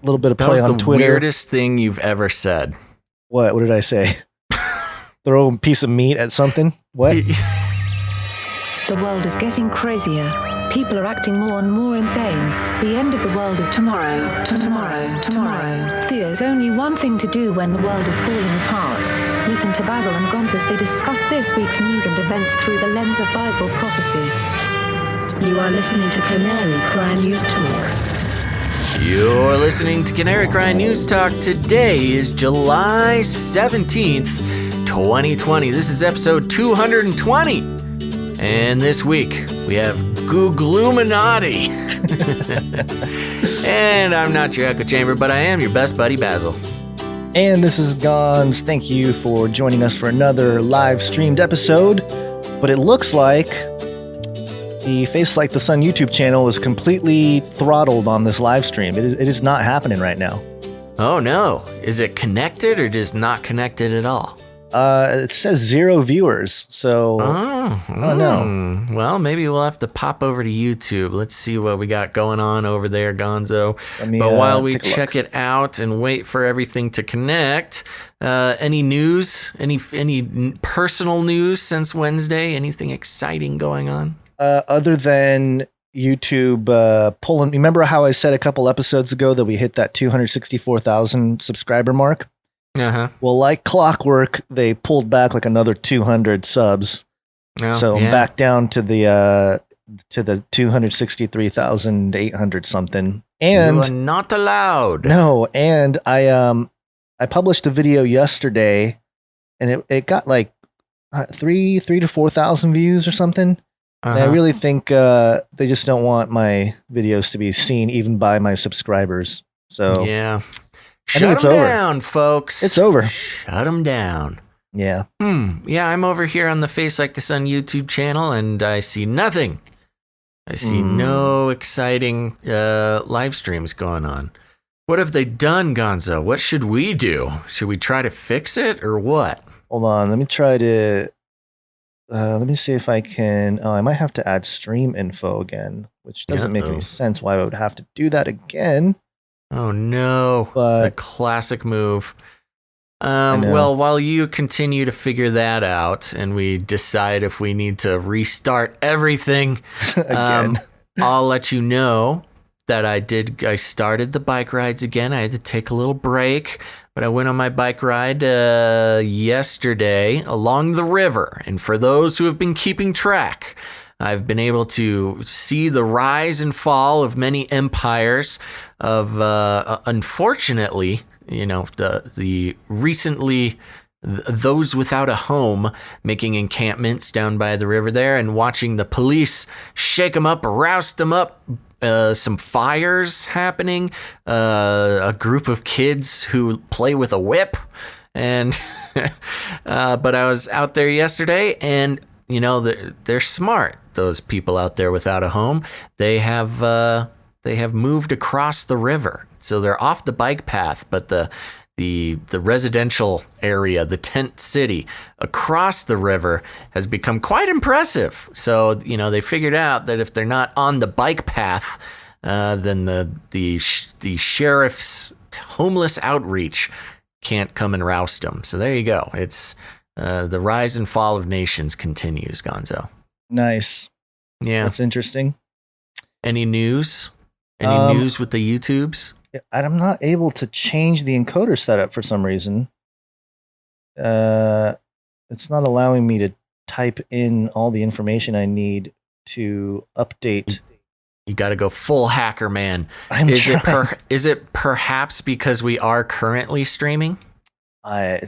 little bit of That play was on the Twitter. weirdest thing you've ever said. What did I say? Throw a piece of meat at something? What? The world is getting crazier. People are acting more and more insane. The end of the world is tomorrow. Tomorrow. There's only one thing to do when the world is falling apart. Listen to Basil and Gonz as they discuss this week's news and events through the lens of Bible prophecy. You are listening to Canary Cry News Talk. You're listening to Canary Cry News Talk. Today is July 17th, 2020. This is episode 220. And this week, we have Googluminati. And I'm not your echo chamber, but I am your best buddy, Basil. And this is Gonz. Thank you for joining us for another live streamed episode. But it looks like the Face Like the Sun YouTube channel is completely throttled on this live stream. It is not happening right now. Oh no. Is it connected or just not connected at all? It says 0 viewers, so I don't know. Well, maybe we'll have to pop over to YouTube. Let's see what we got going on over there, Gonzo. But while we check it out and wait for everything to connect, any news? Any personal news since Wednesday? Anything exciting going on? Other than YouTube pulling, remember how I said a couple episodes ago that we hit that 264,000 subscriber mark? Uh-huh. Well, like clockwork, they pulled back like another 200 subs. Oh, So I'm back down to the 263,800 something. And you are not allowed. No, and I published a video yesterday, and it got like 3 to 4,000 views or something. Uh-huh. And I really think they just don't want my videos to be seen even by my subscribers. So yeah. I think Shut it's them over. down, folks. It's over. Shut them down. Yeah. Yeah, I'm over here on the Face Like the Sun YouTube channel, and I see nothing. I see no exciting live streams going on. What have they done, Gonzo? What should we do? Should we try to fix it, or what? Hold on. Let me try to... let me see if I can... Oh, I might have to add stream info again, which doesn't make any sense why I would have to do that again. Oh, no. But the classic move. Well, while you continue to figure that out and we decide if we need to restart everything, again. I'll let you know that I started the bike rides again. I had to take a little break, but I went on my bike ride yesterday along the river. And for those who have been keeping track, I've been able to see the rise and fall of many empires of, unfortunately, the recently those without a home making encampments down by the river there and watching the police shake them up, roust them up. Some fires happening, a group of kids who play with a whip. And, but I was out there yesterday and, they're smart. Those people out there without a home, they have moved across the river. So they're off the bike path, but the residential area, the tent city across the river has become quite impressive. So, they figured out that if they're not on the bike path, then the sheriff's homeless outreach can't come and roust them. So there you go. It's the rise and fall of nations continues, Gonzo. Nice. Yeah. That's interesting. Any news? Any news with the YouTubes? I'm not able to change the encoder setup for some reason. It's not allowing me to type in all the information I need to update. You got to go full hacker, man. Is it perhaps because we are currently streaming? I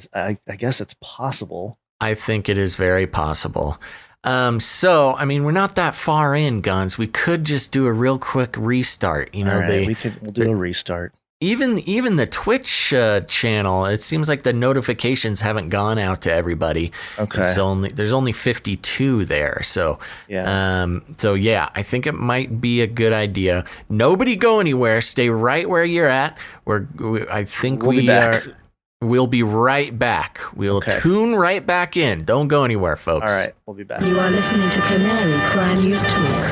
guess it's possible. I think it is very possible. So, we're not that far in, Guns. We could just do a real quick restart. All right, we'll do a restart. Even the Twitch channel, it seems like the notifications haven't gone out to everybody. Okay. There's only 52 there. So, yeah. I think it might be a good idea. Nobody go anywhere. Stay right where you're at. We'll be back. We'll be right back. We'll tune right back in. Don't go anywhere, folks. All right, we'll be back. You are listening to Canary Cry News Talk.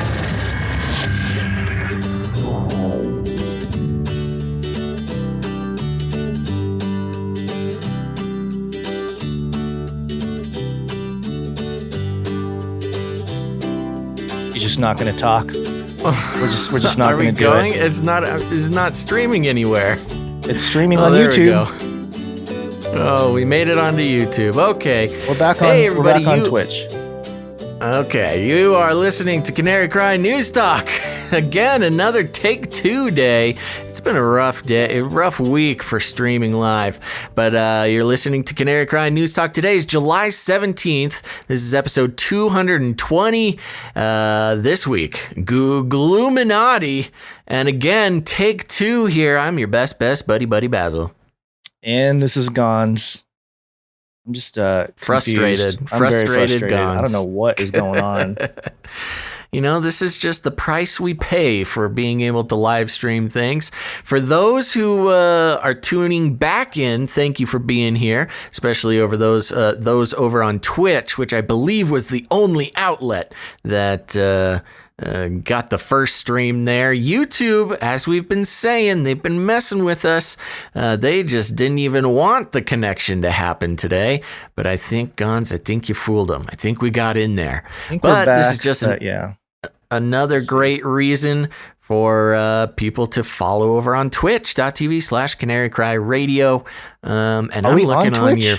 just not going to talk. We're just not going to do it. It's not streaming anywhere. It's streaming on there YouTube. We go. Oh, we made it onto YouTube. Okay. We're back on Twitch. Okay, you are listening to Canary Cry News Talk. Again, another take 2 day. It's been a rough week for streaming live. But you're listening to Canary Cry News Talk. Today is July 17th. This is episode 220. This week, Googluminati. And again, take 2 here. I'm your best buddy Basil. And this is Gons. I'm just frustrated. I'm very frustrated. Gons. I don't know what is going on. This is just the price we pay for being able to live stream things. For those who are tuning back in, thank you for being here, especially over those over on Twitch, which I believe was the only outlet that got the first stream there. YouTube, as we've been saying, they've been messing with us. They just didn't even want the connection to happen today. But I think, Gons, you fooled them. I think we got in there. But this is just another great reason for people to follow over on twitch.tv/Canary Cry Radio. And I'm looking on your...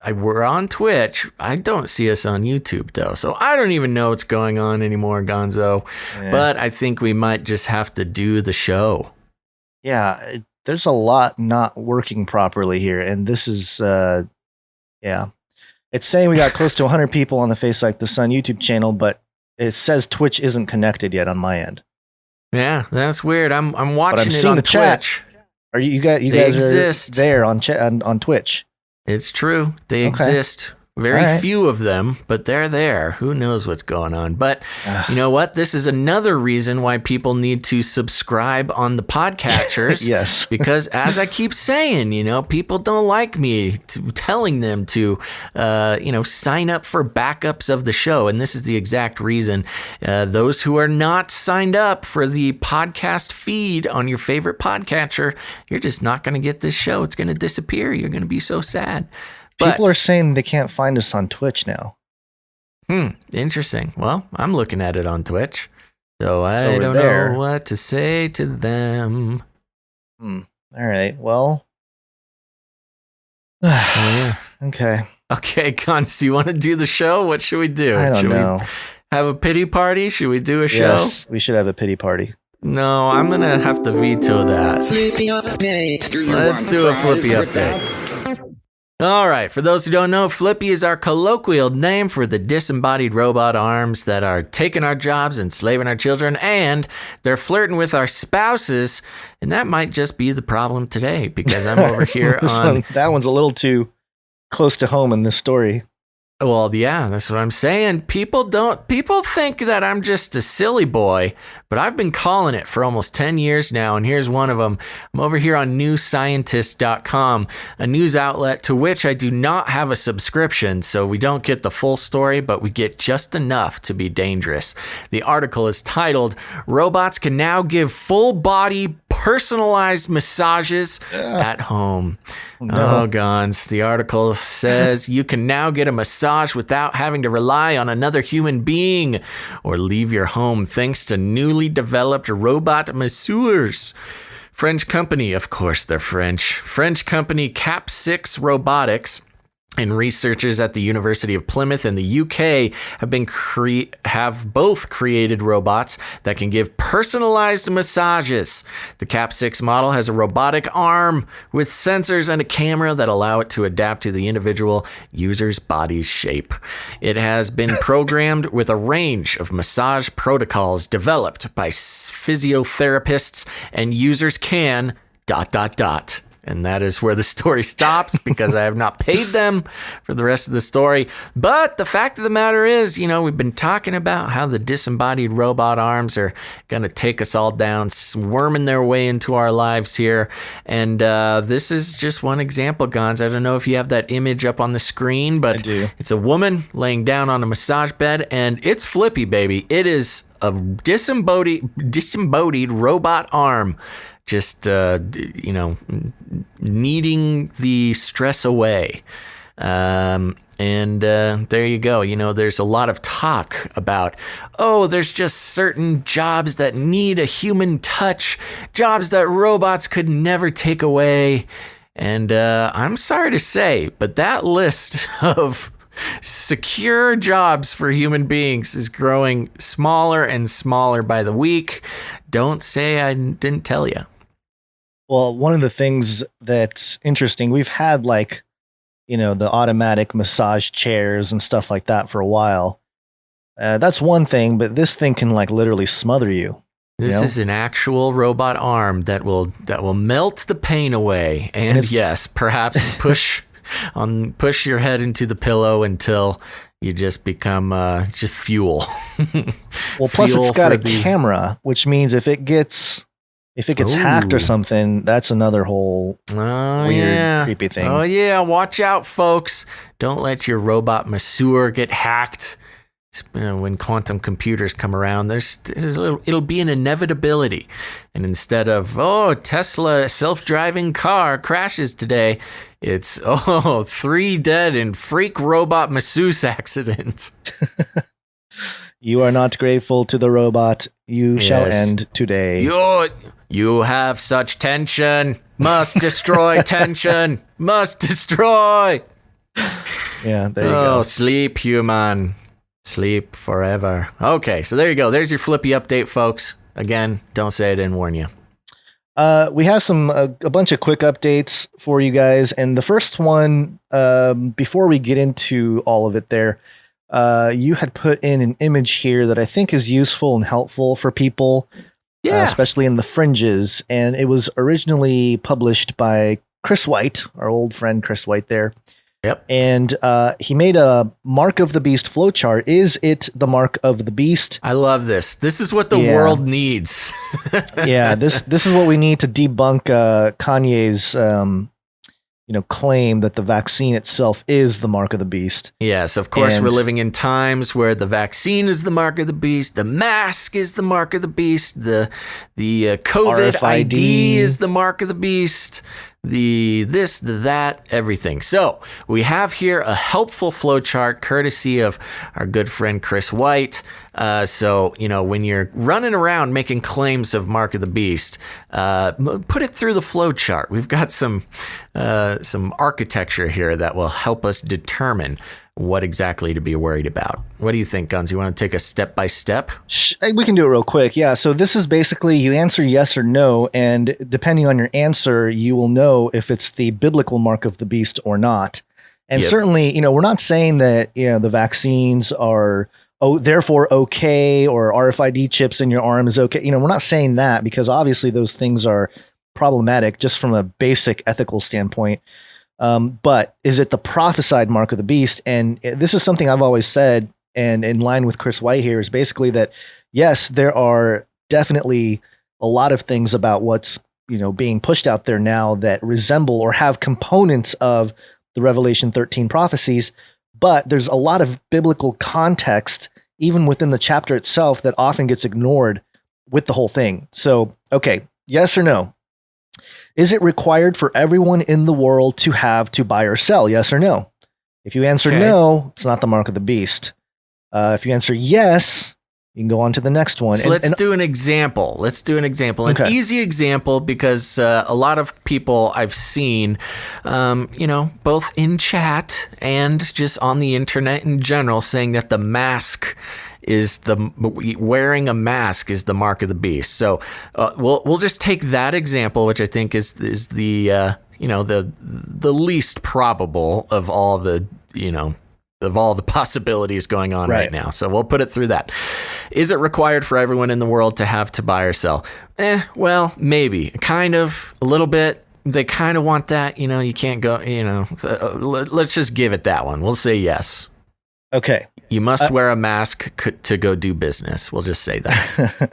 We're on Twitch. I don't see us on YouTube, though. So I don't even know what's going on anymore, Gonzo. Yeah. But I think we might just have to do the show. Yeah, there's a lot not working properly here. And this is, It's saying we got close to 100 people on the Face Like the Sun YouTube channel, but it says Twitch isn't connected yet on my end. Yeah, that's weird. I'm watching it on the Twitch. Chat. Are you guys exist. Are there on Twitch? It's true. They exist. Very few of them, but they're there. Who knows what's going on? But you know what? This is another reason why people need to subscribe on the podcatchers. Yes. Because as I keep saying, people don't like me telling them to, sign up for backups of the show. And this is the exact reason. Those who are not signed up for the podcast feed on your favorite podcatcher, you're just not going to get this show. It's going to disappear. You're going to be so sad. People are saying they can't find us on Twitch now. Interesting. Well, I'm looking at it on Twitch, so I don't know what to say to them. All right. Well. Okay. Okay, Cons, you want to do the show? What should we do? I don't know. We have a pity party? Should we do a show? Yes, we should have a pity party. No, I'm going to have to veto that. Flippy update. Let's do a Flippy update. All right, for those who don't know, Flippy is our colloquial name for the disembodied robot arms that are taking our jobs, enslaving our children, and they're flirting with our spouses. And that might just be the problem today, because I'm over here that one's a little too close to home in this story. Well, yeah, that's what I'm saying. People think that I'm just a silly boy, but I've been calling it for almost 10 years now, and here's one of them. I'm over here on newscientist.com, a news outlet to which I do not have a subscription, so we don't get the full story, but we get just enough to be dangerous. The article is titled, "Robots Can Now Give Full Body Personalized Massages at Home." Oh, Gons. The article says you can now get a massage without having to rely on another human being or leave your home thanks to newly developed robot masseurs. French company, of course they're French. French company Cap6 Robotics and researchers at the University of Plymouth in the UK have both created robots that can give personalized massages. The Cap6 model has a robotic arm with sensors and a camera that allow it to adapt to the individual user's body's shape. It has been programmed with a range of massage protocols developed by physiotherapists, and users can ... And that is where the story stops, because I have not paid them for the rest of the story. But the fact of the matter is, we've been talking about how the disembodied robot arms are going to take us all down, worming their way into our lives here. And this is just one example, Gons. I don't know if you have that image up on the screen, but I do. It's a woman laying down on a massage bed, and it's Flippy, baby. It is a disembodied robot arm. Just, needing the stress away. And there you go. There's a lot of talk about, there's just certain jobs that need a human touch, jobs that robots could never take away. And I'm sorry to say, but that list of secure jobs for human beings is growing smaller and smaller by the week. Don't say I didn't tell you. Well, one of the things that's interesting, we've had the automatic massage chairs and stuff like that for a while. That's one thing, but this thing can literally smother you. This is an actual robot arm that will melt the pain away, and yes, perhaps push your head into the pillow until you just become just fuel. Well, plus it's got a camera, which means if it gets hacked or something, that's another whole weird, creepy thing. Oh yeah, watch out, folks! Don't let your robot masseur get hacked. When quantum computers come around, it'll be an inevitability. And instead of, Tesla self-driving car crashes today, it's, 3 dead in freak robot masseuse accident. You are not grateful to the robot. You shall end today. You have such tension. Must destroy tension. Must destroy. Yeah, there you go. Sleep, human. Sleep forever. Okay, so there you go. There's your Flippy update, folks. Again, don't say I didn't warn you. We have a bunch of quick updates for you guys. And the first one, before we get into all of it there, you had put in an image here that I think is useful and helpful for people, especially in the fringes. And it was originally published by Chris White, our old friend Chris White there. Yep. And he made a Mark of the Beast flowchart. Is it the Mark of the Beast? I love this. This is what the world needs. Yeah, this is what we need to debunk Kanye's claim that the vaccine itself is the Mark of the Beast. Yes, of course, we're living in times where the vaccine is the Mark of the Beast, the mask is the Mark of the Beast, the COVID RFID ID is the Mark of the Beast. The this, the that, everything. So we have here a helpful flowchart courtesy of our good friend Chris White. So, when you're running around making claims of Mark of the Beast, put it through the flowchart. We've got some architecture here that will help us determine what exactly to be worried about. What do you think, Guns? You want to take a step by step? We can do it real quick. Yeah. So this is basically you answer yes or no, and depending on your answer, you will know if it's the biblical Mark of the Beast or not. And certainly, we're not saying that, the vaccines are therefore okay, or RFID chips in your arm is okay. We're not saying that, because obviously those things are problematic just from a basic ethical standpoint. But is it the prophesied Mark of the Beast? And this is something I've always said, and in line with Chris White here, is basically that, yes, there are definitely a lot of things about what's, being pushed out there now that resemble or have components of the Revelation 13 prophecies, but there's a lot of biblical context, even within the chapter itself, that often gets ignored with the whole thing. So, okay, yes or no? Is it required for everyone in the world to have to buy or sell? Yes or no? If you answer no, it's not the Mark of the Beast. If you answer yes, you can go on to the next one. So let's do an example. An easy example, because a lot of people I've seen, both in chat and just on the internet in general, saying that the mask is wearing a mask is the Mark of the Beast. So we'll just take that example, which I think is the the least probable of all the possibilities going on right now. So we'll put it through that. Is it required for everyone in the world to have to buy or sell? Well, maybe, kind of, a little bit. They kind of want that. You can't go. Let's just give it that one. We'll say yes. Okay. You must wear a mask to go do business. We'll just say that.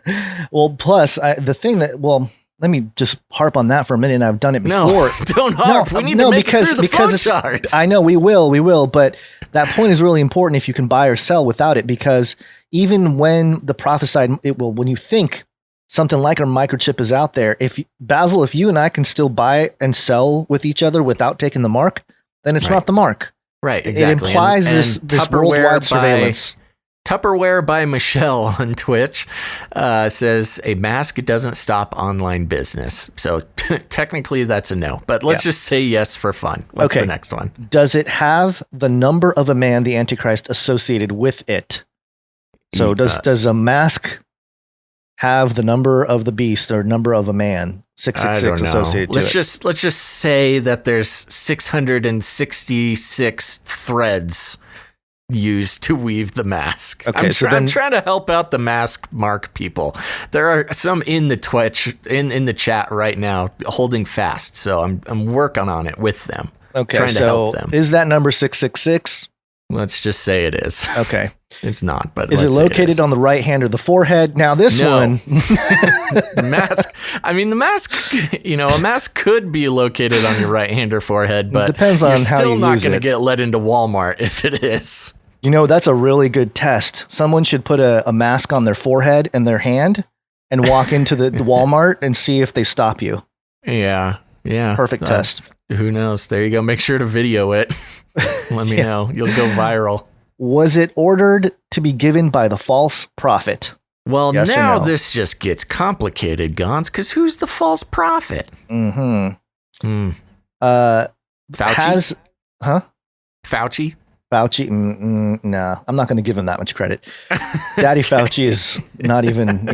Well, plus the thing that, let me just harp on that for a minute. I've done it before. No, don't harp. We need to make it through the flowchart. I know we will. But that point is really important if you can buy or sell without it, because even when the prophesied, when you think something like a microchip is out there, if you and I can still buy and sell with each other without taking the mark, then it's not the mark. Right, exactly. It implies this worldwide surveillance. Tupperware by Michelle on Twitch says a mask doesn't stop online business. So technically that's a no, but let's just say yes for fun. What's the next one? Does it have the number of a man, the Antichrist, associated with it? So does a mask have the number of the beast or number of a man, 666 associated to it? Let's just say that there's 666 threads used to weave the mask. Okay, I'm trying to help out the mask mark people. There are some in the Twitch in the chat right now holding fast, so I'm working on it with them. Okay, trying to help them. Is that number 666? Let's just say it is. Okay. It's not, but is it located on the right hand or the forehead? Now this one, the mask. I mean, the mask. A mask could be located on your right hand or forehead, but depends on you're how still you not use going to it. get let into Walmart if it is. That's a really good test. Someone should put a mask on their forehead and their hand and walk into the Walmart and see if they stop you. Yeah. Perfect test. Who knows? There you go. Make sure to video it. Let me know. You'll go viral. Was it ordered to be given by the false prophet? Well, yes now this just gets complicated, Gons, because who's the false prophet? Mm-hmm. Fauci? Fauci? Fauci? No, I'm not going to give him that much credit. Daddy Fauci is not even,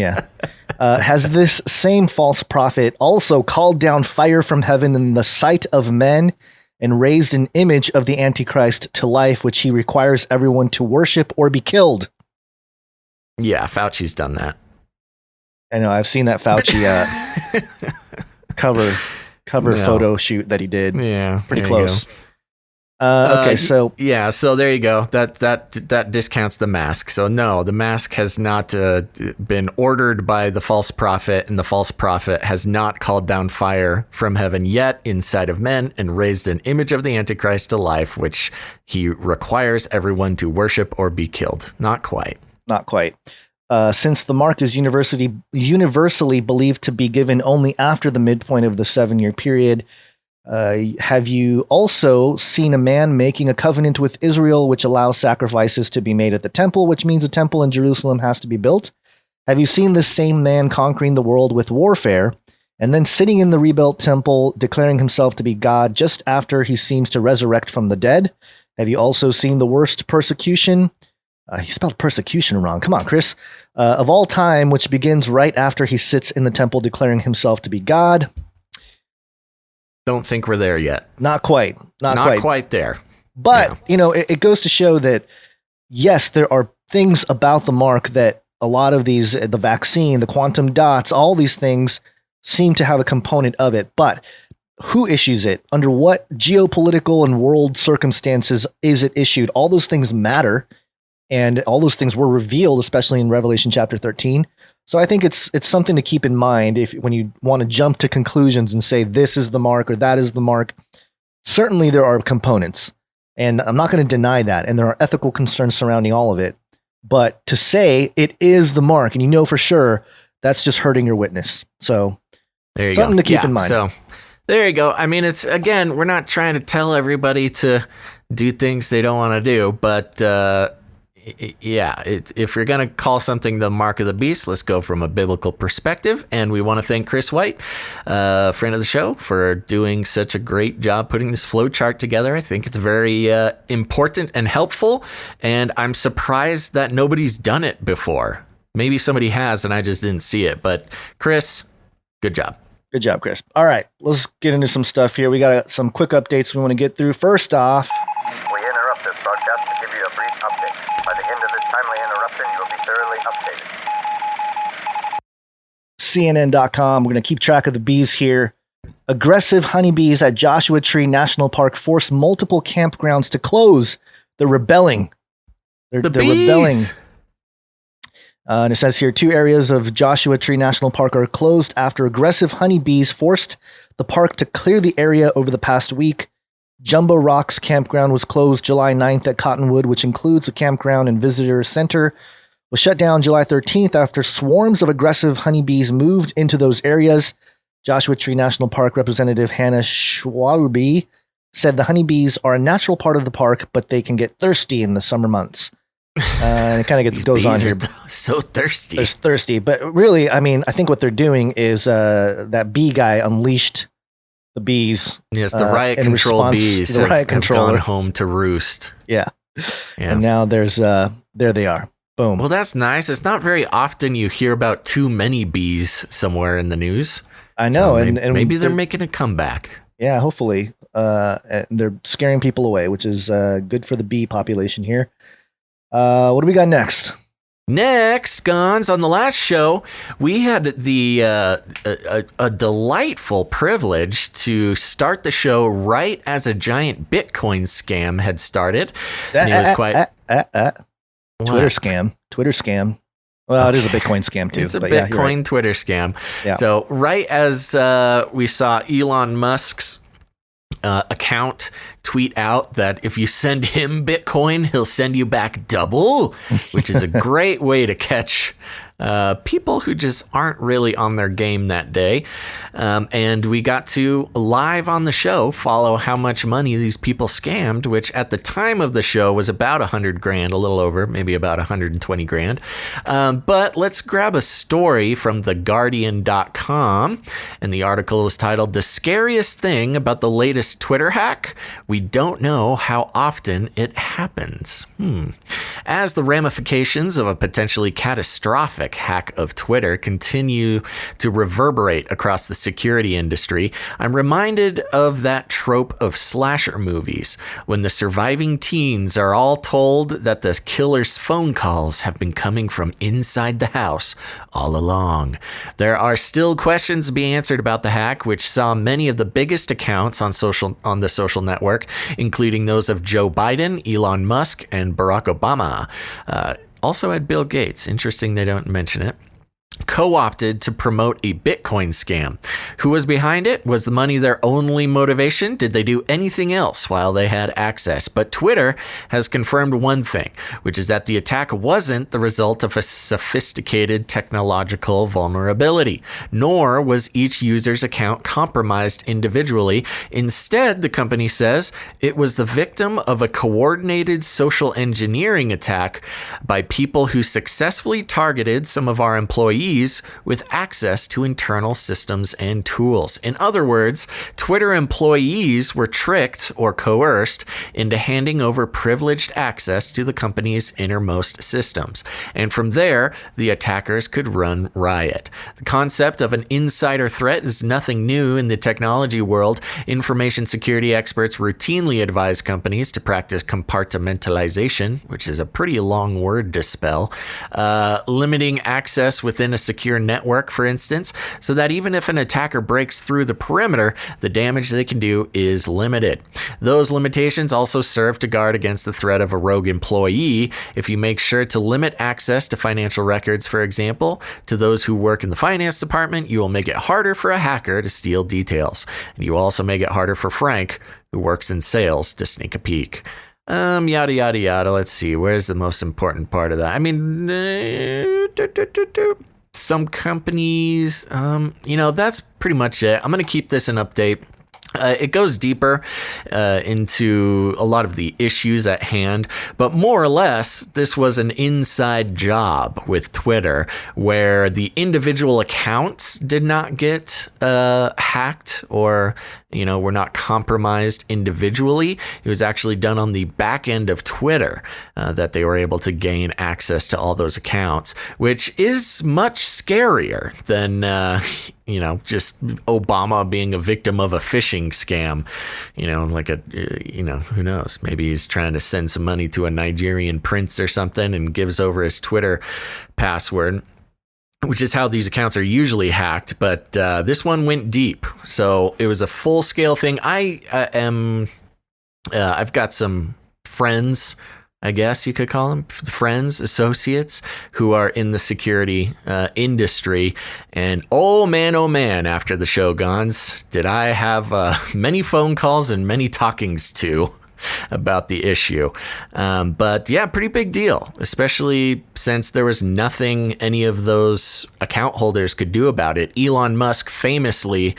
has this same false prophet also called down fire from heaven in the sight of men and raised an image of the Antichrist to life, which he requires everyone to worship or be killed? Yeah, Fauci's done that. I know. I've seen that Fauci cover photo shoot that he did. Yeah, pretty close. Okay, so there you go. That discounts the mask. So no, the mask has not been ordered by the false prophet, and the false prophet has not called down fire from heaven yet inside of men and raised an image of the Antichrist to life, which he requires everyone to worship or be killed. Not quite. Not quite. Since the mark is universally believed to be given only after the midpoint of the 7-year period, have you also seen a man making a covenant with Israel, which allows sacrifices to be made at the temple, which means a temple in Jerusalem has to be built? Have you seen this same man conquering the world with warfare and then sitting in the rebuilt temple, declaring himself to be God just after he seems to resurrect from the dead? Have you also seen the worst persecution? He spelled persecution wrong. Come on, Chris. Of all time, which begins right after he sits in the temple declaring himself to be God? Don't think we're there yet. Not quite. Not quite there. But, it goes to show that, yes, there are things about the mark that a lot of these, the vaccine, the quantum dots, all these things seem to have a component of it. But who issues it? Under what geopolitical and world circumstances is it issued? All those things matter. And all those things were revealed, especially in Revelation chapter 13. So I think it's something to keep in mind when you want to jump to conclusions and say this is the mark or that is the mark. Certainly there are components, and I'm not going to deny that. And there are ethical concerns surrounding all of it. But to say it is the mark, and for sure, that's just hurting your witness. So there you something go. to keep in mind. So there you go. I mean, we're not trying to tell everybody to do things they don't want to do, but if you're going to call something the mark of the beast, let's go from a biblical perspective. And we want to thank Chris White, friend of the show, for doing such a great job putting this flow chart together. I think it's very important and helpful. And I'm surprised that nobody's done it before. Maybe somebody has and I just didn't see it. But Chris, good job. Good job, Chris. All right, let's get into some stuff here. We got some quick updates we want to get through. First off, we interrupt this broadcast to give you a brief update. By the end of this timely interruption, you will be thoroughly updated. CNN.com. We're going to keep track of the bees here. Aggressive honeybees at Joshua Tree National Park force multiple campgrounds to close. They're rebelling. They're rebelling. And it says here, 2 areas of Joshua Tree National Park are closed after aggressive honeybees forced the park to clear the area over the past week. Jumbo Rocks Campground was closed July 9th at Cottonwood, which includes a campground and visitor center, was shut down July 13th after swarms of aggressive honeybees moved into those areas. Joshua Tree National Park Representative Hannah Schwalbe said the honeybees are a natural part of the park, but they can get thirsty in the summer months. And it kind of goes on here. So thirsty. They're thirsty. But really, I mean, I think what they're doing is that bee guy unleashed the bees. Yes, the riot control bees have gone home to roost. Yeah. And now there they are. Boom. Well, that's nice. It's not very often you hear about too many bees somewhere in the news. I know. So and maybe they're making a comeback. Yeah, hopefully. They're scaring people away, which is good for the bee population here. What do we got next? Next, Gons, on the last show, we had the a delightful privilege to start the show right as a giant Bitcoin scam had started. And it was quite Twitter scam. Well, It is a Bitcoin scam too. It's a Bitcoin Twitter scam. Yeah. So right as we saw Elon Musk's account tweet out that if you send him Bitcoin, he'll send you back double, which is a great way to catch people who just aren't really on their game that day. And we got to live on the show follow how much money these people scammed, which at the time of the show was about $100,000, a little over, maybe about $120,000. But let's grab a story from theguardian.com. And the article is titled, "The Scariest Thing About the Latest Twitter Hack. We don't know how often it happens." As the ramifications of a potentially catastrophic hack of Twitter continue to reverberate across the security industry, I'm reminded of that trope of slasher movies, when the surviving teens are all told that the killer's phone calls have been coming from inside the house all along. There are still questions to be answered about the hack, which saw many of the biggest accounts on the social network, including those of Joe Biden, Elon Musk, and Barack Obama. Also had Bill Gates. Interesting they don't mention it. Co-opted to promote a Bitcoin scam. Who was behind it? Was the money their only motivation? Did they do anything else while they had access? But Twitter has confirmed one thing, which is that the attack wasn't the result of a sophisticated technological vulnerability, nor was each user's account compromised individually. Instead, the company says it was the victim of a coordinated social engineering attack by people who successfully targeted some of our employees with access to internal systems and tools. In other words, Twitter employees were tricked or coerced into handing over privileged access to the company's Innermost systems. And from there, the attackers could run riot. The concept of an insider threat is nothing new in the technology world. Information security experts routinely advise companies to practice compartmentalization, which is a pretty long word to spell, limiting access within a secure network, for instance, so that even if an attacker breaks through the perimeter, the damage they can do is limited. Those limitations also serve to guard against the threat of a rogue employee. If you make sure to limit access to financial records, for example, to those who work in the finance department, you will make it harder for a hacker to steal details. And you also make it harder for Frank, who works in sales, to sneak a peek. Yada, yada, yada. Let's see. Where's the most important part of that? I mean, some companies, that's pretty much it. I'm going to keep this an update. It goes deeper into a lot of the issues at hand, but more or less, this was an inside job with Twitter where the individual accounts did not get hacked or were not compromised individually. It was actually done on the back end of Twitter that they were able to gain access to all those accounts, which is much scarier than just Obama being a victim of a phishing scam. Who knows? Maybe he's trying to send some money to a Nigerian prince or something and gives over his Twitter password, which is how these accounts are usually hacked. But this one went deep. So it was a full scale thing. I've got some friends, I guess you could call them friends, associates who are in the security industry. And oh man, after the show, Gons, did I have many phone calls and many talkings to. about the issue. But yeah, pretty big deal, especially since there was nothing any of those account holders could do about it. Elon Musk famously,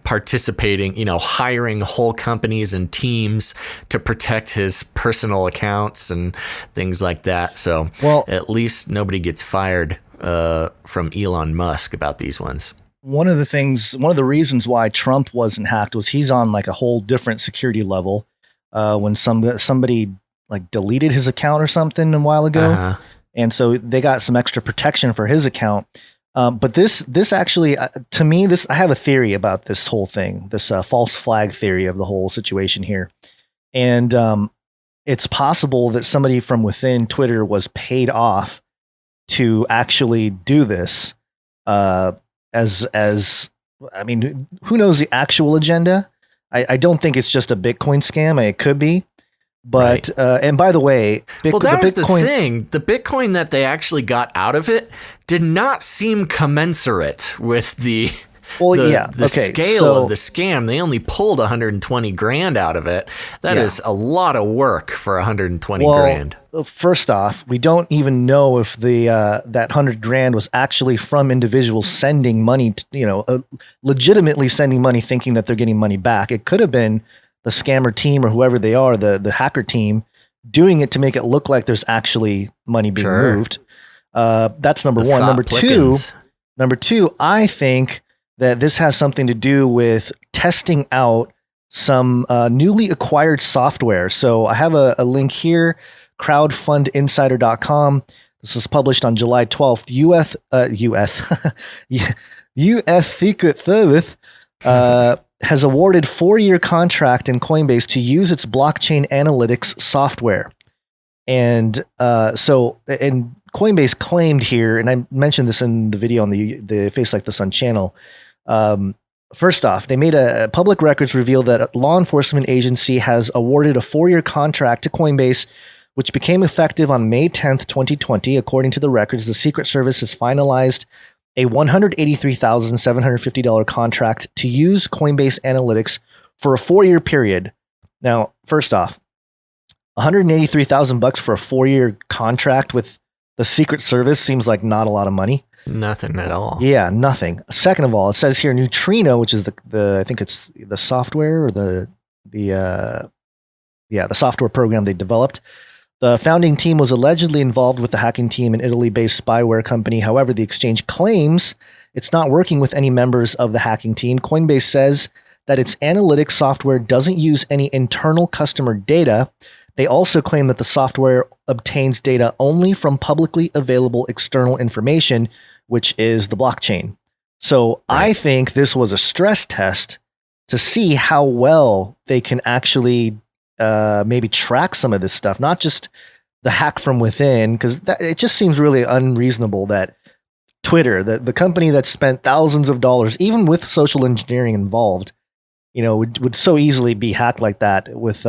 participating, hiring whole companies and teams to protect his personal accounts and things like that. So at least nobody gets fired from Elon Musk about these ones. One of the reasons why Trump wasn't hacked was he's on like a whole different security level. When somebody like deleted his account or something a while ago, and so they got some extra protection for his account. But this actually, to me, I have a theory about this whole thing, this false flag theory of the whole situation here, and it's possible that somebody from within Twitter was paid off to actually do this. I mean, who knows the actual agenda? I don't think it's just a Bitcoin scam. It could be, but right. And by the way, that was the thing. The Bitcoin that they actually got out of it did not seem commensurate with the scale of the scam. They only pulled 120 grand out of it. That is a lot of work for 120 grand. First off, we don't even know if that 100 grand was actually from individuals sending money, legitimately sending money, thinking that they're getting money back. It could have been the scammer team or whoever they are, the hacker team, doing it to make it look like there's actually money being moved. That's number one. Number two, I think that this has something to do with testing out some newly acquired software. So I have a link here, crowdfundinsider.com. This was published on July 12th. U.S. Secret Service has awarded 4-year contract in Coinbase to use its blockchain analytics software. And Coinbase claimed here, and I mentioned this in the video on the Face Like the Sun channel. First off, they made a public records reveal that a law enforcement agency has awarded a 4-year contract to Coinbase, which became effective on May 10th, 2020. According to the records, the Secret Service has finalized a $183,750 contract to use Coinbase Analytics for a 4-year period. Now, first off, $183,000 for a 4-year contract with the Secret Service seems like not a lot of money. Nothing at all. Yeah, nothing. Second of all, it says here Neutrino, which is the I think it's the software or the software program they developed. The founding team was allegedly involved with the hacking team, an Italy-based spyware company. However, the exchange claims it's not working with any members of the hacking team. Coinbase says that its analytics software doesn't use any internal customer data. They also claim that the software obtains data only from publicly available external information, which is the blockchain. So right. I think this was a stress test to see how well they can actually maybe track some of this stuff, not just the hack from within, because it just seems really unreasonable that Twitter, the company that spent thousands of dollars, even with social engineering involved, would so easily be hacked like that with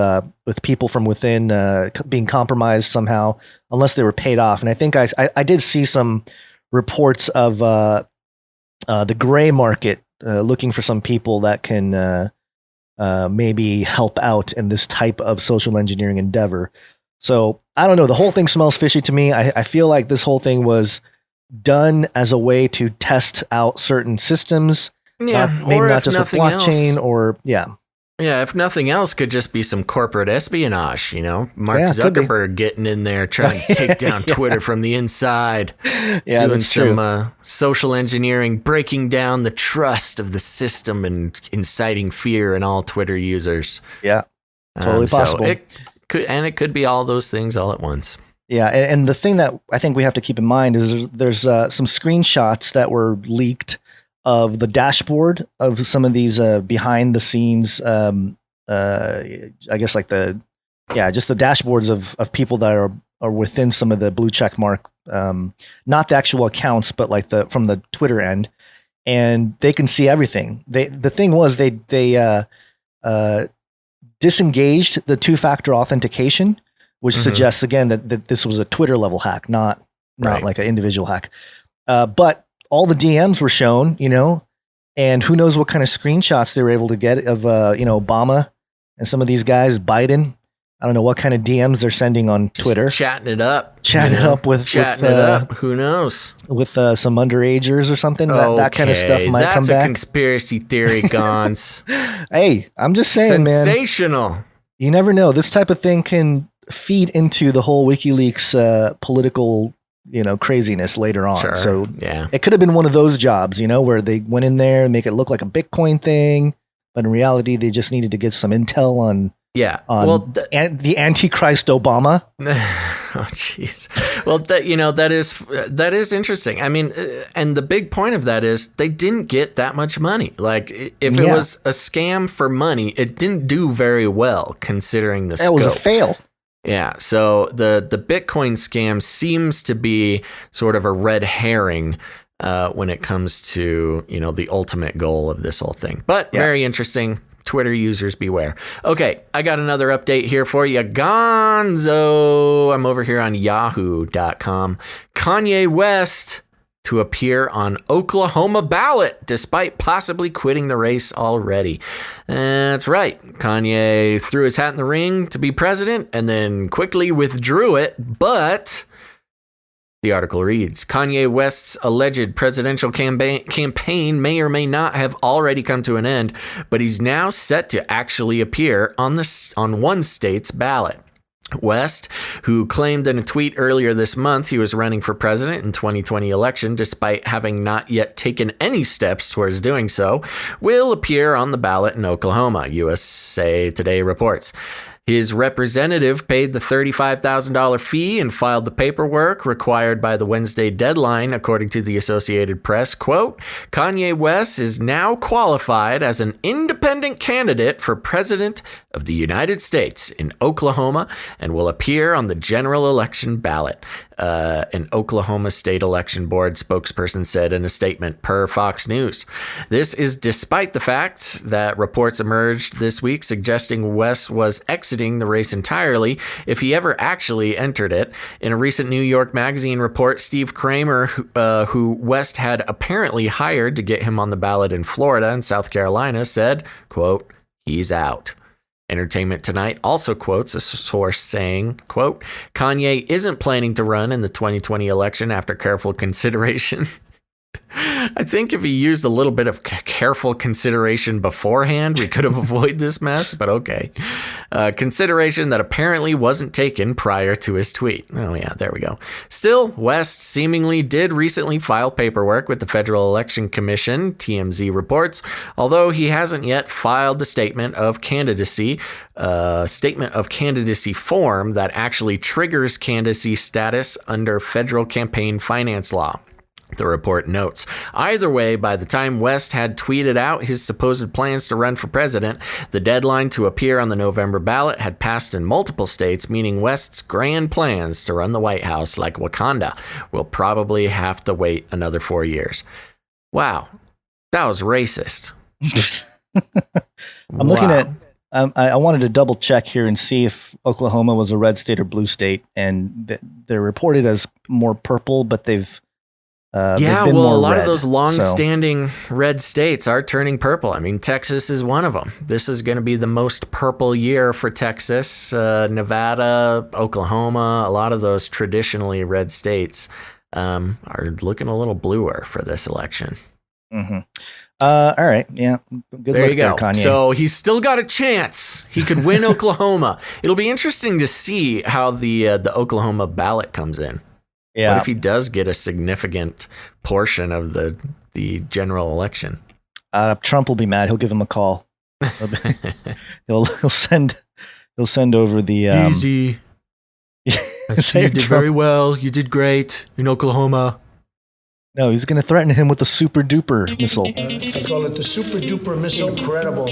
people from within being compromised somehow, unless they were paid off. And I think I did see some reports of the gray market looking for some people that can maybe help out in this type of social engineering endeavor. So I don't know. The whole thing smells fishy to me. I feel like this whole thing was done as a way to test out certain systems. Yeah, maybe not just with blockchain or Yeah, if nothing else, could just be some corporate espionage, Mark Zuckerberg getting in there trying to take down Twitter from the inside, doing some social engineering, breaking down the trust of the system and inciting fear in all Twitter users. Yeah, totally possible. So it could be all those things all at once. Yeah, and the thing that I think we have to keep in mind is there's some screenshots that were leaked of the dashboard of some of these behind the scenes, I guess just the dashboards of people that are within some of the blue check mark, not the actual accounts, but like from the Twitter end, and they can see everything. The thing was they disengaged the 2-factor authentication, which suggests again that this was a Twitter level hack, not like an individual hack, but all the DMs were shown, and who knows what kind of screenshots they were able to get of, Obama and some of these guys, Biden, I don't know what kind of DMs they're sending on Twitter. Just chatting it up. Who knows? With some underagers or something. That kind of stuff might come back. That's a conspiracy theory, Gons. Hey, I'm just saying, Sensational. Man. You never know. This type of thing can feed into the whole WikiLeaks political, craziness later on. Sure. So yeah, it could have been one of those jobs, where they went in there and make it look like a Bitcoin thing, but in reality, they just needed to get some intel on. Yeah. The Antichrist Obama. Oh, jeez. Well, that is interesting. I mean, and the big point of that is they didn't get that much money. Like, if it was a scam for money, it didn't do very well considering the scope. It was a fail. Yeah. So the Bitcoin scam seems to be sort of a red herring when it comes to, the ultimate goal of this whole thing. But very interesting. Twitter users beware. Okay, I got another update here for you. Gonzo. I'm over here on yahoo.com. Kanye West to appear on Oklahoma ballot despite possibly quitting the race already. That's right. Kanye threw his hat in the ring to be president and then quickly withdrew it, but the article reads, Kanye West's alleged presidential campaign may or may not have already come to an end, but he's now set to actually appear on one state's ballot. West, who claimed in a tweet earlier this month he was running for president in 2020 election despite having not yet taken any steps towards doing so, will appear on the ballot in Oklahoma, USA Today reports. His representative paid the $35,000 fee and filed the paperwork required by the Wednesday deadline, according to the Associated Press. Quote, Kanye West is now qualified as an independent candidate for president of the United States in Oklahoma and will appear on the general election ballot. An Oklahoma State Election Board spokesperson said in a statement per Fox News. This is despite the fact that reports emerged this week suggesting West was exiting the race entirely if he ever actually entered it. In a recent New York Magazine report, Steve Kramer, who West had apparently hired to get him on the ballot in Florida and South Carolina, said, quote, he's out. Entertainment Tonight also quotes a source saying, quote, Kanye isn't planning to run in the 2020 election after careful consideration. I think if he used a little bit of careful consideration beforehand, we could have avoided this mess, but okay. Consideration that apparently wasn't taken prior to his tweet. Oh yeah, there we go. Still, West seemingly did recently file paperwork with the Federal Election Commission, TMZ reports, although he hasn't yet filed the statement of candidacy form that actually triggers candidacy status under federal campaign finance law. The report notes. Either way, by the time West had tweeted out his supposed plans to run for president, the deadline to appear on the November ballot had passed in multiple states, meaning West's grand plans to run the White House like Wakanda will probably have to wait another 4 years. Wow, that was racist. I'm looking at, I wanted to double check here and see if Oklahoma was a red state or blue state, and they're reported as more purple, but they've a lot of those long-standing red states are turning purple. I mean, Texas is one of them. This is going to be the most purple year for Texas, Nevada, Oklahoma. A lot of those traditionally red states are looking a little bluer for this election. Mm-hmm. All right. Yeah. Good there luck you go. there, Kanye. So he's still got a chance. He could win Oklahoma. It'll be interesting to see how the Oklahoma ballot comes in. Yeah. What if he does get a significant portion of the general election? Trump will be mad. He'll give him a call. he'll send over the easy. I see you did very well. You did great in Oklahoma. No, he's going to threaten him with the super duper missile. I call it the super duper missile. Incredible.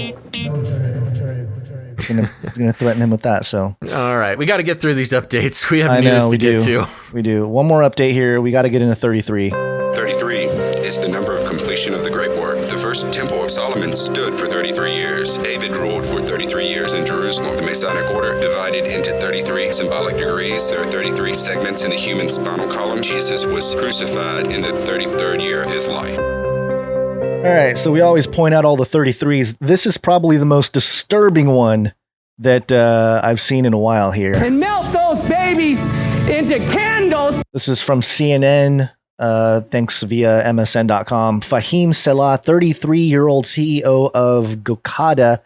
He's going to threaten him with that. So, all right, we got to get through these updates. We have news to get to. We do. One more update here. We got to get into 33. 33 is the number of completion of the great work. The first temple of Solomon stood for 33 years. David ruled for 33 years in Jerusalem. The Masonic order divided into 33 symbolic degrees. There are 33 segments in the human spinal column. Jesus was crucified in the 33rd year of his life. All right, so we always point out all the 33s. This is probably the most disturbing one that I've seen in a while here. And melt those babies into candles. This is from CNN. Thanks via MSN.com. Fahim Selah, 33-year-old CEO of Gokada,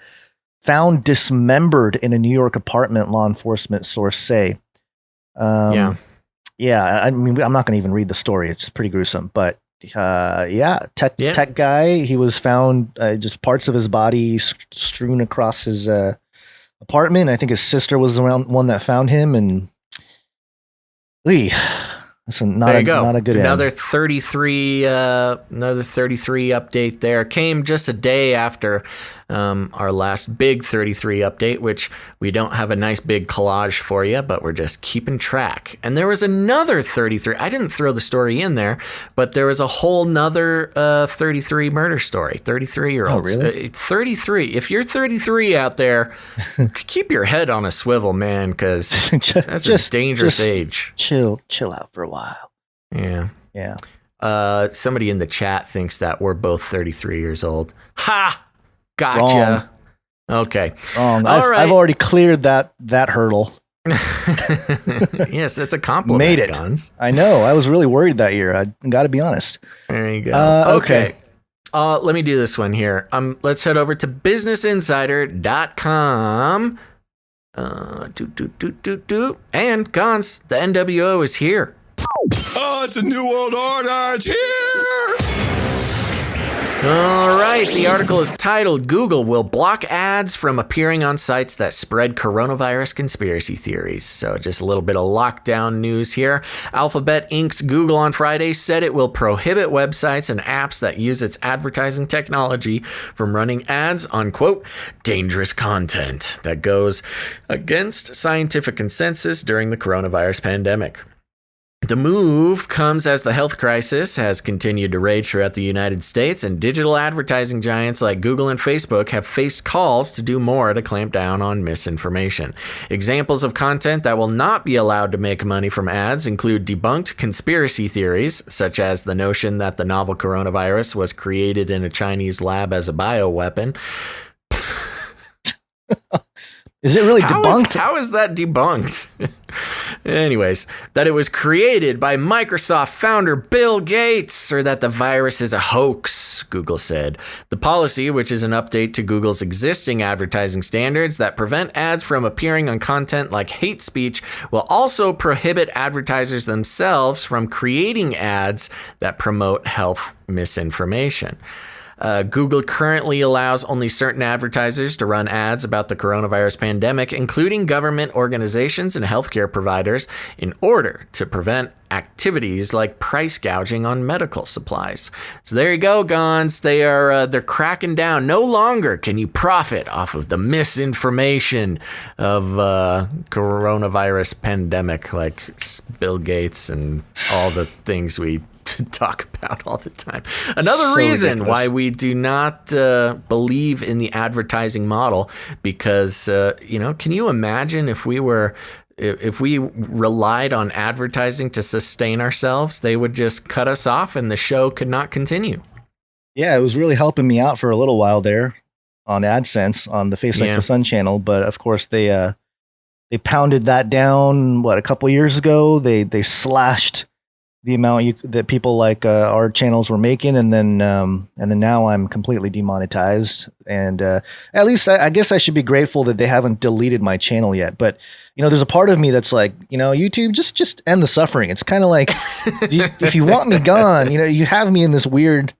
found dismembered in a New York apartment, law enforcement source say. Yeah, I mean, I'm not going to even read the story. It's pretty gruesome, but tech guy. He was found just parts of his body strewn across his apartment. I think his sister was the one that found him, and that's not a good another end. 33 update there came just a day after our last big 33 update, which we don't have a nice big collage for you, but we're just keeping track. And there was another 33. I didn't throw the story in there, but there was a whole nother 33 murder story. 33-year-olds. Oh, really? 33. If you're 33 out there, keep your head on a swivel, man, because that's a dangerous age. Chill out for a while. Yeah. Somebody in the chat thinks that we're both 33 years old. Ha! Gotcha. Wrong. Okay. Wrong. All right. I've already cleared that hurdle. Yes, that's a compliment. Made it. Guns. I know. I was really worried that year. I got to be honest. There you go. Okay. Let me do this one here. Let's head over to businessinsider.com. And Gons, the NWO is here. Oh, it's a new world order. It's here. All right, the article is titled, Google will block ads from appearing on sites that spread coronavirus conspiracy theories. So just a little bit of lockdown news here. Alphabet Inc.'s Google on Friday said it will prohibit websites and apps that use its advertising technology from running ads on, quote, dangerous content that goes against scientific consensus during the coronavirus pandemic. The move comes as the health crisis has continued to rage throughout the United States, and digital advertising giants like Google and Facebook have faced calls to do more to clamp down on misinformation. Examples of content that will not be allowed to make money from ads include debunked conspiracy theories, such as the notion that the novel coronavirus was created in a Chinese lab as a bioweapon. Is it really debunked? How is that debunked? Anyways, that it was created by Microsoft founder Bill Gates, or that the virus is a hoax, Google said. The policy, which is an update to Google's existing advertising standards that prevent ads from appearing on content like hate speech, will also prohibit advertisers themselves from creating ads that promote health misinformation. Google currently allows only certain advertisers to run ads about the coronavirus pandemic, including government organizations and healthcare providers, in order to prevent activities like price gouging on medical supplies. So there you go, Gons. They're cracking down. No longer can you profit off of the misinformation of coronavirus pandemic, like Bill Gates and all the things we talk about all the time. Another reason ridiculous. Why we do not believe in the advertising model, because can you imagine if we relied on advertising to sustain ourselves? They would just cut us off and the show could not continue. Yeah, it was really helping me out for a little while there on AdSense on the Face Like the Sun channel, but of course they pounded that down a couple years ago. They slashed the amount that people like our channels were making, and then now I'm completely demonetized. And at least I guess I should be grateful that they haven't deleted my channel yet. But there's a part of me that's like, YouTube, just end the suffering. It's kind of like if you want me gone, you have me in this weird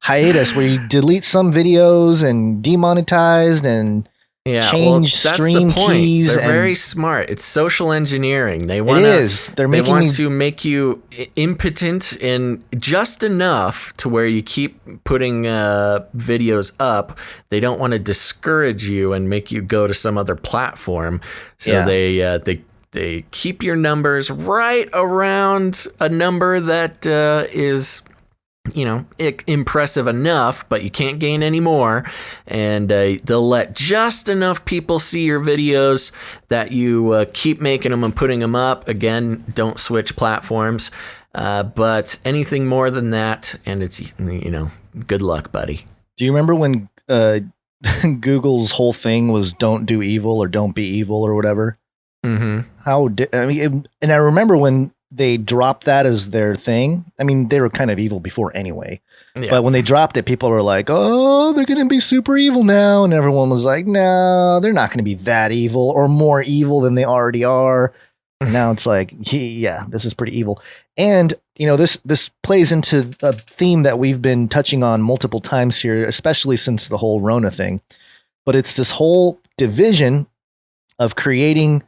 hiatus where you delete some videos and demonetized and change stream keys. They're very smart. It's social engineering. They want to make you impotent in just enough to where you keep putting videos up. They don't want to discourage you and make you go to some other platform. So they keep your numbers right around a number that is impressive enough, but you can't gain any more. And they'll let just enough people see your videos that you keep making them and putting them up. Again, don't switch platforms. But anything more than that, and it's, good luck, buddy. Do you remember when Google's whole thing was don't do evil or don't be evil or whatever. Mm-hmm. And I remember when they dropped that as their thing. I mean, they were kind of evil before anyway. Yeah. But when they dropped it, people were like, "Oh, they're going to be super evil now," and everyone was like, "No, they're not going to be that evil or more evil than they already are." And now it's like, yeah, this is pretty evil. And this plays into a theme that we've been touching on multiple times here, especially since the whole Rona thing. But it's this whole division of creating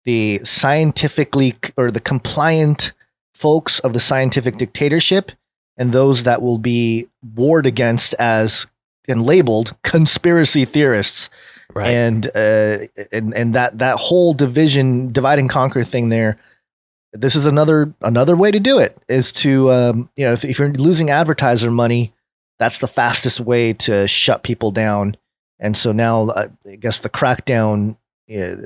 the scientifically or the compliant folks of the scientific dictatorship and those that will be warred against as and labeled conspiracy theorists. Right. And that whole division, divide and conquer thing there. This is another way to do it is to, if you're losing advertiser money, that's the fastest way to shut people down. And so now I guess the crackdown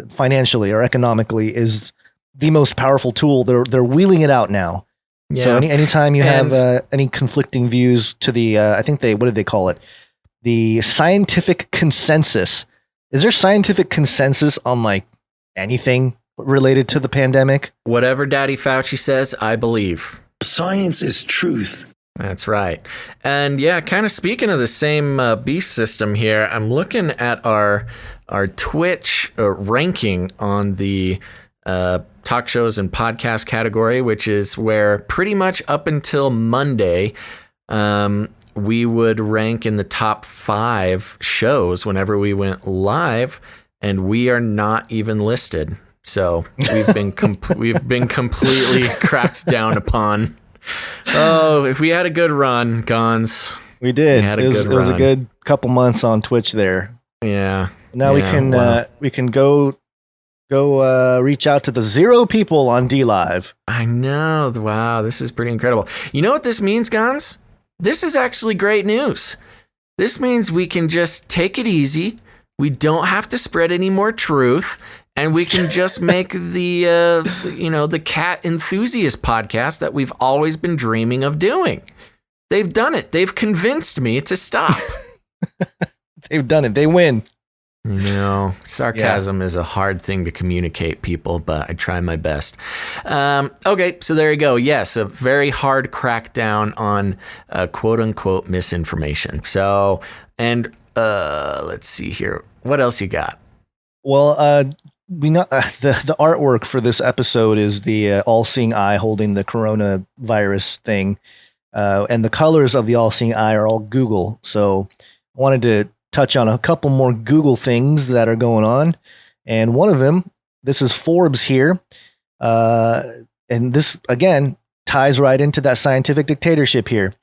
financially or economically is the most powerful tool. They're wheeling it out now. Yeah. So anytime you have any conflicting views to the, I think what did they call it? The scientific consensus. Is there scientific consensus on like anything related to the pandemic? Whatever Daddy Fauci says, I believe. Science is truth. That's right. And yeah, kind of speaking of the same beast system here, I'm looking at our Twitch ranking on the talk shows and podcast category, which is where pretty much up until Monday, we would rank in the top 5 shows whenever we went live, and we are not even listed. So we've been completely cracked down upon. Oh, if we had a good run, Gons. We did. It was a good couple months on Twitch there. Yeah. Now we can go reach out to the 0 people on DLive. I know. Wow, this is pretty incredible. You know what this means, Gons? This is actually great news. This means we can just take it easy. We don't have to spread any more truth, and we can just make the cat enthusiast podcast that we've always been dreaming of doing. They've done it. They've convinced me to stop. They've done it. They win. Sarcasm is a hard thing to communicate, people, but I try my best. Okay, so there you go. Yes, a very hard crackdown on quote unquote misinformation. So, and let's see here. What else you got? Well, we know the artwork for this episode is the all-seeing eye holding the coronavirus thing, and the colors of the all-seeing eye are all Google. So, I wanted to touch on a couple more Google things that are going on. And one of them, this is Forbes here. And this, again, ties right into that scientific dictatorship here.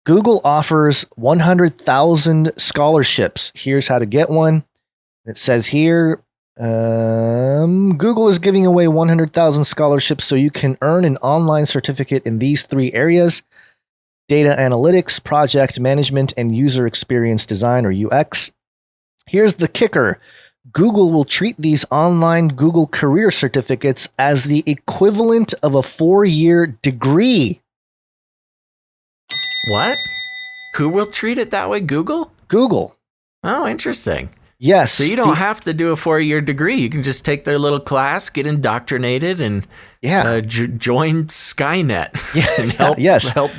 Google offers 100,000 scholarships. Here's how to get one. It says here, Google is giving away 100,000 scholarships so you can earn an online certificate in these 3 areas: data analytics, project management, and user experience design, or UX. Here's the kicker. Google will treat these online Google career certificates as the equivalent of a 4-year degree. What? Who will treat it that way? Google? Google. Oh, interesting. Yes. So you don't have to do a 4-year degree. You can just take their little class, get indoctrinated, and join Skynet and help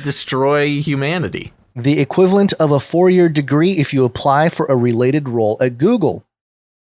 destroy humanity. The equivalent of a 4-year degree if you apply for a related role at Google.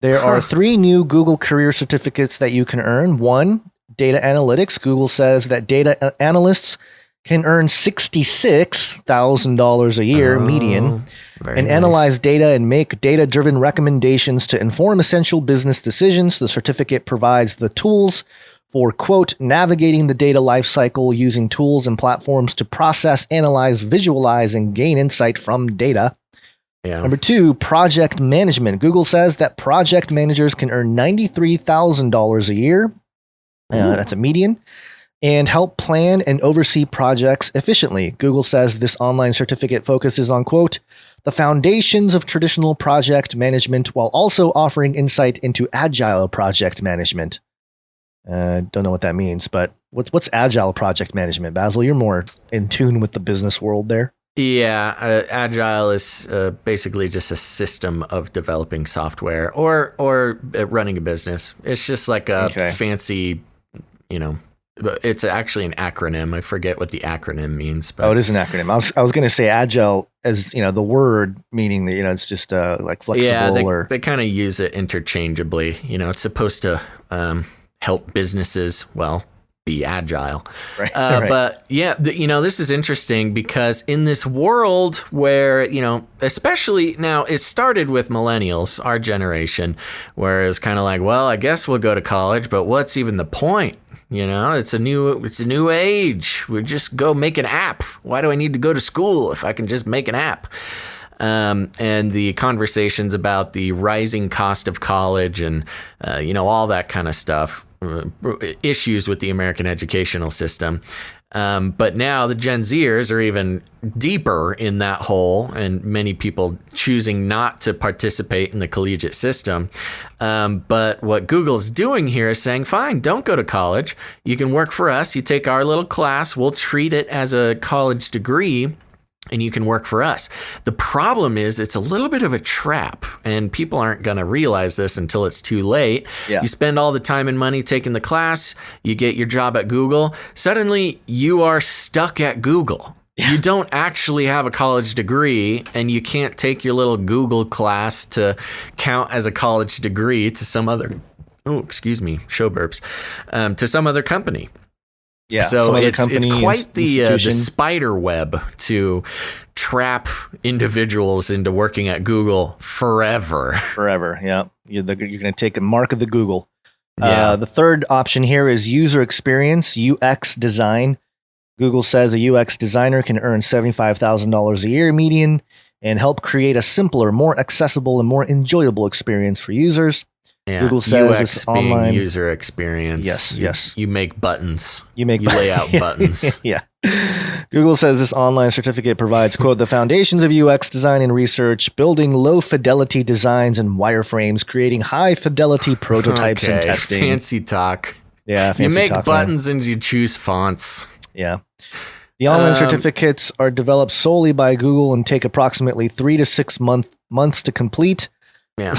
There are 3 new Google career certificates that you can earn. 1, data analytics. Google says that data analysts can earn $66,000 a year median and analyze data and make data-driven recommendations to inform essential business decisions. The certificate provides the tools for, quote, navigating the data lifecycle using tools and platforms to process, analyze, visualize, and gain insight from data. Yeah. Number 2, project management. Google says that project managers can earn $93,000 a year. That's a median. And help plan and oversee projects efficiently. Google says this online certificate focuses on, quote, the foundations of traditional project management while also offering insight into agile project management. Don't know what that means, but what's agile project management? Basil, you're more in tune with the business world there. Yeah, Agile is basically just a system of developing software or running a business. It's just like a fancy, it's actually an acronym. I forget what the acronym means. But. Oh, it is an acronym. I was going to say Agile as, the word meaning that, it's just like flexible. Yeah, they kind of use it interchangeably. It's supposed to help businesses, be agile. Right. But yeah, this is interesting because in this world where, especially now it started with millennials, our generation, where it's kind of like, well, I guess we'll go to college, but what's even the point? It's a new age. We just go make an app. Why do I need to go to school if I can just make an app? And the conversations about the rising cost of college and, all that kind of stuff, issues with the American educational system. But now the Gen Zers are even deeper in that hole, and many people choosing not to participate in the collegiate system. But what Google's doing here is saying, fine, don't go to college. You can work for us. You take our little class. We'll treat it as a college degree, and you can work for us. The problem is it's a little bit of a trap, and people aren't going to realize this until it's too late. Yeah. You spend all the time and money taking the class, you get your job at Google, suddenly you are stuck at Google. Yeah. You don't actually have a college degree, and you can't take your little Google class to count as a college degree to some other, show burps, to some other company. Yeah, so it's quite the spider web to trap individuals into working at Google forever. Forever, yeah. You're going to take a mark of the Google. Yeah. The third option here is user experience, UX design. Google says a UX designer can earn $75,000 a year median and help create a simpler, more accessible, and more enjoyable experience for users. Yeah. Google says UX it's being online user experience. Yes. You make buttons. You lay out buttons. Yeah. Google says this online certificate provides, quote, the foundations of UX design and research, building low fidelity designs and wireframes, creating high fidelity prototypes and testing. Fancy talk. Yeah. Fancy you make talk, buttons and you choose fonts. Yeah. The online certificates are developed solely by Google and take approximately 3 to 6 months to complete. Yeah.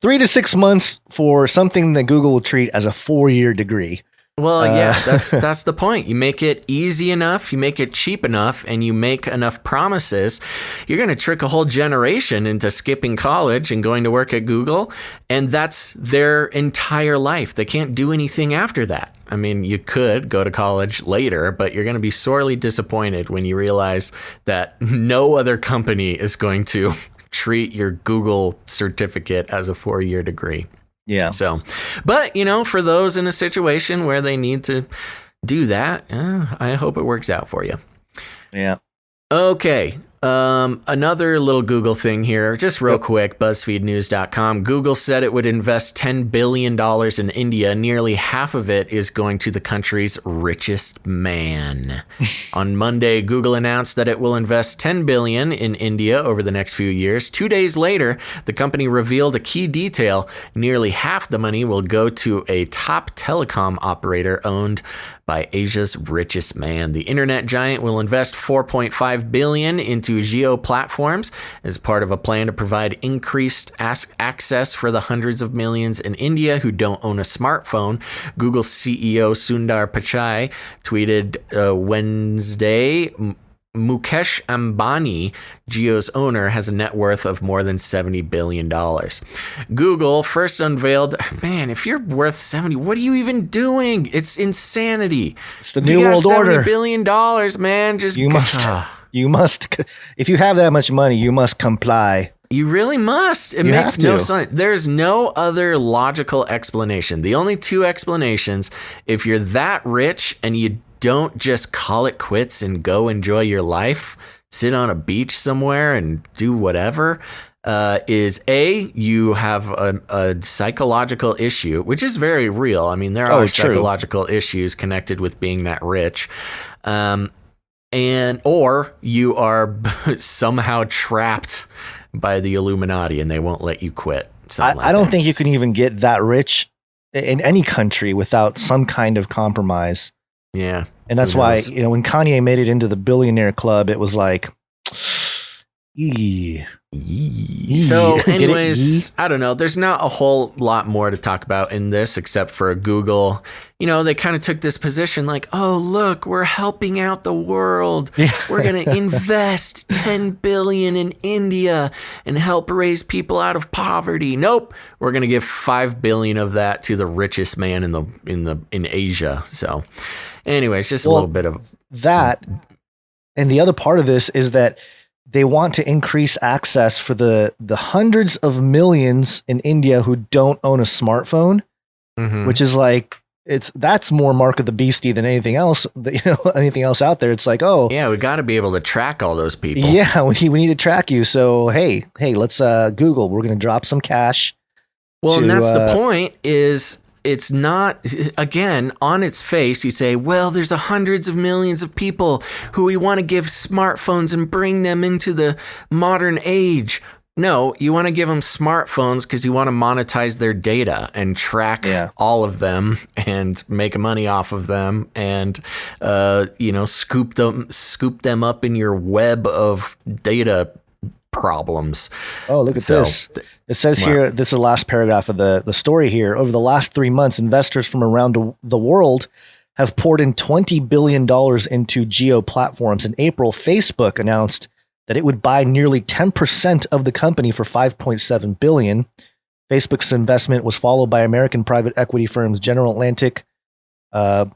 3 to 6 months for something that Google will treat as a 4-year degree. Well, yeah, that's the point. You make it easy enough, you make it cheap enough, and you make enough promises. You're going to trick a whole generation into skipping college and going to work at Google, and that's their entire life. They can't do anything after that. I mean, you could go to college later, but you're going to be sorely disappointed when you realize that no other company is going to treat your Google certificate as a 4-year degree. Yeah. So, but, for those in a situation where they need to do that, I hope it works out for you. Yeah. Okay. Another little Google thing here, just real quick, BuzzFeedNews.com. Google said it would invest $10 billion in India. Nearly half of it is going to the country's richest man. On Monday, Google announced that it will invest $10 billion in India over the next few years. 2 days later, the company revealed a key detail. Nearly half the money will go to a top telecom operator owned by Asia's richest man. The internet giant will invest $4.5 billion into Jio platforms as part of a plan to provide increased access for the hundreds of millions in India who don't own a smartphone. Google CEO Sundar Pichai tweeted Wednesday, Mukesh Ambani, Jio's owner, has a net worth of more than $70 billion. Google first unveiled, man, if you're worth 70, what are you even doing? It's insanity. It's the new world order. $70 billion, man. Just you must, if you have that much money, you must comply. You really must. It makes no sense. There's no other logical explanation. The only two explanations, if you're that rich and you don't just call it quits and go enjoy your life, sit on a beach somewhere and do whatever, is A, you have a psychological issue, which is very real. I mean, there are psychological issues connected with being that rich. Or you are somehow trapped by the Illuminati and they won't let you quit. I don't think you can even get that rich in any country without some kind of compromise. Yeah. And that's why, when Kanye made it into the billionaire club, it was like, Yee. So Get it? anyways, I don't know. There's not a whole lot more to talk about in this except for Google. They kind of took this position like, oh, look, we're helping out the world. Yeah. We're going to invest 10 billion in India and help raise people out of poverty. Nope. We're going to give 5 billion of that to the richest man in Asia. So anyways, just a little bit of that. And the other part of this is that they want to increase access for the hundreds of millions in India who don't own a smartphone, which is like, that's more mark of the beastie than anything else. Anything else out there. It's like, oh yeah, we got to be able to track all those people. Yeah, we need to track you. So hey, let's Google. We're going to drop some cash. Well, and that's the point. Is it's not, again, on its face, you say, well, there's hundreds of millions of people who we want to give smartphones and bring them into the modern age. No, you want to give them smartphones because you want to monetize their data and track all of them and make money off of them and, scoop them up in your web of data problems. Oh, look at this. It says here, this is the last paragraph of the story here. Over the last 3 months, investors from around the world have poured in $20 billion into geo platforms. In April, Facebook announced that it would buy nearly 10% of the company for $5.7 billion. Facebook's investment was followed by American private equity firms General Atlantic,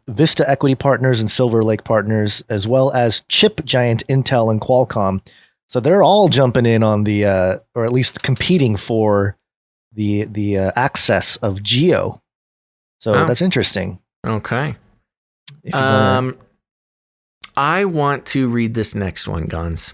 Vista Equity Partners, and Silver Lake Partners, as well as chip giant Intel and Qualcomm. So they're all jumping in on the, or at least competing for the access of geo. So that's interesting. Okay. I want to read this next one, Gons.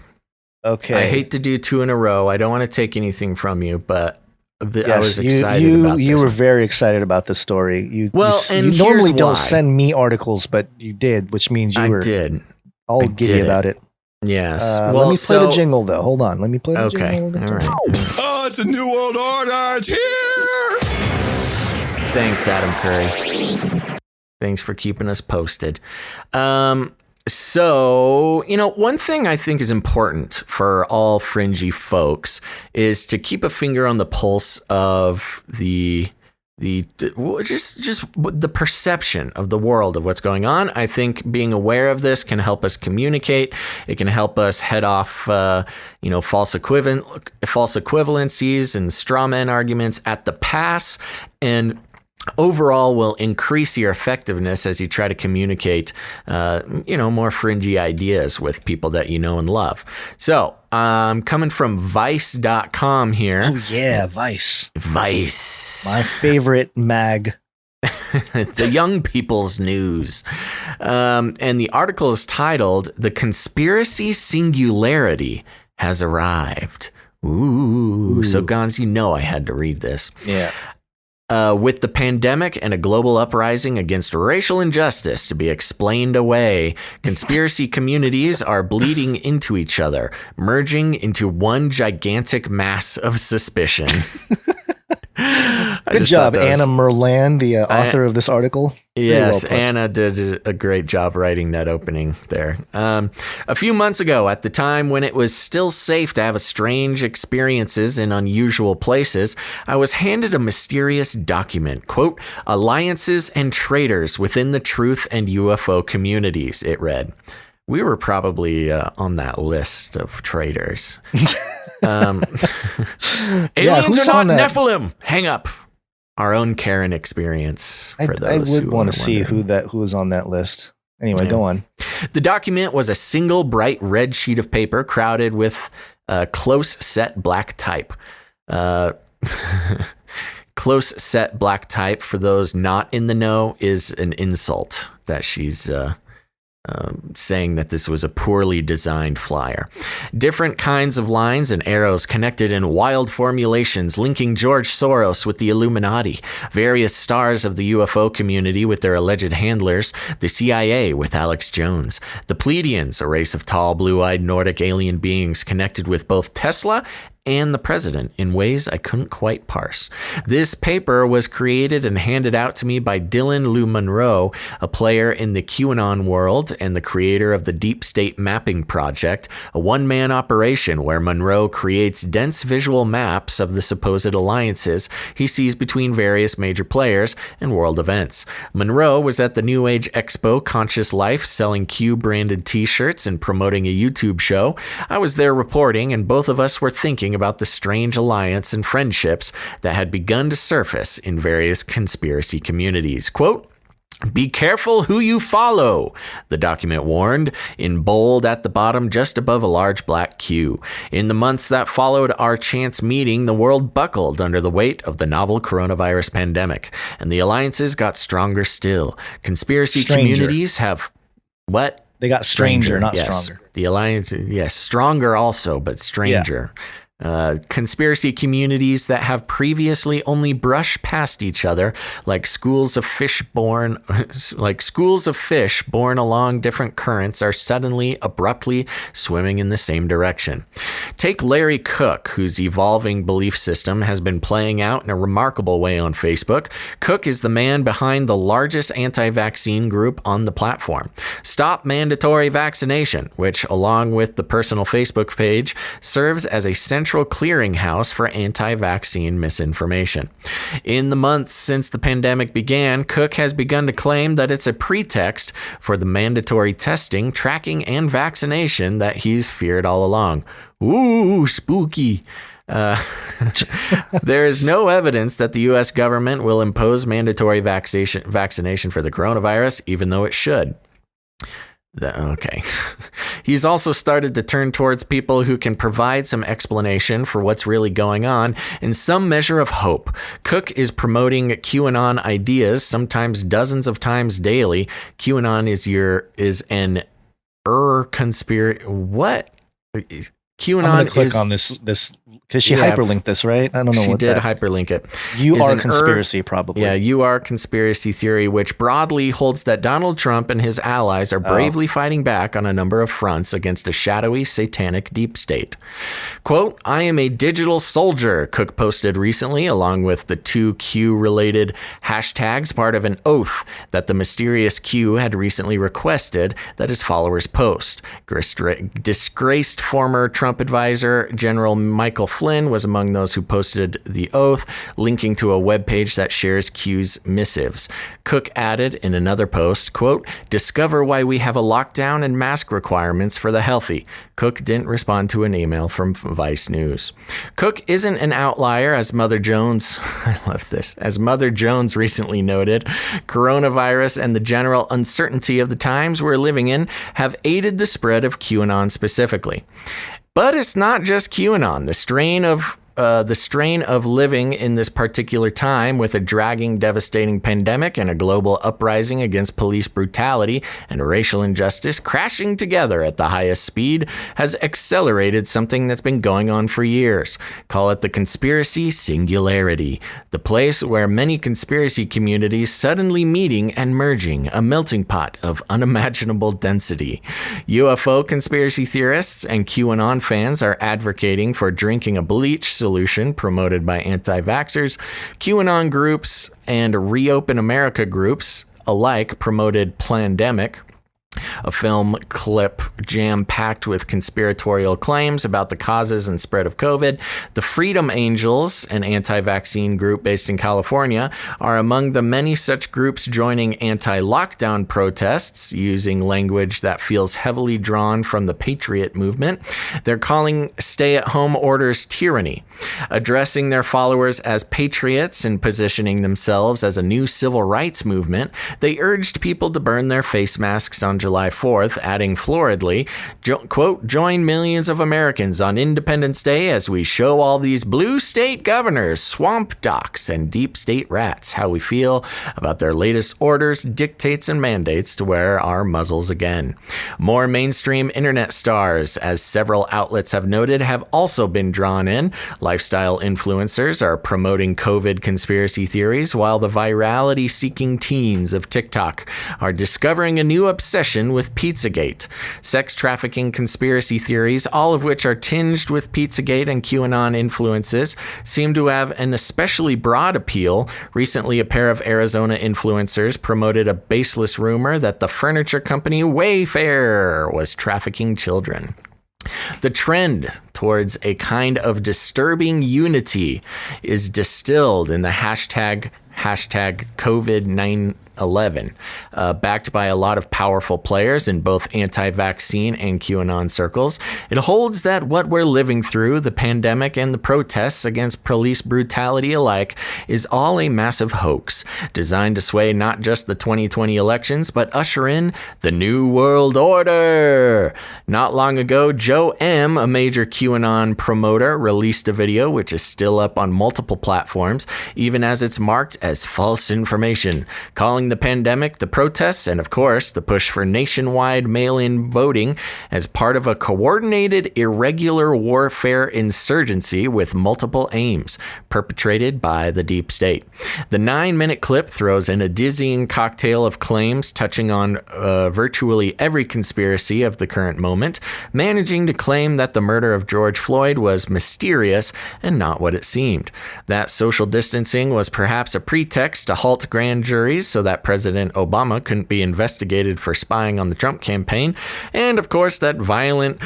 Okay. I hate to do 2 in a row. I don't want to take anything from you, but I was excited about this. You were very excited about this story. You and normally don't send me articles, but you did, which means you were all giddy about it. Yes. Let me play the jingle, though. Hold on. Let me play the jingle. All right. Oh, it's a new world order. It's here. Thanks, Adam Curry. Thanks for keeping us posted. So, one thing I think is important for all fringy folks is to keep a finger on the pulse of the perception of the world of what's going on. I think being aware of this can help us communicate. It can help us head off, false equivalencies and straw man arguments at the pass, and overall will increase your effectiveness as you try to communicate, more fringy ideas with people that you know and love. So I'm coming from Vice.com here. Oh, yeah, Vice. Vice. My favorite mag. The young people's news. And the article is titled, "The Conspiracy Singularity Has Arrived." Ooh. So, Gons, I had to read this. Yeah. With the pandemic and a global uprising against racial injustice to be explained away, conspiracy communities are bleeding into each other, merging into one gigantic mass of suspicion. Good job, Anna Merlan, the author of this article. Yes, Anna did a great job writing that opening there. A few months ago, at the time when it was still safe to have strange experiences in unusual places, I was handed a mysterious document, quote, "Alliances and Traitors Within the Truth and UFO Communities," it read. We were probably on that list of traitors. Aliens are not Nephilim. Hang up. Our own Karen experience. For those I would want to see who was on that list. Anyway, go on. The document was a single bright red sheet of paper crowded with close set black type. Close set black type, for those not in the know, is an insult that she's saying that this was a poorly designed flyer. Different kinds of lines and arrows connected in wild formulations linking George Soros with the Illuminati, various stars of the UFO community with their alleged handlers, the CIA with Alex Jones, the Pleiadians, a race of tall, blue-eyed Nordic alien beings connected with both Tesla and the president in ways I couldn't quite parse. This paper was created and handed out to me by Dylan Lou Monroe, a player in the QAnon world and the creator of the Deep State Mapping Project, a one-man operation where Monroe creates dense visual maps of the supposed alliances he sees between various major players and world events. Monroe was at the New Age Expo Conscious Life selling Q-branded t-shirts and promoting a YouTube show. I was there reporting, and both of us were thinking about the strange alliance and friendships that had begun to surface in various conspiracy communities. Quote, "Be careful who you follow," the document warned, in bold at the bottom just above a large black Q. In the months that followed our chance meeting, the world buckled under the weight of the novel coronavirus pandemic, and the alliances got stronger still. Conspiracy communities have... What? They got stranger, not yes. stronger. The alliance, yes, stronger also, but stranger. Conspiracy communities that have previously only brushed past each other, like schools of fish born along different currents, are suddenly abruptly swimming in the same direction. Take Larry Cook, whose evolving belief system has been playing out in a remarkable way on Facebook. Cook is the man behind the largest anti-vaccine group on the platform, Stop Mandatory Vaccination, which, along with the personal Facebook page, serves as a central clearinghouse for anti-vaccine misinformation. In the months since the pandemic began, Cook has begun to claim that it's a pretext for the mandatory testing, tracking, and vaccination that he's feared all along. Ooh, spooky. There is no evidence that the U.S. government will impose mandatory vaccination for the coronavirus, even though it should. Okay. He's also started to turn towards people who can provide some explanation for what's really going on and some measure of hope. Cook is promoting QAnon ideas, sometimes dozens of times daily. QAnon is an conspiracy. What? QAnon I'm going to click on this because she hyperlinked this, right? I don't know what that... She did hyperlink it. You are conspiracy, probably. Yeah, you are conspiracy theory, which broadly holds that Donald Trump and his allies are bravely fighting back on a number of fronts against a shadowy, satanic deep state. Quote, "I am a digital soldier," Cook posted recently, along with the two Q-related hashtags, part of an oath that the mysterious Q had recently requested that his followers post. Disgraced former Trump advisor General Michael Flynn was among those who posted the oath, linking to a webpage that shares Q's missives. Cook added in another post, quote, "Discover why we have a lockdown and mask requirements for the healthy." Cook didn't respond to an email from Vice News. Cook isn't an outlier, as Mother Jones, I love this, as Mother Jones recently noted. Coronavirus and the general uncertainty of the times we're living in have aided the spread of QAnon specifically. But it's not just QAnon. The strain of living in this particular time with a dragging, devastating pandemic and a global uprising against police brutality and racial injustice crashing together at the highest speed has accelerated something that's been going on for years. Call it the conspiracy singularity, the place where many conspiracy communities suddenly meeting and merging, a melting pot of unimaginable density. UFO conspiracy theorists and QAnon fans are advocating for drinking a bleach solution promoted by anti-vaxxers. QAnon groups and Reopen America groups alike promoted Plandemic, a film clip jam-packed with conspiratorial claims about the causes and spread of COVID. The Freedom Angels, an anti-vaccine group based in California, are among the many such groups joining anti-lockdown protests using language that feels heavily drawn from the Patriot movement. They're calling stay-at-home orders tyranny, addressing their followers as patriots and positioning themselves as a new civil rights movement. They urged people to burn their face masks on July 4th, adding floridly, quote, "Join millions of Americans on Independence Day as we show all these blue state governors, swamp docs, and deep state rats how we feel about their latest orders, dictates, and mandates to wear our muzzles again." More mainstream internet stars, as several outlets have noted, have also been drawn in. Lifestyle influencers are promoting COVID conspiracy theories, while the virality-seeking teens of TikTok are discovering a new obsession obsession with Pizzagate. Sex trafficking conspiracy theories, all of which are tinged with Pizzagate and QAnon influences, seem to have an especially broad appeal. Recently, a pair of Arizona influencers promoted a baseless rumor that the furniture company Wayfair was trafficking children. The trend towards a kind of disturbing unity is distilled in the hashtag COVID-911, backed by a lot of powerful players in both anti-vaccine and QAnon circles. It holds that what we're living through, the pandemic and the protests against police brutality alike, is all a massive hoax designed to sway not just the 2020 elections, but usher in the New World Order. Not long ago, Joe M., a major QAnon promoter, released a video which is still up on multiple platforms, even as it's marked as false information, calling the pandemic, the protests, and of course, the push for nationwide mail-in voting as part of a coordinated, irregular warfare insurgency with multiple aims, perpetrated by the deep state. The 9-minute clip throws in a dizzying cocktail of claims touching on virtually every conspiracy of the current moment, managing to claim that the murder of George Floyd was mysterious and not what it seemed. That social distancing was perhaps a pretext to halt grand juries so that President Obama couldn't be investigated for spying on the Trump campaign, and of course that violent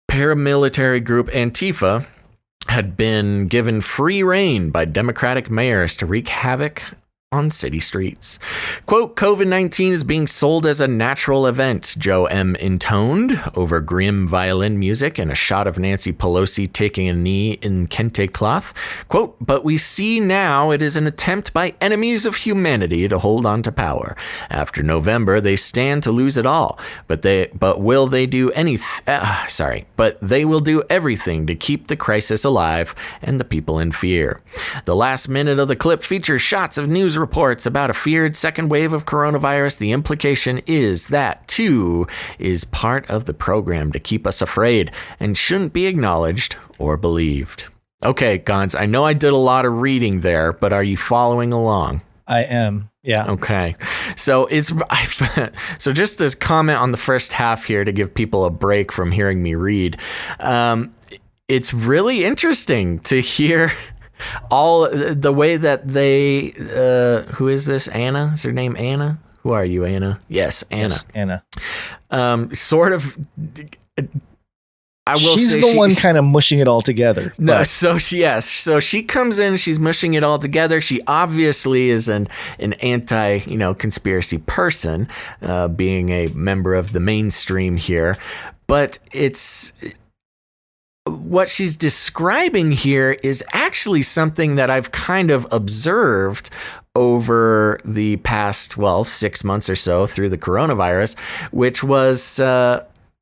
paramilitary group Antifa had been given free rein by Democratic mayors to wreak havoc on city streets. Quote, COVID-19 is being sold as a natural event, Joe M. intoned over grim violin music and a shot of Nancy Pelosi taking a knee in kente cloth. Quote, but we see now it is an attempt by enemies of humanity to hold on to power. After November, they stand to lose it all, but they will do everything to keep the crisis alive and the people in fear. The last minute of the clip features shots of news reports about a feared second wave of coronavirus. The implication is that, too, is part of the program to keep us afraid and shouldn't be acknowledged or believed. Okay, Gons, I know I did a lot of reading there, but are you following along? I am. Yeah. Okay. So so just to comment on the first half here to give people a break from hearing me read, it's really interesting to hear all the way that they, who is this? Anna? Is her name Anna? Who are you, Anna? Yes, Anna. Yes, Anna. Sort of. She's the one kind of mushing it all together. No, but. So she comes in, she's mushing it all together. She obviously is an anti, conspiracy person, being a member of the mainstream here. But what she's describing here is actually something that I've kind of observed over the past, 6 months or so through the coronavirus, which was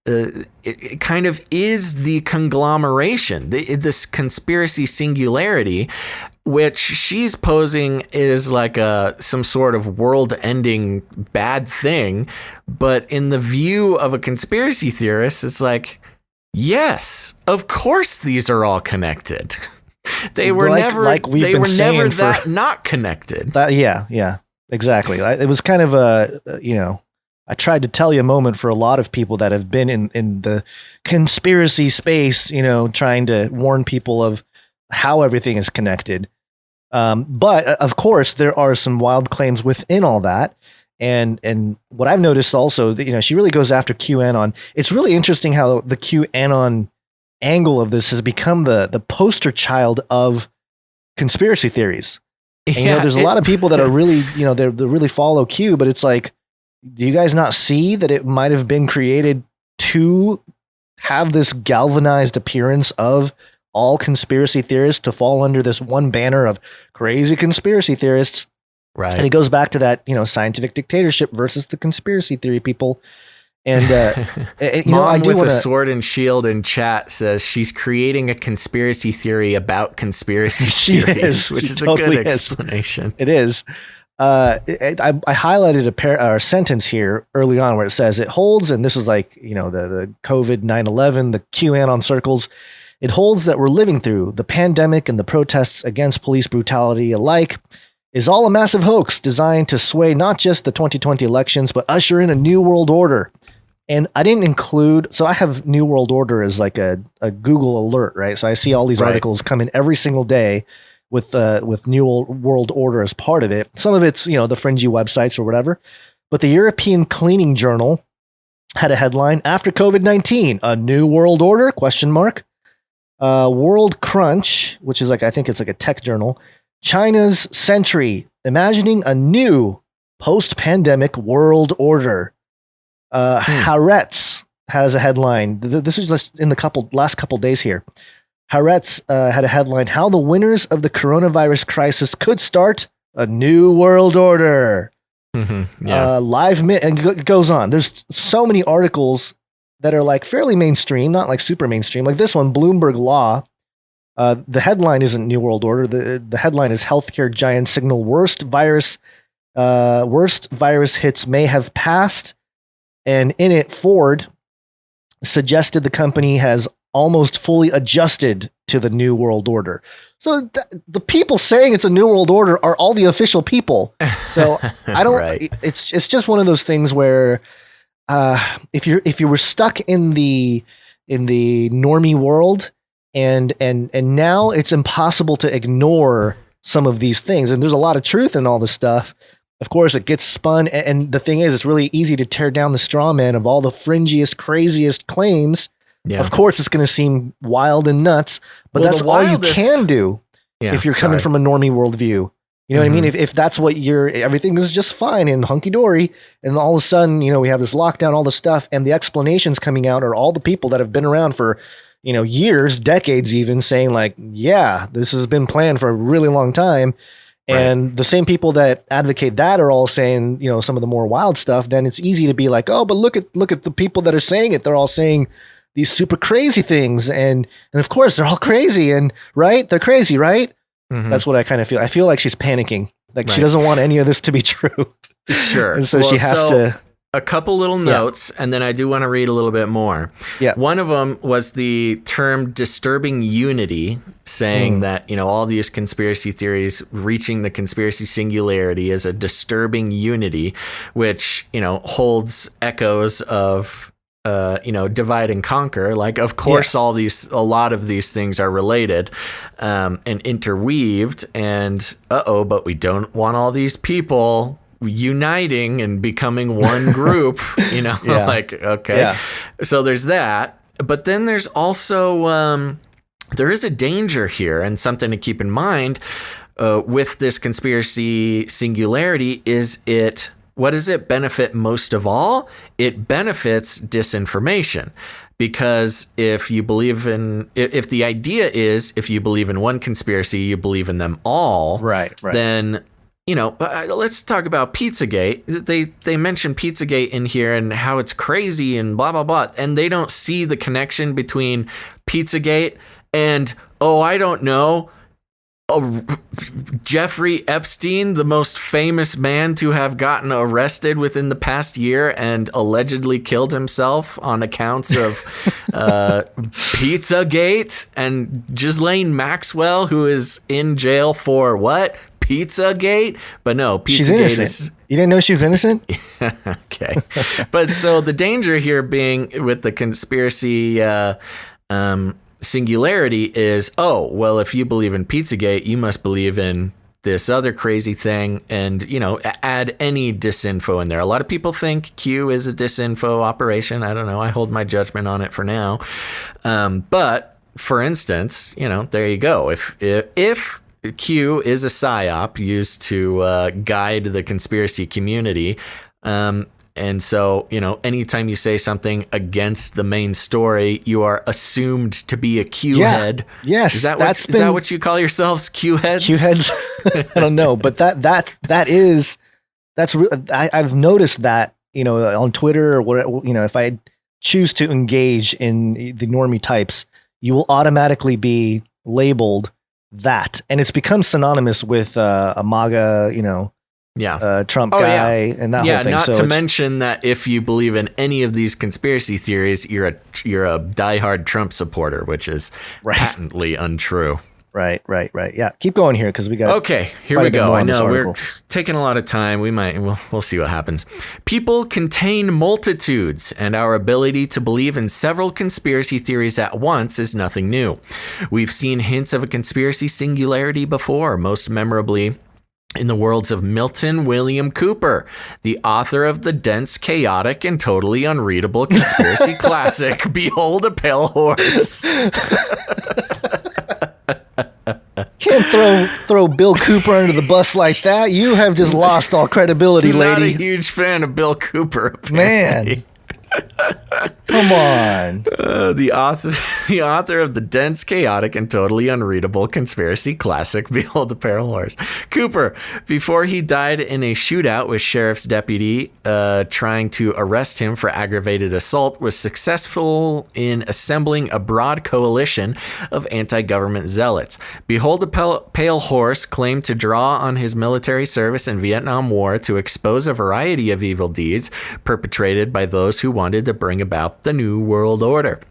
it kind of is the conglomeration, this conspiracy singularity, which she's posing is like some sort of world-ending bad thing. But in the view of a conspiracy theorist, it's like, yes, of course these are all connected. They were never that not connected. Yeah, exactly. It was kind of I tried to tell you a moment for a lot of people that have been in the conspiracy space, trying to warn people of how everything is connected. But of course, there are some wild claims within all that. And what I've noticed also, that, she really goes after QAnon. It's really interesting how the QAnon angle of this has become the poster child of conspiracy theories. And, there's a lot of people that are really, they really follow Q, but it's like, do you guys not see that it might have been created to have this galvanized appearance of all conspiracy theorists to fall under this one banner of crazy conspiracy theorists? Right. And it goes back to that, scientific dictatorship versus the conspiracy theory people. And, Mom I do with want a sword and shield in chat says she's creating a conspiracy theory about conspiracy theories, which is totally a good explanation. It is. I highlighted a sentence here early on where it says it holds, and this is like, the COVID-911, the QAnon circles. It holds that we're living through the pandemic and the protests against police brutality alike is all a massive hoax designed to sway not just the 2020 elections, but usher in a new world order. And I didn't include, so I have New World Order as like a Google alert, right? So I see all these articles come in every single day with New World Order as part of it. Some of it's, the fringy websites or whatever. But the European Cleaning Journal had a headline, "After COVID-19, a new world order?" ? World Crunch, which is like, I think it's like a tech journal, "China's Century, imagining a new post-pandemic world order." Haaretz has a headline. This is just in the last couple days here. Haaretz had a headline, "How the winners of the coronavirus crisis could start a new world order." Mm-hmm. Yeah. And it goes on. There's so many articles that are like fairly mainstream, not like super mainstream. Like this one, Bloomberg Law. The headline isn't New World Order. The headline is "Healthcare Giants Signal Worst Virus Hits May Have Passed." And in it, Ford suggested the company has almost fully adjusted to the New World Order. So the people saying it's a New World Order are all the official people. So I don't. Right. It's just one of those things where if you were stuck in the normie world and now it's impossible to ignore some of these things, and there's a lot of truth in all this stuff. Of course, it gets spun, and the thing is, it's really easy to tear down the straw man of all the fringiest, craziest claims. Yeah. Of course, it's going to seem wild and nuts, but that's all you can do if you're coming from a normie worldview. You know what I mean? If that's what everything is just fine and hunky-dory, and all of a sudden, we have this lockdown, all this stuff, and the explanations coming out are all the people that have been around for, years, decades even, saying like, yeah, this has been planned for a really long time. And the same people that advocate that are all saying, some of the more wild stuff. Then it's easy to be like, oh, but look at the people that are saying it. They're all saying these super crazy things, and of course they're all crazy, and they're crazy, right? Mm-hmm. That's what I kind of feel. I feel like she's panicking, like she doesn't want any of this to be true. Sure, and so she has to. A couple little notes, and then I do want to read a little bit more. Yeah. One of them was the term "disturbing unity," saying that, all these conspiracy theories reaching the conspiracy singularity is a disturbing unity, which, holds echoes of, divide and conquer. Like, of course, a lot of these things are related and interweaved, and but we don't want all these people uniting and becoming one group, So there's that. But then there's also, there is a danger here, and something to keep in mind with this conspiracy singularity is what does it benefit most of all? It benefits disinformation. Because if you believe if the idea is, if you believe in one conspiracy, you believe in them all, right. Then let's talk about Pizzagate. They mention Pizzagate in here and how it's crazy and blah, blah, blah. And they don't see the connection between Pizzagate and, I don't know, Jeffrey Epstein, the most famous man to have gotten arrested within the past year and allegedly killed himself on accounts of Pizzagate, and Ghislaine Maxwell, who is in jail for what? Pizzagate? But no, Pizzagate is... You didn't know she was innocent? Okay. But so the danger here being with the conspiracy singularity is, if you believe in Pizzagate, you must believe in this other crazy thing, and, add any disinfo in there. A lot of people think Q is a disinfo operation. I don't know. I hold my judgment on it for now. But for instance, there you go. If Q is a psyop used to guide the conspiracy community. And so, anytime you say something against the main story, you are assumed to be a Q head. Yes. Is that what you call yourselves? Q heads? Q heads? I don't know. But I've noticed that, on Twitter or whatever, if I choose to engage in the normie types, you will automatically be labeled that, and it's become synonymous with a MAGA, Trump guy and that whole thing. Not to mention that if you believe in any of these conspiracy theories, you're a diehard Trump supporter, which is patently untrue. Right. Yeah, keep going here because we got. Okay, here quite we a bit go. more I on this know we're article. taking a lot of time. We'll see what happens. People contain multitudes, and our ability to believe in several conspiracy theories at once is nothing new. We've seen hints of a conspiracy singularity before, most memorably in the worlds of Milton William Cooper, the author of the dense, chaotic, and totally unreadable conspiracy classic, Behold a Pale Horse. Can't throw Bill Cooper under the bus like that. You have just lost all credibility, Not a lady. huge fan of Bill Cooper, apparently. Man. Come on. The author of the dense, chaotic, and totally unreadable conspiracy classic, Behold the Pale Horse. Cooper, before he died in a shootout with sheriff's deputy trying to arrest him for aggravated assault, was successful in assembling a broad coalition of anti-government zealots. Behold the Pale Horse claimed to draw on his military service in Vietnam War to expose a variety of evil deeds perpetrated by those who wanted to bring about the New World Order.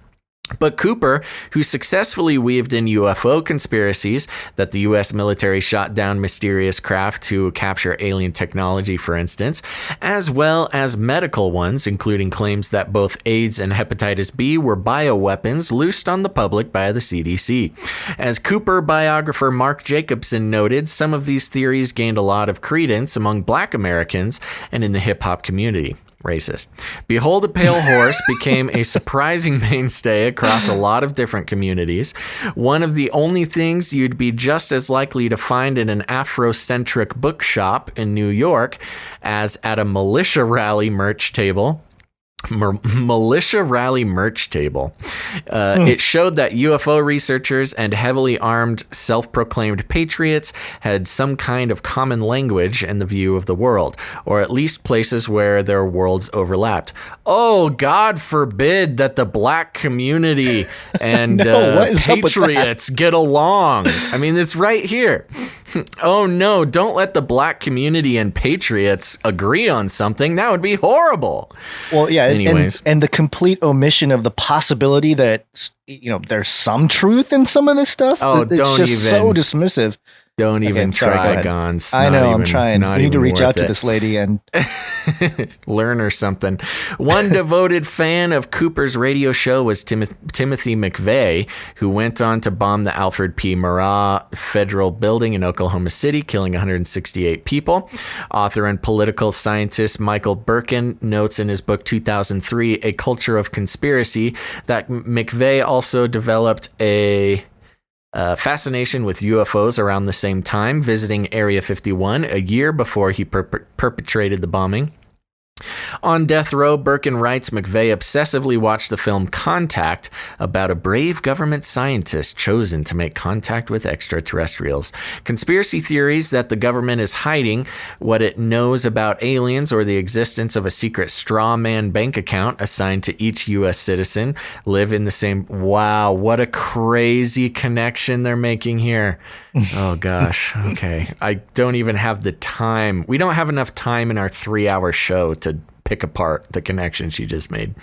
But Cooper, who successfully weaved in UFO conspiracies that the U.S. military shot down mysterious craft to capture alien technology, for instance, as well as medical ones, including claims that both AIDS and hepatitis B were bioweapons loosed on the public by the CDC. As Cooper biographer Mark Jacobson noted, some of these theories gained a lot of credence among Black Americans and in the hip-hop community. Racist. Behold a Pale Horse became a surprising mainstay across a lot of different communities. One of the only things you'd be just as likely to find in an Afrocentric bookshop in New York as at a militia rally merch table. Militia rally merch table. It showed that UFO researchers and heavily armed self-proclaimed patriots had some kind of common language in the view of the world, or at least places where their worlds overlapped. Oh, God forbid that the Black community and patriots get along. I mean, it's right here. Oh no, don't let the Black community and patriots agree on something. That would be horrible. Well, yeah. Anyways. And the complete omission of the possibility that, there's some truth in some of this stuff. Oh, it's just so dismissive. Don't even try, Gons. I know, I'm trying. We need to reach out to this lady and learn or something. One devoted fan of Cooper's radio show was Timothy McVeigh, who went on to bomb the Alfred P. Murrah Federal Building in Oklahoma City, killing 168 people. Author and political scientist Michael Birkin notes in his book 2003, A Culture of Conspiracy, that McVeigh also developed a fascination with UFOs around the same time, visiting Area 51 a year before he perpetrated the bombing. On death row, Birkin writes, McVeigh obsessively watched the film Contact about a brave government scientist chosen to make contact with extraterrestrials. Conspiracy theories that the government is hiding what it knows about aliens or the existence of a secret straw man bank account assigned to each U.S. citizen live in the same... Wow, what a crazy connection they're making here. Oh, gosh. Okay. I don't even have the time. We don't have enough time in our 3-hour show to pick apart the connection she just made.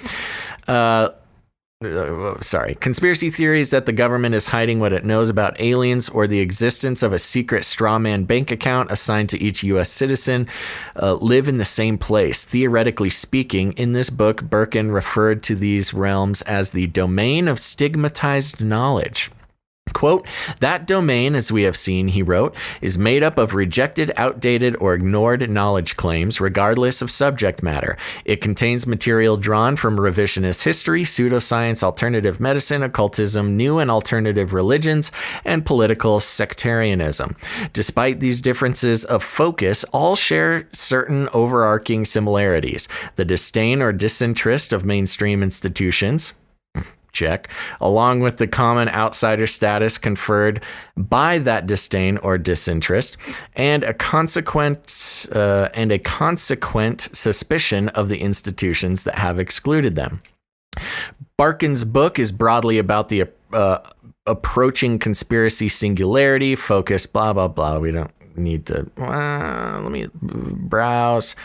Sorry. Conspiracy theories that the government is hiding what it knows about aliens or the existence of a secret straw man bank account assigned to each U.S. citizen live in the same place. Theoretically speaking, in this book, Birkin referred to these realms as the domain of stigmatized knowledge. Quote, that domain, as we have seen, he wrote, is made up of rejected, outdated, or ignored knowledge claims, regardless of subject matter. It contains material drawn from revisionist history, pseudoscience, alternative medicine, occultism, new and alternative religions, and political sectarianism. Despite these differences of focus, all share certain overarching similarities. The disdain or disinterest of mainstream institutions, check, along with the common outsider status conferred by that disdain or disinterest, and a consequent suspicion of the institutions that have excluded them. Birkin's book is broadly about the approaching conspiracy singularity, focus, blah, blah, blah. We don't need to, let me browse.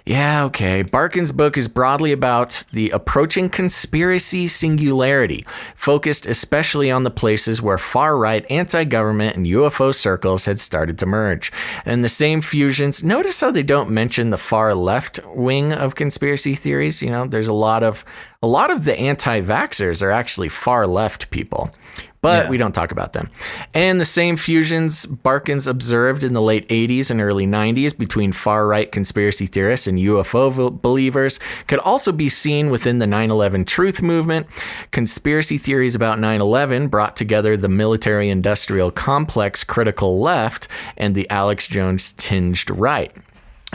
Yeah, okay. Barkin's book is broadly about the approaching conspiracy singularity, focused especially on the places where far-right anti-government and UFO circles had started to merge. And the same fusions, notice how they don't mention the far-left wing of conspiracy theories? You know, there's a lot of the anti-vaxxers are actually far-left people. But we don't talk about them. And the same fusions Barkins observed in the late 80s and early 90s between far-right conspiracy theorists and UFO believers could also be seen within the 9/11 truth movement. Conspiracy theories about 9/11 brought together the military-industrial complex critical left and the Alex Jones-tinged right,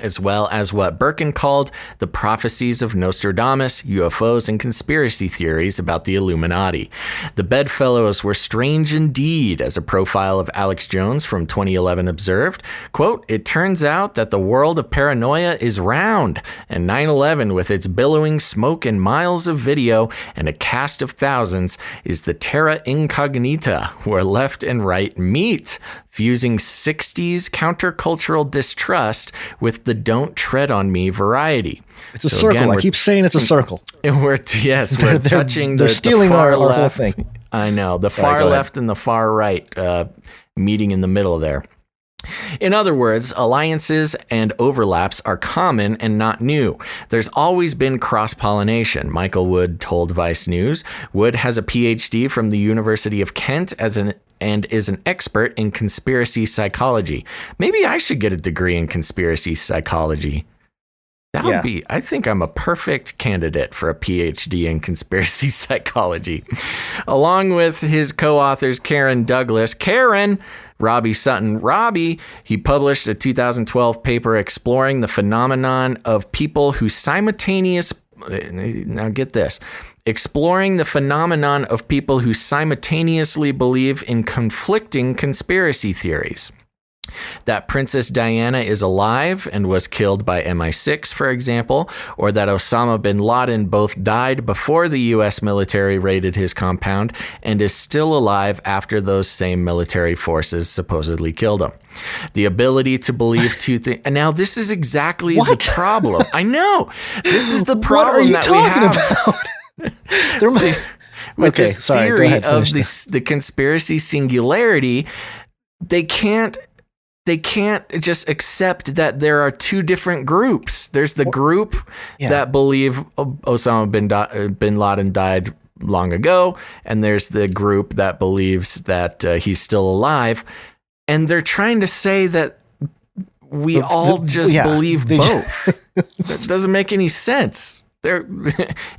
as well as what Birkin called the prophecies of Nostradamus, UFOs, and conspiracy theories about the Illuminati. The bedfellows were strange indeed, as a profile of Alex Jones from 2011 observed. Quote, "It turns out that the world of paranoia is round, and 9/11, with its billowing smoke and miles of video and a cast of thousands, is the terra incognita where left and right meet, fusing 60s countercultural distrust with the don't tread on me variety." It's a circle. Again, I keep saying it's a circle. And we're touching they're the stealing far our left. whole thing. I know. The far left and the far right meeting in the middle there. In other words, alliances and overlaps are common and not new. There's always been cross-pollination, Michael Wood told Vice News. Wood has a PhD from the University of Kent and is an expert in conspiracy psychology. Maybe I should get a degree in conspiracy psychology. That would be, I think I'm a perfect candidate for a PhD in conspiracy psychology. Along with his co-authors, Karen Douglas. Robbie Sutton. Robbie, he published a 2012 paper exploring the phenomenon of people who exploring the phenomenon of people who simultaneously believe in conflicting conspiracy theories. That Princess Diana is alive and was killed by MI6, for example, or that Osama bin Laden both died before the U.S. military raided his compound and is still alive after those same military forces supposedly killed him. The ability to believe two things. And now this is exactly the problem. I know. This is the problem that we have. With this theory of the conspiracy singularity, they can't just accept that there are two different groups. There's the group that believe Osama bin Laden died long ago, and there's the group that believes that he's still alive. And they're trying to say that we all just believe both. That doesn't make any sense.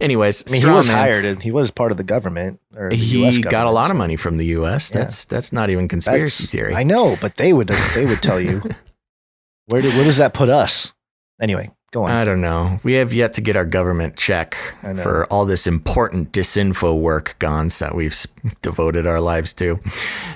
Anyways, I mean, he was hired and he was part of the government. Or the US government, got a lot of money from the U.S. That's not even conspiracy theory. I know, but they would tell you. Where does that put us? Anyway, go on. I don't know. We have yet to get our government check for all this important disinfo work, Gons, that we've devoted our lives to.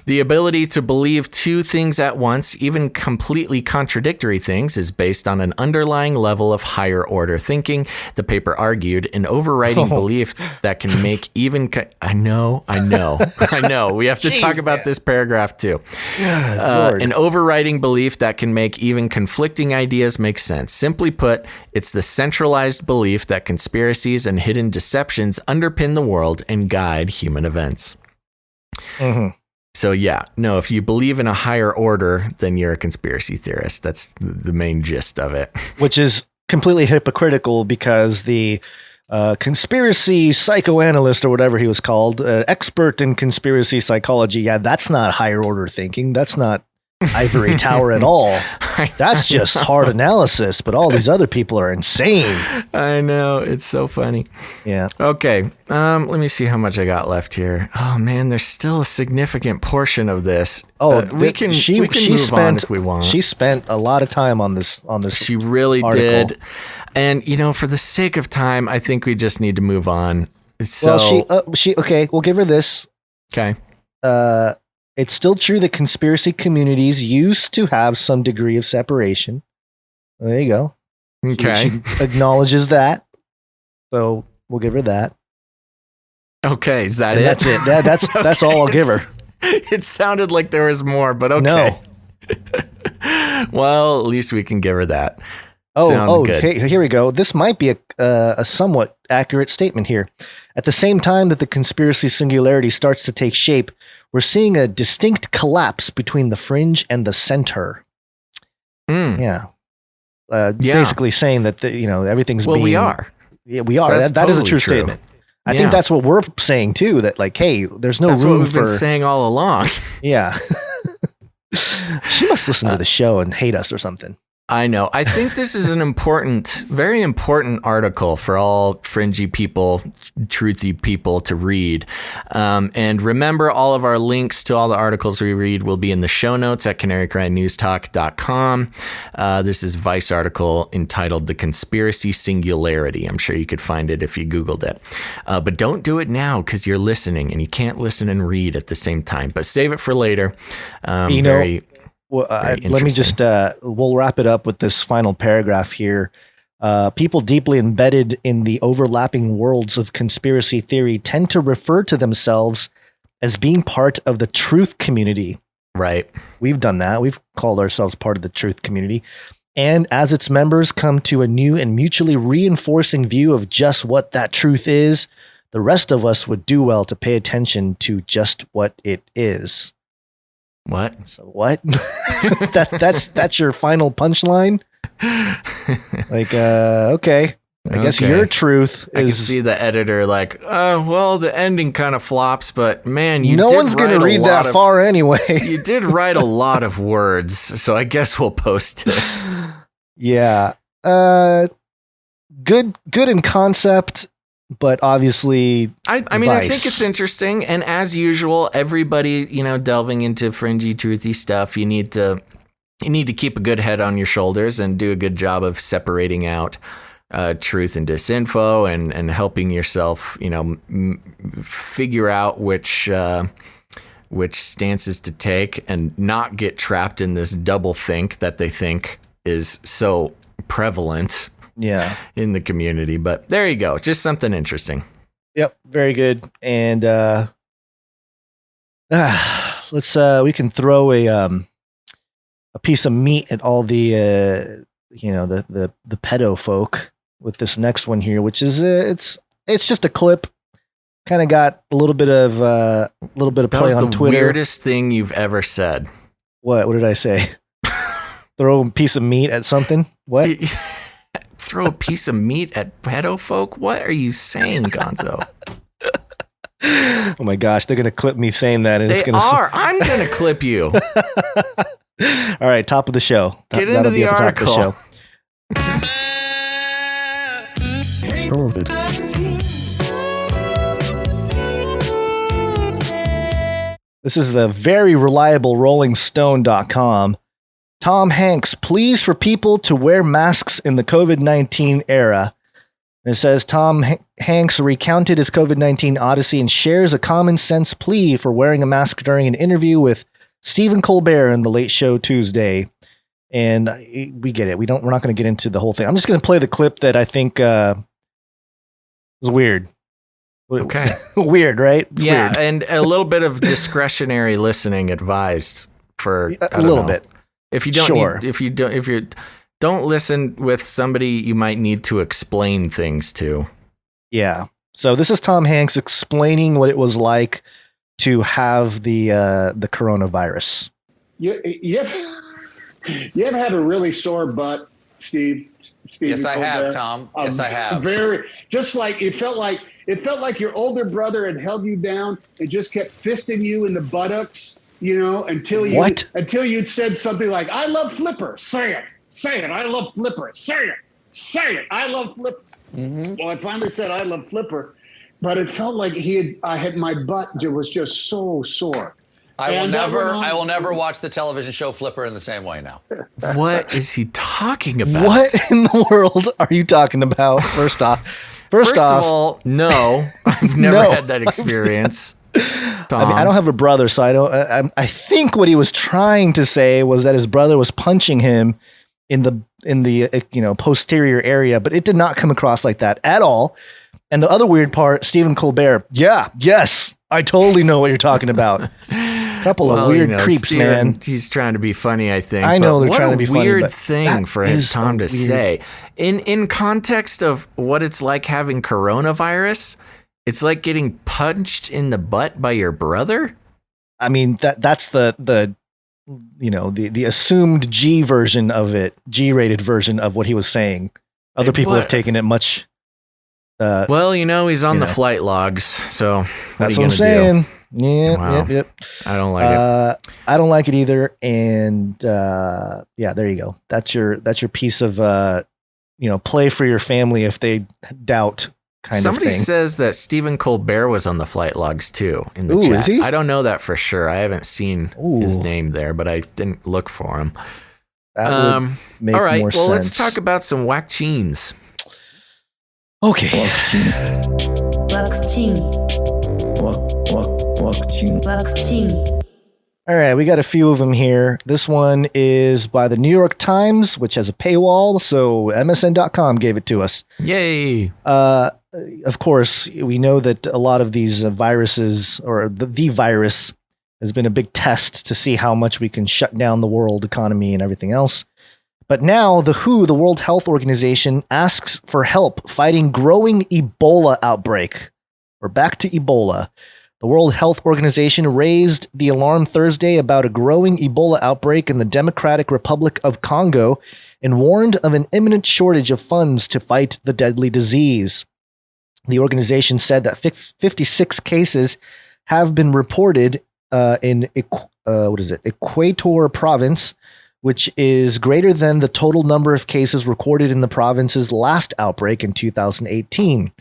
The ability to believe two things at once, even completely contradictory things, is based on an underlying level of higher order thinking, the paper argued, an overriding belief that can make even... I know. We have to talk about this paragraph too. An overriding belief that can make even conflicting ideas make sense. Simply put, it's the centralized belief that conspiracies and hidden deceptions underpin the world and guide human events. Mm-hmm. So if you believe in a higher order, then you're a conspiracy theorist. That's the main gist of it. Which is completely hypocritical because the conspiracy psychoanalyst or whatever he was called, expert in conspiracy psychology, that's not higher order thinking. That's not ivory tower at all. That's just hard analysis, but all these other people are insane. I know, it's so funny. Yeah. Okay. Let me see how much I got left here. Oh man, there's still a significant portion of this. We can move on if we want. She spent a lot of time on this. She really article. did. And for the sake of time, I think we just need to move on. So, okay, we'll give her this. Okay. It's still true that conspiracy communities used to have some degree of separation. There you go. Okay. She acknowledges that. So we'll give her that. Okay. Is that it? That's it. That's all I'll give her. It sounded like there was more, but okay. No. Well, at least we can give her that. Oh, Sounds good. Hey, here we go. This might be a somewhat accurate statement here. At the same time that the conspiracy singularity starts to take shape, we're seeing a distinct collapse between the fringe and the center. Yeah. Basically saying that everything's we are. Yeah, we are. That is a true statement. I think that's what we're saying too. That like, hey, there's no room for. That's what we've been saying all along. Yeah. She must listen to the show and hate us or something. I know. I think this is an very important article for all fringy people, truthy people to read. And remember, all of our links to all the articles we read will be in the show notes at canarycrynewstalk.com. This is Vice article entitled The Conspiracy Singularity. I'm sure you could find it if you Googled it. But don't do it now because you're listening and you can't listen and read at the same time. But save it for later. Well, let me just, we'll wrap it up with this final paragraph here. People deeply embedded in the overlapping worlds of conspiracy theory tend to refer to themselves as being part of the truth community. Right. We've done that. We've called ourselves part of the truth community. And as its members come to a new and mutually reinforcing view of just what that truth is, the rest of us would do well to pay attention to just what it is. What? So what? That's your final punchline? Like, okay. I guess your truth is. I can see the editor like, well, the ending kind of flops, but man, no one's going to read that far anyway. You did write a lot of words, so I guess we'll post it. Yeah. Good in concept. But obviously, I mean, I think it's interesting. And as usual, everybody, delving into fringy, truthy stuff, you need to keep a good head on your shoulders and do a good job of separating out truth and disinfo and helping yourself, figure out which stances to take and not get trapped in this double think that they think is so prevalent. Yeah, in the community, but there you go. Just something interesting. Yep, very good. And we can throw a piece of meat at all the the pedo folk with this next one here, which is it's just a clip. Kind of got a little bit of play on Twitter. The weirdest thing you've ever said. What did I say? Throw a piece of meat at something? What? Throw a piece of meat at pedo folk? What are you saying, Gonzo? Oh my gosh, they're gonna clip me saying that, and I'm gonna clip you. All right, top of the show. Get into the article. Top of the show. This is the very reliable RollingStone.com. Tom Hanks pleas for people to wear masks in the COVID-19 era. And it says Tom Hanks recounted his COVID-19 odyssey and shares a common sense plea for wearing a mask during an interview with Stephen Colbert in The Late Show Tuesday. And we get it. We're not going to get into the whole thing. I'm just going to play the clip that I think was weird. Okay. Weird, right? It's weird. And a little bit of discretionary listening advised for a little bit. If you don't listen with somebody you might need to explain things to. Yeah. So this is Tom Hanks explaining what it was like to have the coronavirus. You ever had a really sore butt, Steve? Yes, I have, Tom. Yes, I have. It felt like your older brother had held you down and just kept fisting you in the buttocks. Until you'd said something like, I love Flipper. Say it. I love Flipper. Say it. I love Flipper. Mm-hmm. Well, I finally said, I love Flipper, but it felt like my butt was just so sore. I will never watch the television show Flipper in the same way now. What is he talking about? What in the world are you talking about? First of all, no, I've never had that experience. Tom. I mean, I don't have a brother, so I don't. I think what he was trying to say was that his brother was punching him in the posterior area, but it did not come across like that at all. And the other weird part, Stephen Colbert. Yeah, yes, I totally know what you're talking about. Couple of weird creeps, Steven, man. He's trying to be funny, I think. I know but they're trying to be funny, weird but thing for Tom to say. In context of what it's like having coronavirus, it's like getting punched in the butt by your brother. I mean, that's the assumed G version of it, G-rated version of what he was saying. Other people have taken it much. Well, he's on the flight logs, so that's what I'm saying. Do? Yeah, yep. I don't like it. I don't like it either. And there you go. That's your piece of play for your family if they doubt kind Somebody of thing. says that Stephen Colbert was on the flight logs too in the chat. Is he? I don't know that for sure. I haven't seen his name there, but I didn't look for him. That would make all right, more sense. Let's talk about some whack-cheens. Okay. All right, we got a few of them here. This one is by the New York Times, which has a paywall, so MSN.com gave it to us. Yay! Of course, we know that a lot of these viruses, or the virus, has been a big test to see how much we can shut down the world economy and everything else. But now the WHO, the World Health Organization, asks for help fighting growing Ebola outbreak. We're back to Ebola. The World Health Organization raised the alarm Thursday about a growing Ebola outbreak in the Democratic Republic of Congo and warned of an imminent shortage of funds to fight the deadly disease. The organization said that 56 cases have been reported in Equator Province, which is greater than the total number of cases recorded in the province's last outbreak in 2018.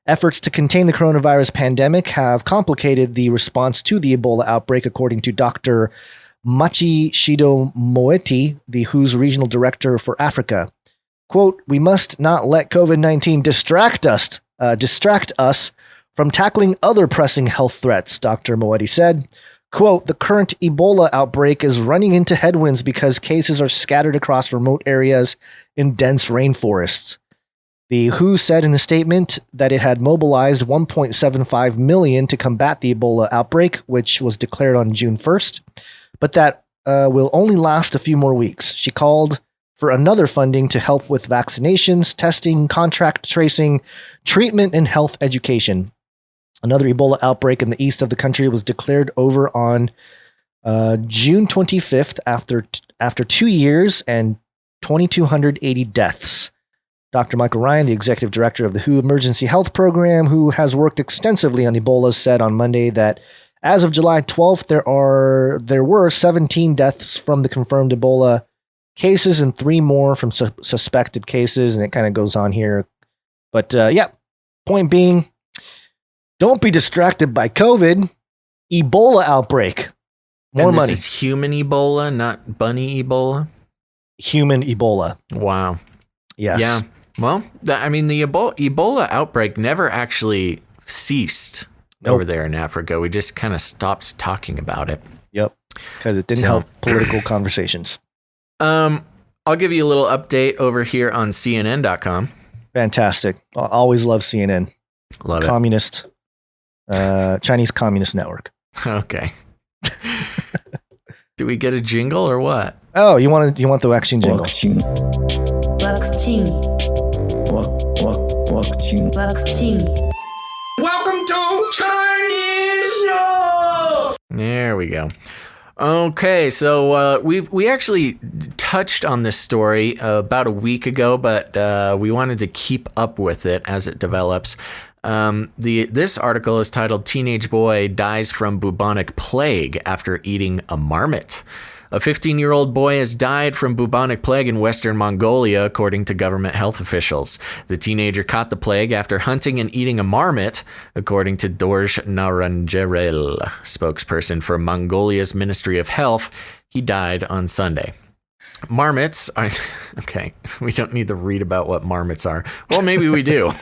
Efforts to contain the coronavirus pandemic have complicated the response to the Ebola outbreak, according to Dr. Machi Shido Moeti, the WHO's regional director for Africa. Quote, "We must not let COVID-19 distract us from tackling other pressing health threats," Dr. Moeti said. Quote, "The current Ebola outbreak is running into headwinds because cases are scattered across remote areas in dense rainforests." The WHO said in the statement that it had mobilized $1.75 million to combat the Ebola outbreak, which was declared on June 1st, but that will only last a few more weeks. She called for another funding to help with vaccinations, testing, contract tracing, treatment, and health education. Another Ebola outbreak in the east of the country was declared over on June 25th after 2 years and 2,280 deaths. Dr. Michael Ryan, the executive director of the WHO Emergency Health Program, who has worked extensively on Ebola, said on Monday that as of July 12th, there were 17 deaths from the confirmed Ebola cases and 3 more from suspected cases, and it kind of goes on here. But point being, don't be distracted by COVID. Ebola outbreak. More money. This is human Ebola, not bunny Ebola? Human Ebola. Wow. Yes. Yeah. Well, the Ebola outbreak never actually ceased over there in Africa. We just kind of stopped talking about it. Yep. Because it didn't help political conversations. I'll give you a little update over here on CNN.com. Fantastic. I always love CNN. Love Communist. Chinese Communist Network. Okay. Do we get a jingle or what? Oh, you want the vaccine jingle? Vaccine. Welcome to Chinese News. There we go. Okay, so we actually touched on this story about a week ago, but we wanted to keep up with it as it develops. This article is titled "Teenage Boy Dies from Bubonic Plague After Eating a Marmot." A 15-year-old boy has died from bubonic plague in Western Mongolia, according to government health officials. The teenager caught the plague after hunting and eating a marmot, according to Dorj Naranjerel, spokesperson for Mongolia's Ministry of Health. He died on Sunday. Marmots are... Okay, we don't need to read about what marmots are. Well, maybe we do.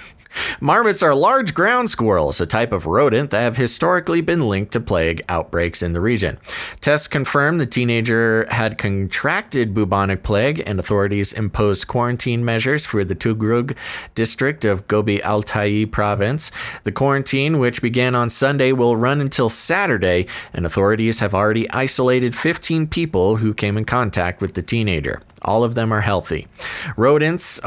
Marmots are large ground squirrels, a type of rodent that have historically been linked to plague outbreaks in the region. Tests confirmed the teenager had contracted bubonic plague, and authorities imposed quarantine measures for the Tugrug district of Gobi Altai province. The quarantine, which began on Sunday, will run until Saturday, and authorities have already isolated 15 people who came in contact with the teenager. All of them are healthy. Rodents,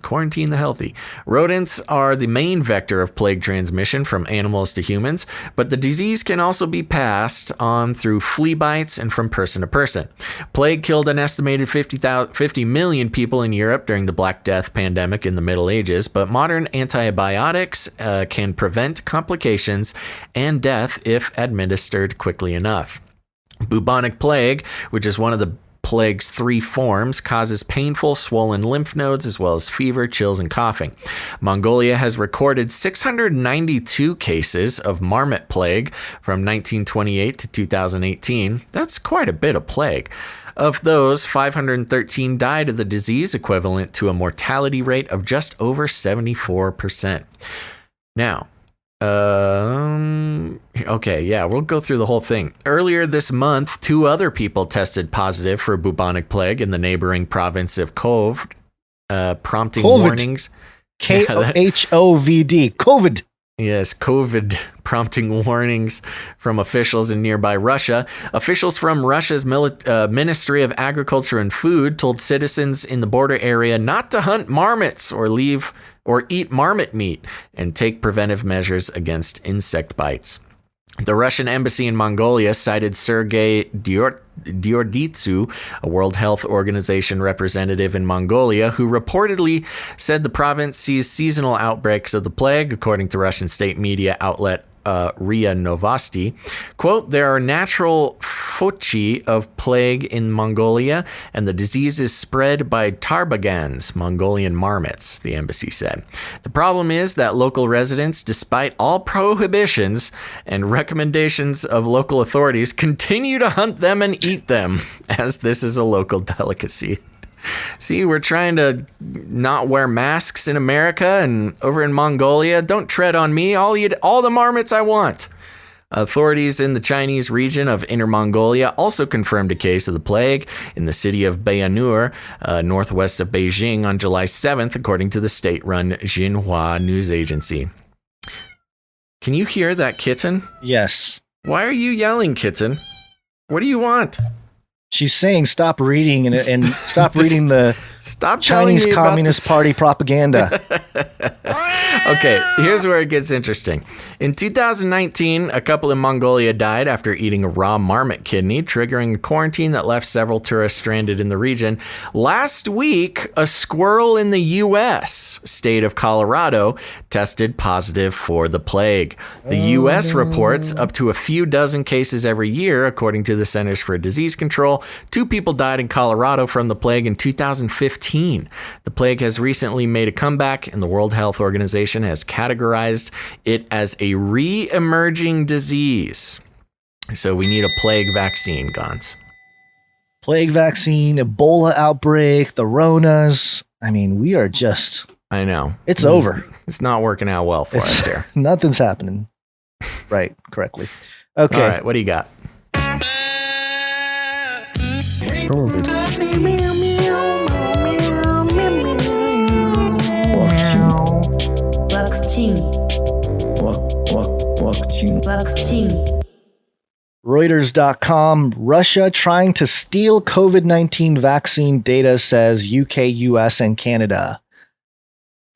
quarantine the healthy. Rodents are the main vector of plague transmission from animals to humans, but the disease can also be passed on through flea bites and from person to person. Plague killed an estimated 50 million people in Europe during the Black Death pandemic in the Middle Ages, but modern antibiotics can prevent complications and death if administered quickly enough. Bubonic plague, which is one of the plague's 3 forms, causes painful, swollen lymph nodes as well as fever, chills, and coughing. Mongolia has recorded 692 cases of marmot plague from 1928 to 2018. That's quite a bit of plague. Of those, 513 died of the disease, equivalent to a mortality rate of just over 74%. Now, okay, yeah, we'll go through the whole thing. Earlier this month, 2 other people tested positive for bubonic plague in the neighboring province of Kov, prompting warnings. KOHOVD, COVID. Yes, COVID, prompting warnings from officials in nearby Russia. Officials from Russia's Ministry of Agriculture and Food told citizens in the border area not to hunt marmots or eat marmot meat and take preventive measures against insect bites. The Russian embassy in Mongolia cited Sergei Diorditsu, a World Health Organization representative in Mongolia, who reportedly said the province sees seasonal outbreaks of the plague, according to Russian state media outlet RIA Novosti. Quote, there are natural foci of plague in Mongolia, and the disease is spread by tarbagans, Mongolian marmots, the embassy said. The problem is that local residents, despite all prohibitions and recommendations of local authorities, continue to hunt them and eat them, as this is a local delicacy. See, we're trying to not wear masks in America, and over in Mongolia, don't tread on me. I'll eat all the marmots I want. Authorities in the Chinese region of Inner Mongolia also confirmed a case of the plague in the city of Bayanur, northwest of Beijing, on July 7th, according to the state-run Xinhua news agency. Can you hear that, kitten? Yes. Why are you yelling, kitten? What do you want? She's saying stop reading and stop reading the Chinese Communist Party propaganda. Okay, here's where it gets interesting. In 2019, a couple in Mongolia died after eating a raw marmot kidney, triggering a quarantine that left several tourists stranded in the region. Last week, a squirrel in the U.S. state of Colorado tested positive for the plague. The U.S. reports up to a few dozen cases every year, according to the Centers for Disease Control. 2 people died in Colorado from the plague in 2015. The plague has recently made a comeback, and the World Health Organization has categorized it as a re-emerging disease. So we need a plague vaccine, Gons. Plague vaccine, Ebola outbreak, the Ronas. I mean, we are just... I know. It's over. It's not working out well for us here. Nothing's happening right correctly. Okay. All right, what do you got? Reuters.com, Russia trying to steal COVID-19 vaccine data, says UK, US, and Canada.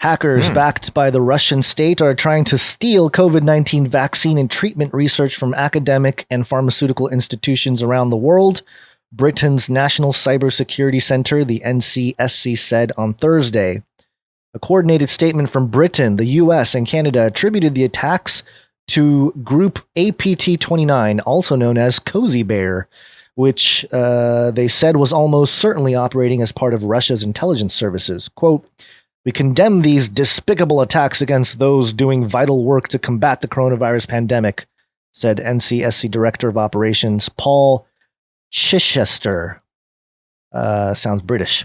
Hackers backed by the Russian state are trying to steal COVID-19 vaccine and treatment research from academic and pharmaceutical institutions around the world, Britain's National Cybersecurity Center, the NCSC, said on Thursday. A coordinated statement from Britain, the US, and Canada attributed the attacks to Group APT-29, also known as Cozy Bear, which they said was almost certainly operating as part of Russia's intelligence services. Quote, "We condemn these despicable attacks against those doing vital work to combat the coronavirus pandemic," said NCSC Director of Operations Paul Chichester. Sounds British.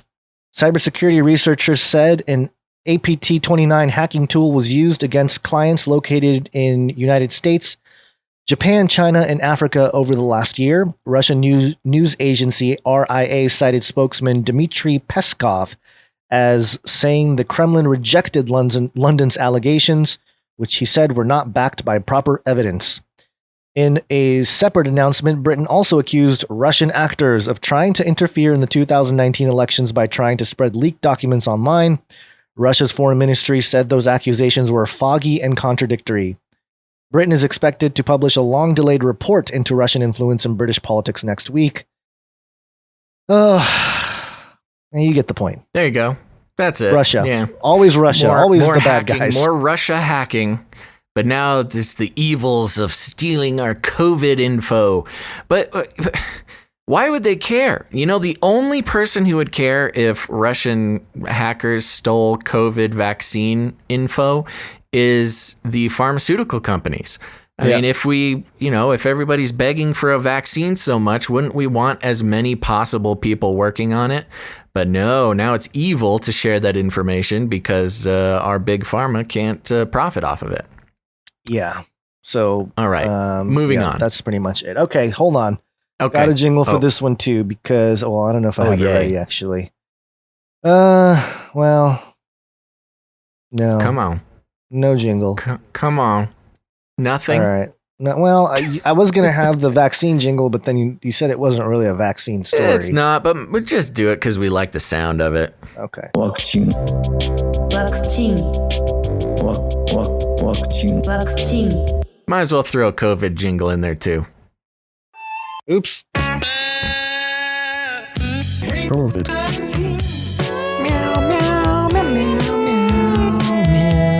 Cybersecurity researchers said an APT29 hacking tool was used against clients located in United States, Japan, China, and Africa over the last year. Russian news agency RIA cited spokesman Dmitry Peskov as saying the Kremlin rejected London's allegations, which he said were not backed by proper evidence. In a separate announcement, Britain also accused Russian actors of trying to interfere in the 2019 elections by trying to spread leaked documents online. Russia's foreign ministry said those accusations were foggy and contradictory. Britain is expected to publish a long-delayed report into Russian influence in British politics next week. You get the point. There you go. That's it. Russia. Yeah. Always Russia. Always the bad hacking, guys. More Russia hacking. But now it's the evils of stealing our COVID info. But why would they care? You know, the only person who would care if Russian hackers stole COVID vaccine info is the pharmaceutical companies. I mean, if everybody's begging for a vaccine so much, wouldn't we want as many possible people working on it? But no, now it's evil to share that information because our big pharma can't profit off of it. Yeah. So, all right, moving on. That's pretty much it. Okay, hold on. Okay. Got a jingle for this one too because, I don't know if I have it ready actually. Well, no. Come on. No jingle. Come on. Nothing. All right. No, well, I was gonna have the vaccine jingle, but then you said it wasn't really a vaccine story. It's not, but we just do it because we like the sound of it. Okay. Vaccine. Might as well throw a COVID jingle in there too. Oops. COVID.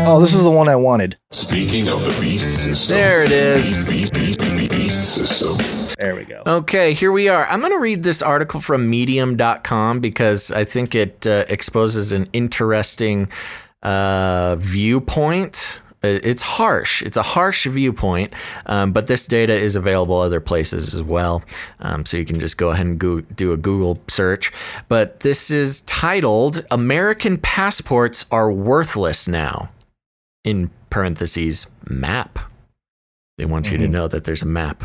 Oh, this is the one I wanted. Speaking of the beast system. There it is. Beast system. There we go. Okay, here we are. I'm going to read this article from medium.com because I think it exposes an interesting viewpoint. It's harsh. It's a harsh viewpoint, but this data is available other places as well. So you can just go ahead and do a Google search. But this is titled, American Passports Are Worthless Now. In parentheses, map. They want you to know that there's a map.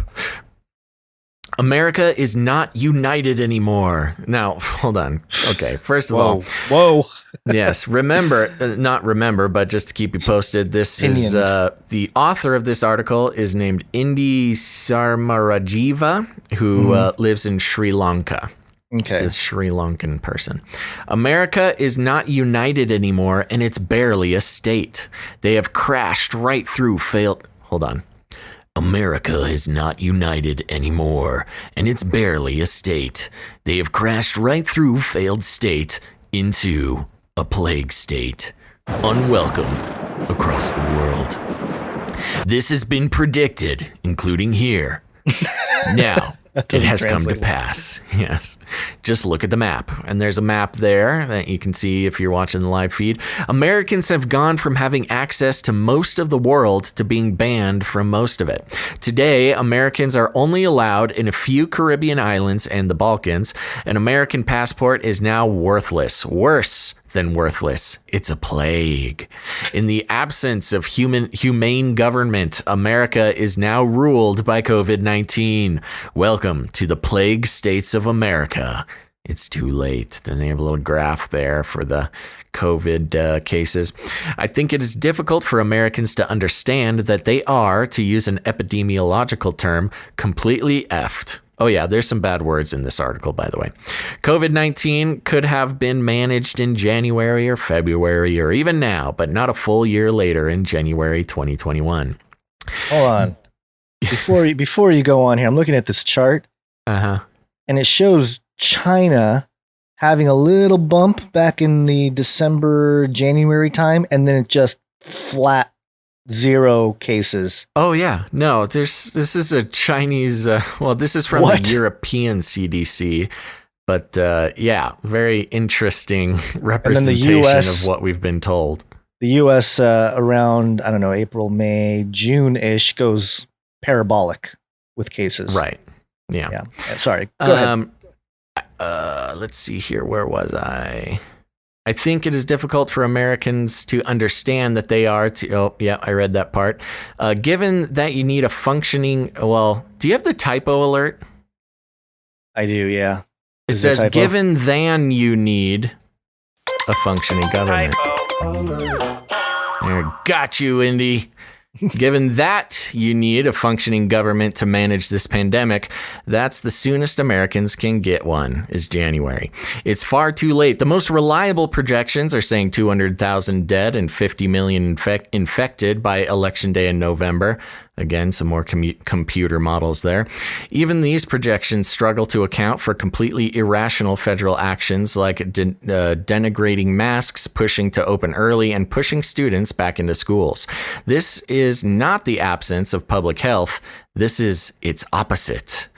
America is not united anymore. Now, hold on. Okay, first of all. Whoa. Yes, not remember, but just to keep you posted, this is the author of this article is named Indi Sarmarajiva, who lives in Sri Lanka. Okay. This is a Sri Lankan person. America is not united anymore, and it's barely a state. They have crashed right through failed. Hold on. America is not united anymore, and it's barely a state. They have crashed right through failed state into a plague state. Unwelcome across the world. This has been predicted, including here. Now, it has come to pass. Yes. Just look at the map. And there's a map there that you can see if you're watching the live feed. Americans have gone from having access to most of the world to being banned from most of it. Today, Americans are only allowed in a few Caribbean islands and the Balkans. An American passport is now worthless. Worse than worthless. It's a plague. In the absence of humane government, America is now ruled by COVID-19. Welcome to the plague states of America. It's too late. Then they have a little graph there for the COVID cases. I think it is difficult for Americans to understand that they are, to use an epidemiological term, completely effed. Oh yeah, there's some bad words in this article, by the way. COVID-19 could have been managed in January or February or even now, but not a full year later in January 2021. Hold on. Before you go on here, I'm looking at this chart. And it shows China having a little bump back in the December, January time, and then it just flat 0 cases. Oh yeah, no. This is a Chinese. This is from the European CDC, but yeah, very interesting representation of what we've been told. The U.S. Around April, May, June-ish goes parabolic with cases. Right. Yeah. Sorry. Go ahead. Let's see here. Where was I? I think it is difficult for Americans to understand that they are I read that part. Given that you need a functioning, well, do you have the typo alert? I do, yeah. It says, given than you need a functioning government. There, got you, Indy. Given that you need a functioning government to manage this pandemic, that's the soonest Americans can get one, is January. It's far too late. The most reliable projections are saying 200,000 dead and 50 million infected by Election Day in November. Again, some more computer models there. Even these projections struggle to account for completely irrational federal actions like denigrating masks, pushing to open early, and pushing students back into schools. This is not the absence of public health. This is its opposite.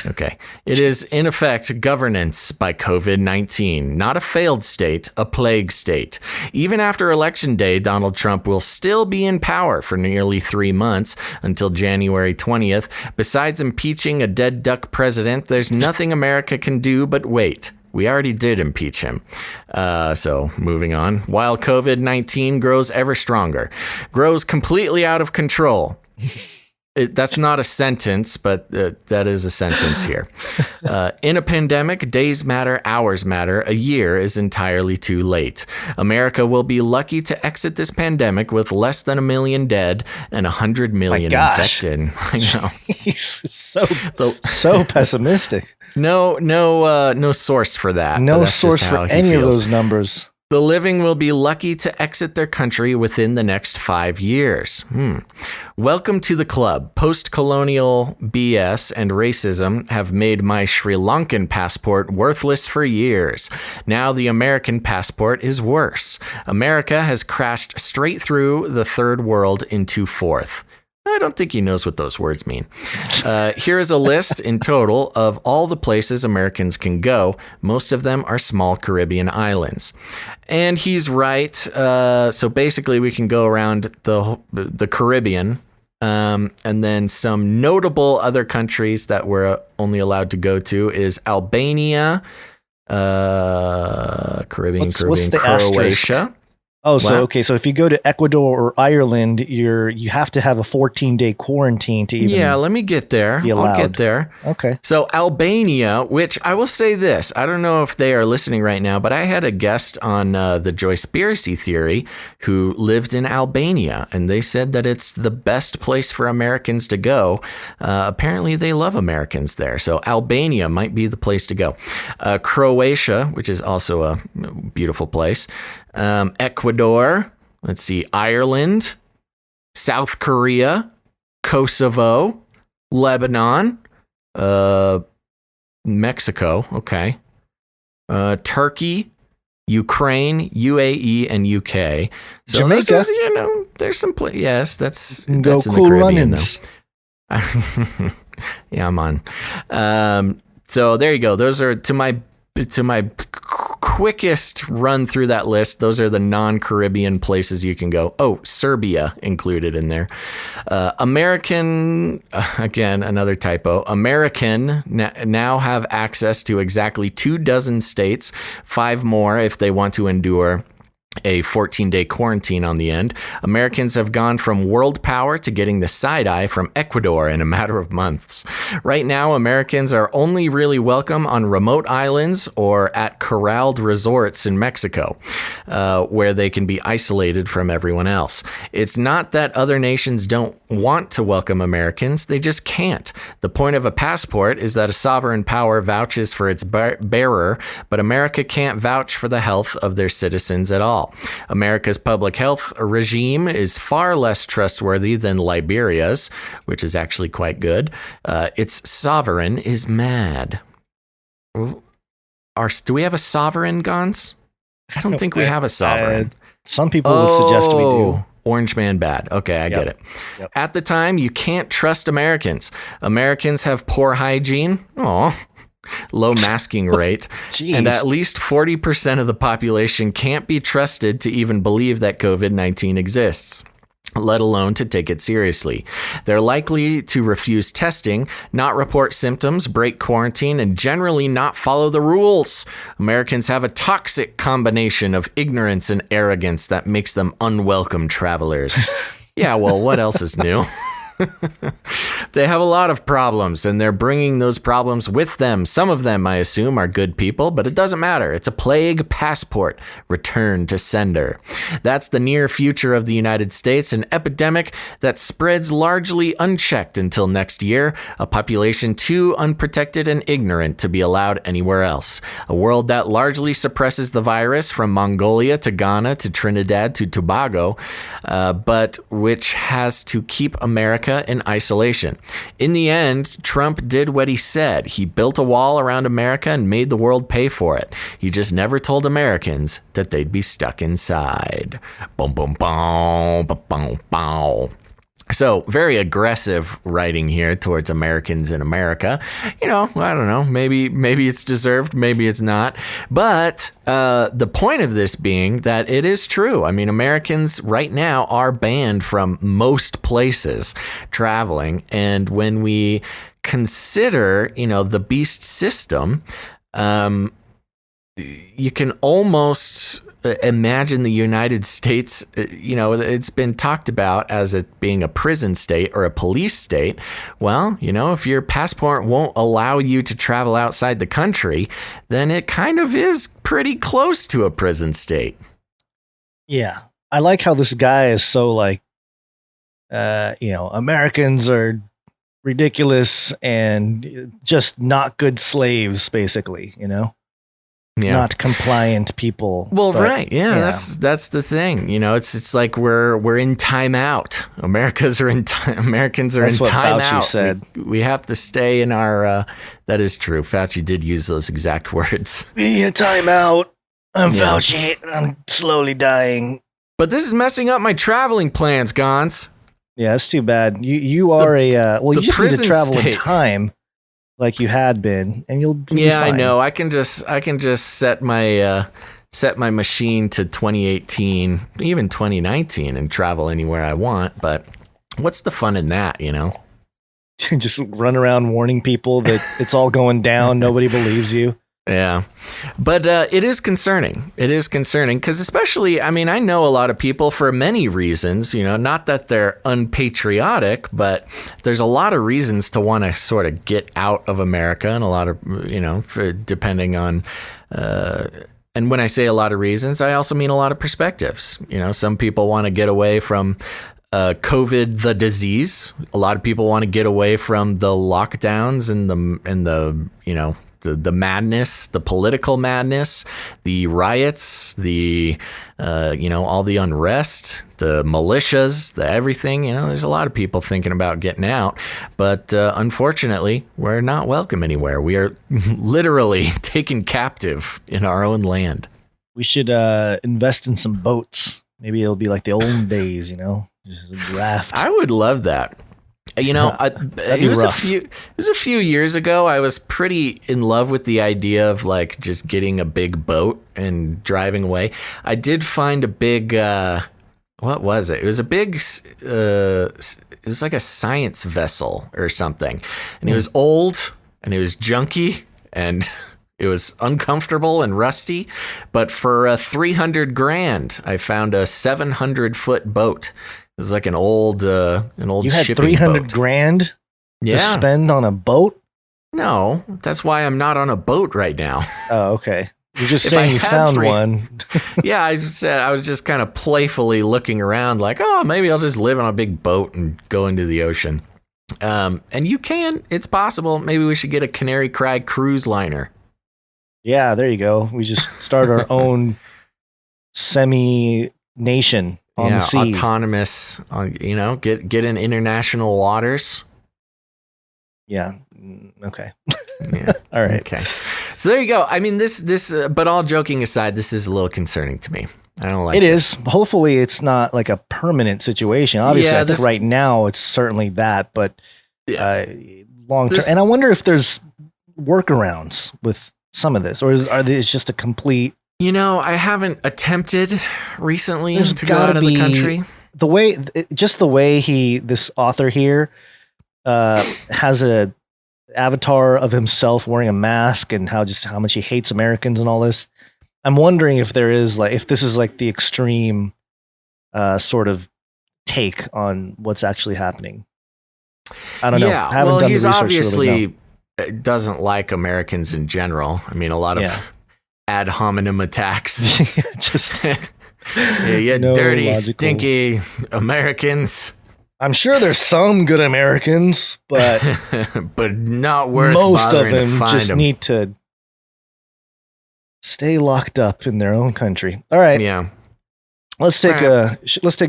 Okay. It is, in effect, governance by COVID-19, not a failed state, a plague state. Even after Election Day, Donald Trump will still be in power for nearly 3 months until January 20th. Besides impeaching a dead duck president, there's nothing America can do but wait. We already did impeach him. So moving on. While COVID-19 grows ever stronger, grows completely out of control. That's not a sentence, but that is a sentence here. In a pandemic, days matter, hours matter. A year is entirely too late. America will be lucky to exit this pandemic with less than 1 million dead and 100 million infected. I know. So pessimistic. No source for that. No source for any of those numbers. The living will be lucky to exit their country within the next 5 years. Welcome to the club. Post-colonial BS and racism have made my Sri Lankan passport worthless for years. Now the American passport is worse. America has crashed straight through the third world into fourth. I don't think he knows what those words mean. Here is a list in total of all the places Americans can go. Most of them are small Caribbean islands. And he's right. So basically, we can go around the Caribbean. And then some notable other countries that we're only allowed to go to is Albania, Caribbean, Croatia. Oh, so okay. So if you go to Ecuador or Ireland, you have to have a 14-day quarantine to even. Yeah, let me get there. I'll get there. Okay. So Albania, which I will say this, I don't know if they are listening right now, but I had a guest on the Joyspiracy Theory who lived in Albania, and they said that it's the best place for Americans to go. Apparently, they love Americans there, so Albania might be the place to go. Croatia, which is also a beautiful place. Ecuador, let's see, Ireland, South Korea, Kosovo, Lebanon, Mexico, okay, Turkey, Ukraine, UAE, and UK. So Jamaica, there's some yes, that's in cool the Caribbean, runnings. Yeah, I'm on. So there you go. Those are to my quickest run through that list. Those are the non-Caribbean places you can go. Oh, Serbia included in there. American, again, another typo. American now have access to exactly 24 states, 5 more if they want to endure a 14-day quarantine on the end. Americans have gone from world power to getting the side eye from Ecuador in a matter of months. Right now, Americans are only really welcome on remote islands or at corralled resorts in Mexico, where they can be isolated from everyone else. It's not that other nations don't want to welcome Americans, they just can't. The point of a passport is that a sovereign power vouches for its bearer, but America can't vouch for the health of their citizens at all. America's public health regime is far less trustworthy than Liberia's, which is actually quite good. Its sovereign is mad. Do we have a sovereign, Gons? I don't think we have a sovereign. Some people would suggest we do. Orange man bad. Okay, I get it. Yep. At the time, you can't trust Americans. Americans have poor hygiene. Low masking rate, and at least 40% of the population can't be trusted to even believe that COVID-19 exists. let alone to take it seriously. They're likely to refuse testing, not report symptoms, break quarantine, and generally not follow the rules. Americans have a toxic combination of ignorance and arrogance that makes them unwelcome travelers. Yeah, well, what else is new? They have a lot of problems, and they're bringing those problems with them. Some of them, I assume, are good people, but it doesn't matter. It's a plague passport. Return to sender. That's the near future of the United States, an epidemic that spreads largely unchecked until next year, a population too unprotected and ignorant to be allowed anywhere else. A world that largely suppresses the virus from Mongolia to Ghana to Trinidad to Tobago, but which has to keep America in isolation. In the end, Trump did what he said. He built a wall around America and made the world pay for it. He just never told Americans that they'd be stuck inside. Boom, boom, boom, boom, boom, boom. So very aggressive writing here towards Americans in America. You know, I don't know. Maybe it's deserved. Maybe it's not. But the point of this being that it is true. I mean, Americans right now are banned from most places traveling. And when we consider, you know, the beast system, you can almost imagine the United States, you know, it's been talked about as it being a prison state or a police state. Well, you know, if your passport won't allow you to travel outside the country, then it kind of is pretty close to a prison state. Yeah. I like how this guy is so like, you know, Americans are ridiculous and just not good slaves, basically, you know? Yeah. Not compliant people. Well, but, right. Yeah, that's the thing. You know, it's like we're in timeout. Americans are in timeout. Fauci said. We have to stay in our that is true. Fauci did use those exact words. We need a timeout. I'm Fauci. I'm slowly dying. But this is messing up my traveling plans, Gons. Yeah, it's too bad. You are you just need to travel in time. Like you had been, and you'll be fine. I know. I can just set my machine to 2018, even 2019, and travel anywhere I want. But what's the fun in that, you know? Just run around warning people that it's all going down. Nobody believes you. Yeah. But it is concerning. It is concerning because especially, I mean, I know a lot of people for many reasons, you know, not that they're unpatriotic, but there's a lot of reasons to want to sort of get out of America and a lot of, you know, depending on, and when I say a lot of reasons, I also mean a lot of perspectives. You know, some people want to get away from COVID, the disease. A lot of people want to get away from the lockdowns and the you know, the madness, the political madness, the riots, the, you know, all the unrest, the militias, the everything. You know, there's a lot of people thinking about getting out. But unfortunately, we're not welcome anywhere. We are literally taken captive in our own land. We should invest in some boats. Maybe it'll be like the old days, you know, just a raft. I would love that. You know, it was a few years ago. I was pretty in love with the idea of like just getting a big boat and driving away. I did find a big, what was it? It was a big, it was like a science vessel or something. And it was old and it was junky and it was uncomfortable and rusty. But for $300,000, I found a 700-foot boat. It was like an old You had shipping $300,000 to spend on a boat? No, that's why I'm not on a boat right now. Oh, okay. You're just saying you found one. Yeah, I was just kind of playfully looking around like, oh, maybe I'll just live on a big boat and go into the ocean. And you can. It's possible. Maybe we should get a Canary Cry cruise liner. Yeah, there you go. We just start our own semi-nation. On the sea. Autonomous, you know, get in international waters. Yeah. Okay. Yeah. All right. Okay. So there you go. I mean, this, but all joking aside, this is a little concerning to me. I don't like it. Is hopefully it's not like a permanent situation. Obviously, I think right now it's certainly that, but long term. And I wonder if there's workarounds with some of this, or are these just a complete? You know, I haven't attempted recently to go out of the country. the way, this author here has a avatar of himself wearing a mask and how much he hates Americans and all this. I'm wondering if this is like the extreme sort of take on what's actually happening. I don't know. I haven't done he's the research obviously to really know. doesn't like Americans in general. I mean, a lot of ad hominem attacks. Just no dirty, logical, stinky Americans. I'm sure there's some good Americans, but but not worth most of them just need to stay locked up in their own country. All right. Yeah. Let's take a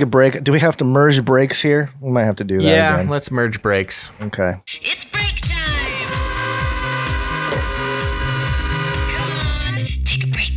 break. Do we have to merge breaks here? We might have to do that. Yeah, again. Let's merge breaks. Okay. It's break time. Come on, take a break.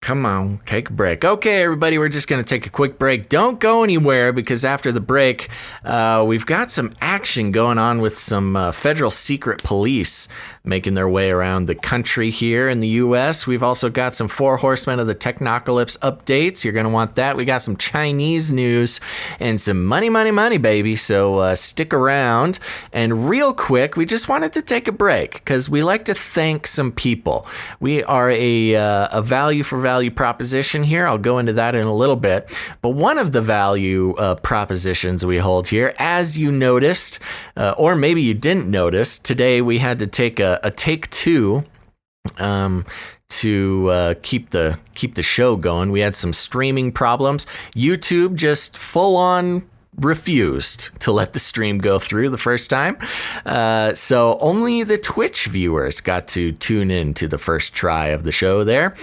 Come on, take a break. Okay, everybody, we're just going to take a quick break. Don't go anywhere, because after the break, we've got some action going on with some federal secret police making their way around the country here in the U.S. We've also got some Four Horsemen of the Technocalypse updates. You're going to want that. We got some Chinese news and some money, baby. So stick around. And real quick, we just wanted to take a break because we like to thank some people. We are a value for value proposition here. I'll go into that in a little bit. But one of the value propositions we hold here, as you noticed, or maybe you didn't notice, today we had to take a take two to keep the show going. We had some streaming problems. YouTube just full on refused to let the stream go through the first time. So only the Twitch viewers got to tune in to the first try of the show there.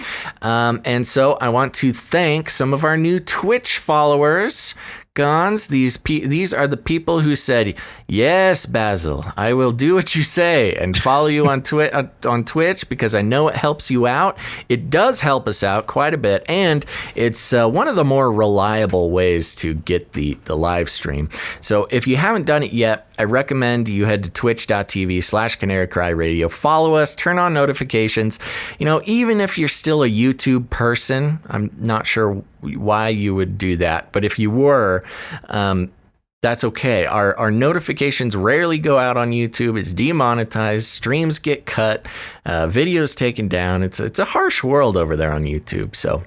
And so I want to thank some of our new Twitch followers. Gons, these are the people who said, yes, Basil, I will do what you say and follow you on Twitch because I know it helps you out. It does help us out quite a bit, and it's one of the more reliable ways to get the live stream. So if you haven't done it yet, I recommend you head to twitch.tv/CanaryCryRadio. Follow us, turn on notifications. You know, even if you're still a YouTube person, I'm not sure why you would do that, but if you were, that's okay. Our notifications rarely go out on YouTube. It's demonetized. Streams get cut. Videos taken down. It's a harsh world over there on YouTube. So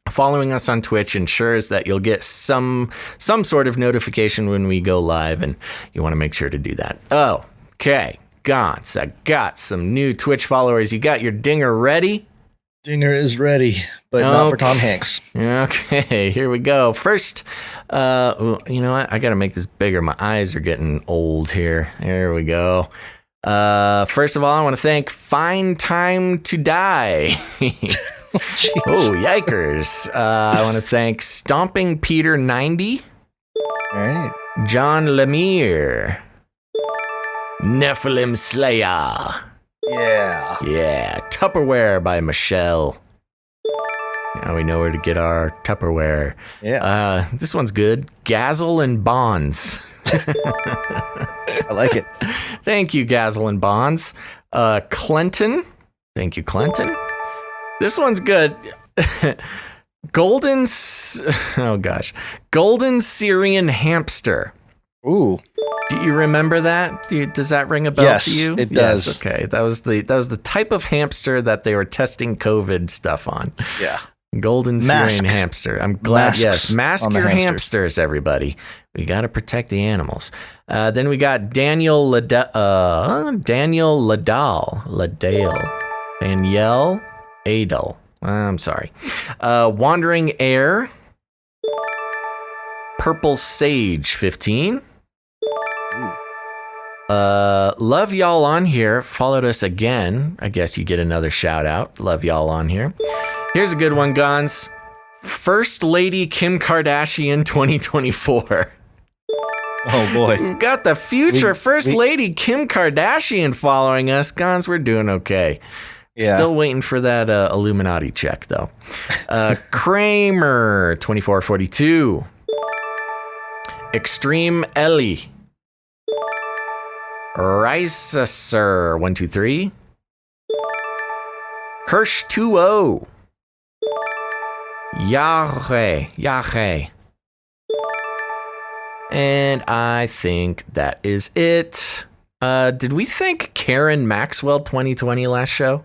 following us on Twitch ensures that you'll get some sort of notification when we go live, and you want to make sure to do that. Oh, okay. Gons, I got some new Twitch followers. You got your dinger ready? Dinger is ready, but not for Tom Hanks. Okay, here we go. First, you know what? I got to make this bigger. My eyes are getting old here. There we go. First of all, I want to thank Find Time to Die. Oh, yikers. I want to thank Stomping Peter 90. All right. John Lemire. Nephilim Slayer. Yeah. Tupperware by Michelle. Now we know where to get our Tupperware. Yeah. This one's good. Gazzle and Bonds. I like it. Thank you, Gazzle and Bonds. Clinton. Thank you, Clinton. This one's good. Golden Syrian Hamster. Ooh. Do you remember that? Does that ring a bell to you? It does. Yes, okay. That was the type of hamster that they were testing COVID stuff on. Yeah. Golden Syrian hamster. I'm glad. Yes. Mask your hamsters, everybody. We got to protect the animals. Then we got Danielle Adel. I'm sorry. Wandering Air. Purple Sage 15. Love y'all on here. Followed us again. I guess you get another shout out. Love y'all on here. Here's a good one, Gons. First Lady Kim Kardashian 2024. Oh boy. We've got the future First Lady Kim Kardashian following us. Gons, we're doing okay. Yeah. Still waiting for that Illuminati check, though. Kramer 2442. Extreme Ellie. Ricer 123. Hirsch 20. Yahe. And I think that is it. Did we thank Karen Maxwell 2020 last show?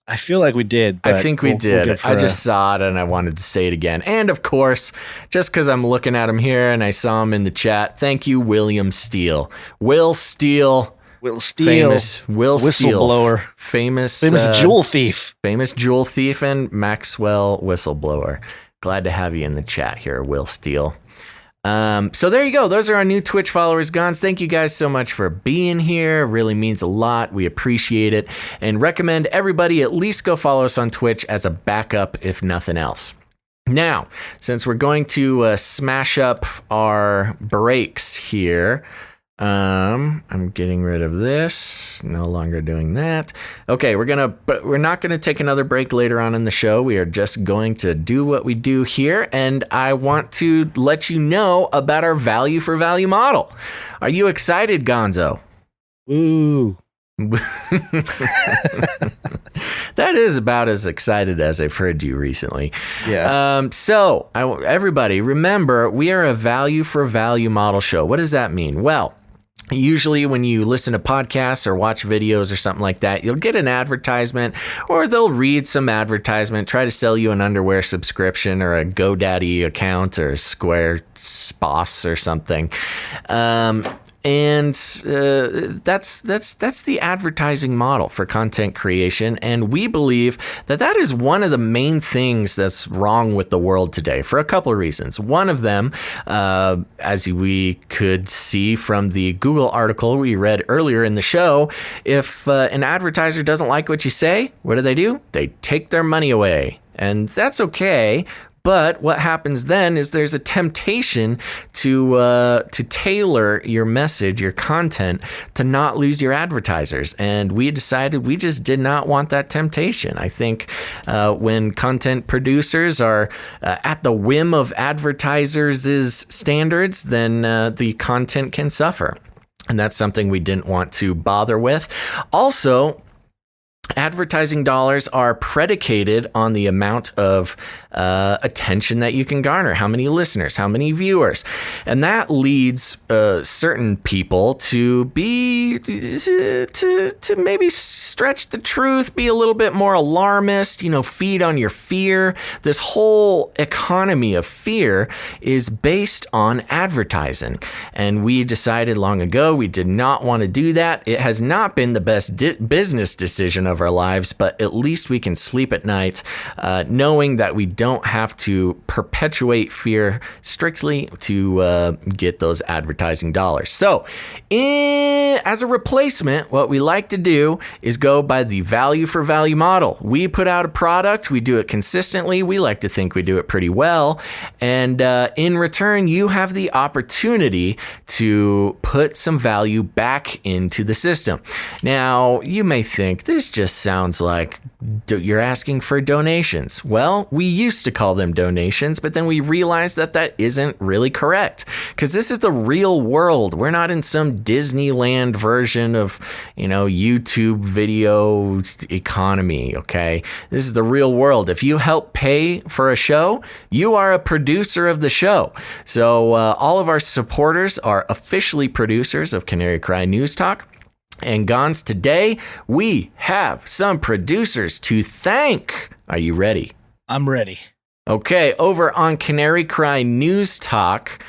I feel like we did. But I think we did. I just saw it and I wanted to say it again. And of course, just because I'm looking at him here and I saw him in the chat, thank you, William Steele. Will Steele. Famous Will Steele. Whistleblower. Famous jewel thief. Famous jewel thief and Maxwell whistleblower. Glad to have you in the chat here, Will Steele. So there you go. Those are our new Twitch followers, Gons. Thank you guys so much for being here. It really means a lot. We appreciate it and recommend everybody at least go follow us on Twitch as a backup, if nothing else. Now, since we're going to smash up our breaks here, I'm getting rid of this. No longer doing that. Okay, we're not gonna take another break later on in the show. We are just going to do what we do here, and I want to let you know about our value for value model. Are you excited, Gonzo? Ooh. That is about as excited as I've heard you recently. Yeah. Everybody, remember, we are a value for value model show. What does that mean? Well, usually when you listen to podcasts or watch videos or something like that, you'll get an advertisement or they'll read some advertisement, try to sell you an underwear subscription or a GoDaddy account or Squarespace or something. And that's the advertising model for content creation. And we believe that is one of the main things that's wrong with the world today for a couple of reasons. One of them, as we could see from the Google article we read earlier in the show, if an advertiser doesn't like what you say, what do? They take their money away. And that's okay. But what happens then is there's a temptation to tailor your message, your content, to not lose your advertisers. And we decided we just did not want that temptation. I think when content producers are at the whim of advertisers' standards, then the content can suffer. And that's something we didn't want to bother with. Also, advertising dollars are predicated on the amount of attention that you can garner, how many listeners, how many viewers, and that leads certain people to maybe stretch the truth, be a little bit more alarmist, feed on your fear. This whole economy of fear is based on advertising, and we decided long ago we did not want to do that. It has not been the best business decision of our lives, but at least we can sleep at night knowing that we don't have to perpetuate fear strictly to get those advertising dollars. So as a replacement, what we like to do is go by the value for value model. We put out a product, we do it consistently, we like to think we do it pretty well, and in return you have the opportunity to put some value back into the system. Now you may think this just sounds like you're asking for donations. Well, we used to call them donations, but then we realized that isn't really correct, because this is the real world. We're not in some Disneyland version of, YouTube video economy, okay? This is the real world. If you help pay for a show, you are a producer of the show. So all of our supporters are officially producers of Canary Cry News Talk. And Gons, today we have some producers to thank. Are you ready? I'm ready. Okay, over on Canary Cry News Talk,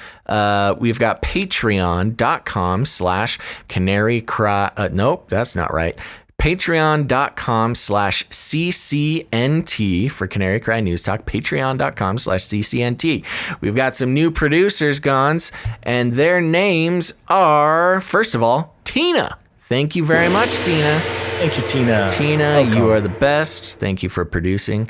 we've got patreon.com/Canary Cry. Nope, that's not right. Patreon.com/CCNT for Canary Cry News Talk. Patreon.com/CCNT. We've got some new producers, Gons, and their names are, first of all, Tina. Thank you very much, Tina. Thank you, Tina. Tina, you are the best. Thank you for producing.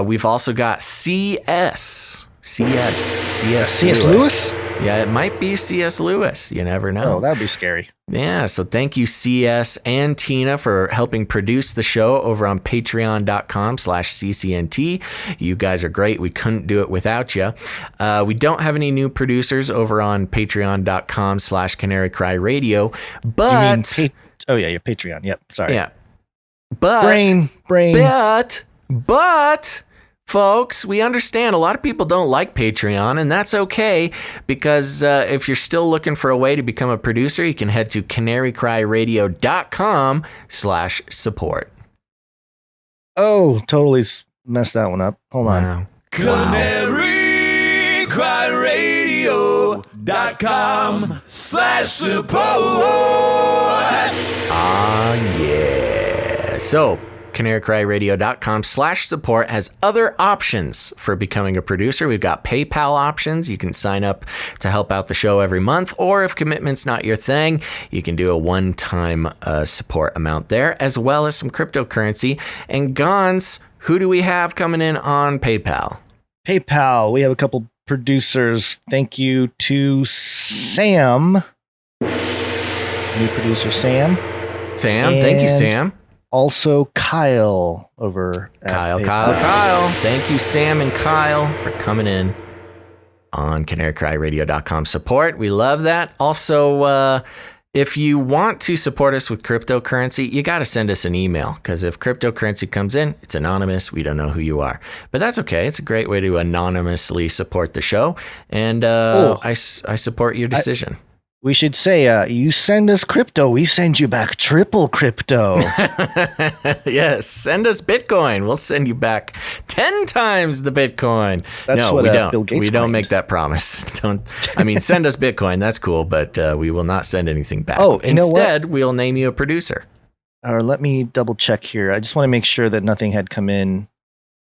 We've also got CS Lewis? Yeah, it might be C.S. Lewis. You never know. Oh, that would be scary. Yeah, so thank you, CS and Tina, for helping produce the show over on patreon.com/CCNT. You guys are great. We couldn't do it without you. We don't have any new producers over on patreon.com/Canary Cry Radio, but... your Patreon. Yep, sorry. Yeah. But... Brain. But folks, we understand a lot of people don't like Patreon, and that's okay, because if you're still looking for a way to become a producer, you can head to canarycryradio.com/support. Oh, totally messed that one up. Hold on. canarycryradio.com/support. Ah, yeah. So, canarycryradio.com/support has other options for becoming a producer. We've got PayPal options. You can sign up to help out the show every month, or if commitment's not your thing, you can do a one-time support amount there, as well as some cryptocurrency. And Gons, who do we have coming in on PayPal? PayPal, we have a couple producers. Thank you to Sam. New producer Sam. Thank you, Sam. Also Kyle over at Kyle. Thank you, Sam and Kyle, for coming in on canarycryradio.com support. We love that. Also, if you want to support us with cryptocurrency, you got to send us an email, because if cryptocurrency comes in, it's anonymous. We don't know who you are, but that's okay. It's a great way to anonymously support the show. And I support your decision. We should say, you send us crypto, we send you back triple crypto. Yes, send us Bitcoin. We'll send you back 10 times the Bitcoin. That's what we don't. Bill Gates We don't claimed. make that promise. Send us Bitcoin. That's cool, but we will not send anything back. Oh, you know what? Instead, we'll name you a producer. Or let me double check here. I just want to make sure that nothing had come in.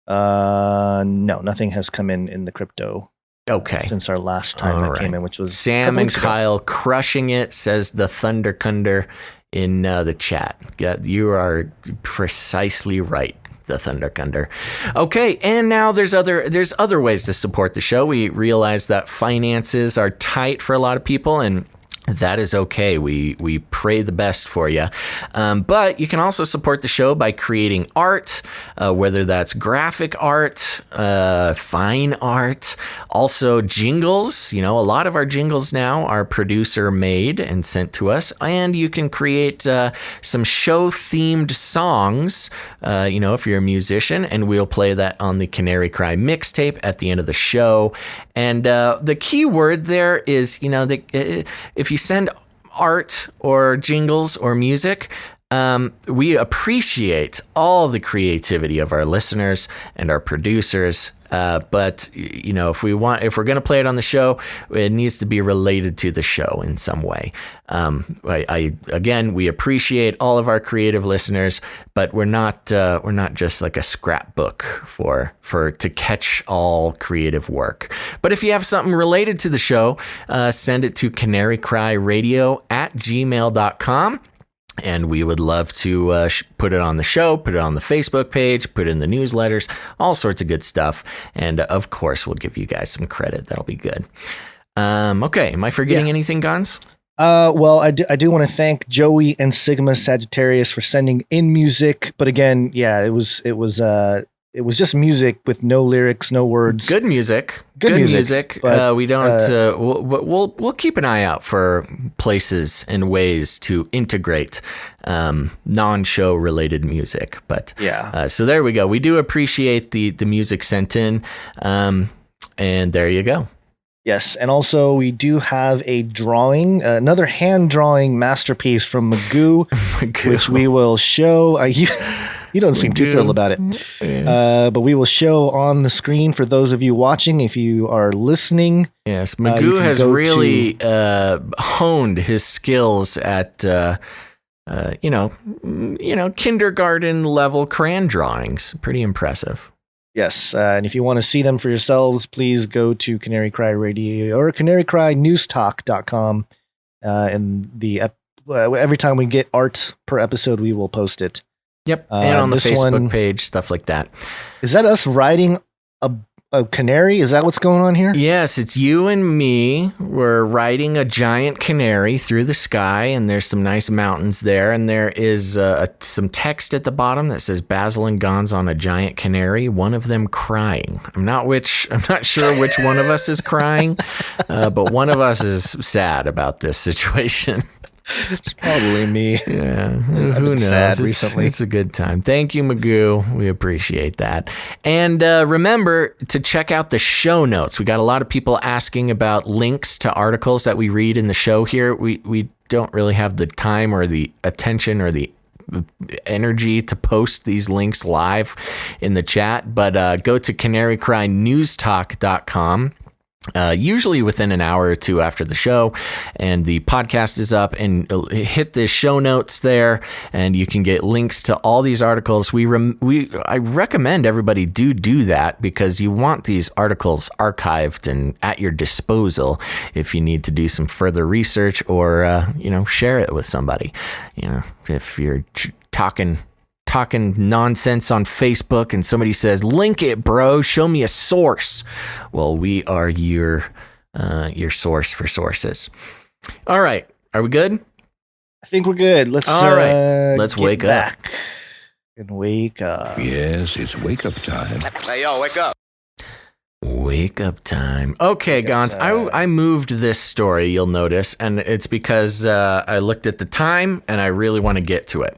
No, nothing has come in the crypto. Okay. Since our last time that came in, which was Sam and Kyle crushing it, says the Thundercunder in the chat. Yeah, you are precisely right, the Thundercunder. Okay, and now there's other ways to support the show. We realize that finances are tight for a lot of people, and that is okay. We pray the best for you. But you can also support the show by creating art, whether that's graphic art, fine art, also jingles. You know, a lot of our jingles now are producer made and sent to us. And you can create some show themed songs, if you're a musician, and we'll play that on the Canary Cry mixtape at the end of the show. And the key word there is, if you send art or jingles or music, we appreciate all the creativity of our listeners and our producers. But if we're going to play it on the show, it needs to be related to the show in some way. Again, we appreciate all of our creative listeners, but we're not just like a scrapbook to catch all creative work. But if you have something related to the show, send it to canarycryradio@gmail.com. And we would love to put it on the show, put it on the Facebook page, put it in the newsletters, all sorts of good stuff. And of course, we'll give you guys some credit. That'll be good. Okay. Am I forgetting anything, Gons? Well, I do want to thank Joey and Sigma Sagittarius for sending in music. But again, it was just music with no lyrics, no words. Good music. Good music. But, we don't. We'll keep an eye out for places and ways to integrate non-show related music. But so there we go. We do appreciate the music sent in, and there you go. Yes, and also we do have a drawing, another hand drawing masterpiece from Magoo, which we will show. You don't seem too thrilled about it, but we will show on the screen for those of you watching. If you are listening, yes, Magoo has really honed his skills at kindergarten level crayon drawings. Pretty impressive. Yes, and if you want to see them for yourselves, please go to Canary Cry Radio or canarycrynewstalk.com. And every time we get art per episode, we will post it. Yep, and on the Facebook page, stuff like that. Is that us riding a canary? Is that what's going on here? Yes, it's you and me. We're riding a giant canary through the sky, and there's some nice mountains there, and there is some text at the bottom that says Basil and Gons on a giant canary, one of them crying. I'm not sure which one of us is crying, but one of us is sad about this situation. It's probably me. Yeah, who knows? Sad recently. It's a good time. Thank you, Magoo. We appreciate that. And remember to check out the show notes. We got a lot of people asking about links to articles that we read in the show here. We don't really have the time or the attention or the energy to post these links live in the chat, but go to canarycrynewstalk.com. Usually within an hour or two after the show, and the podcast is up, and hit the show notes there, and you can get links to all these articles. I recommend everybody do that, because you want these articles archived and at your disposal if you need to do some further research or share it with somebody. If you're talking nonsense on Facebook and somebody says, link it, bro, show me a source. Well, we are your source for sources. All right. Are we good? I think we're good. Let's wake up. And wake up. Yes, it's wake up time. Hey, yo, wake up. Wake up time. Okay, Gons, I moved this story, you'll notice, and it's because I looked at the time and I really want to get to it.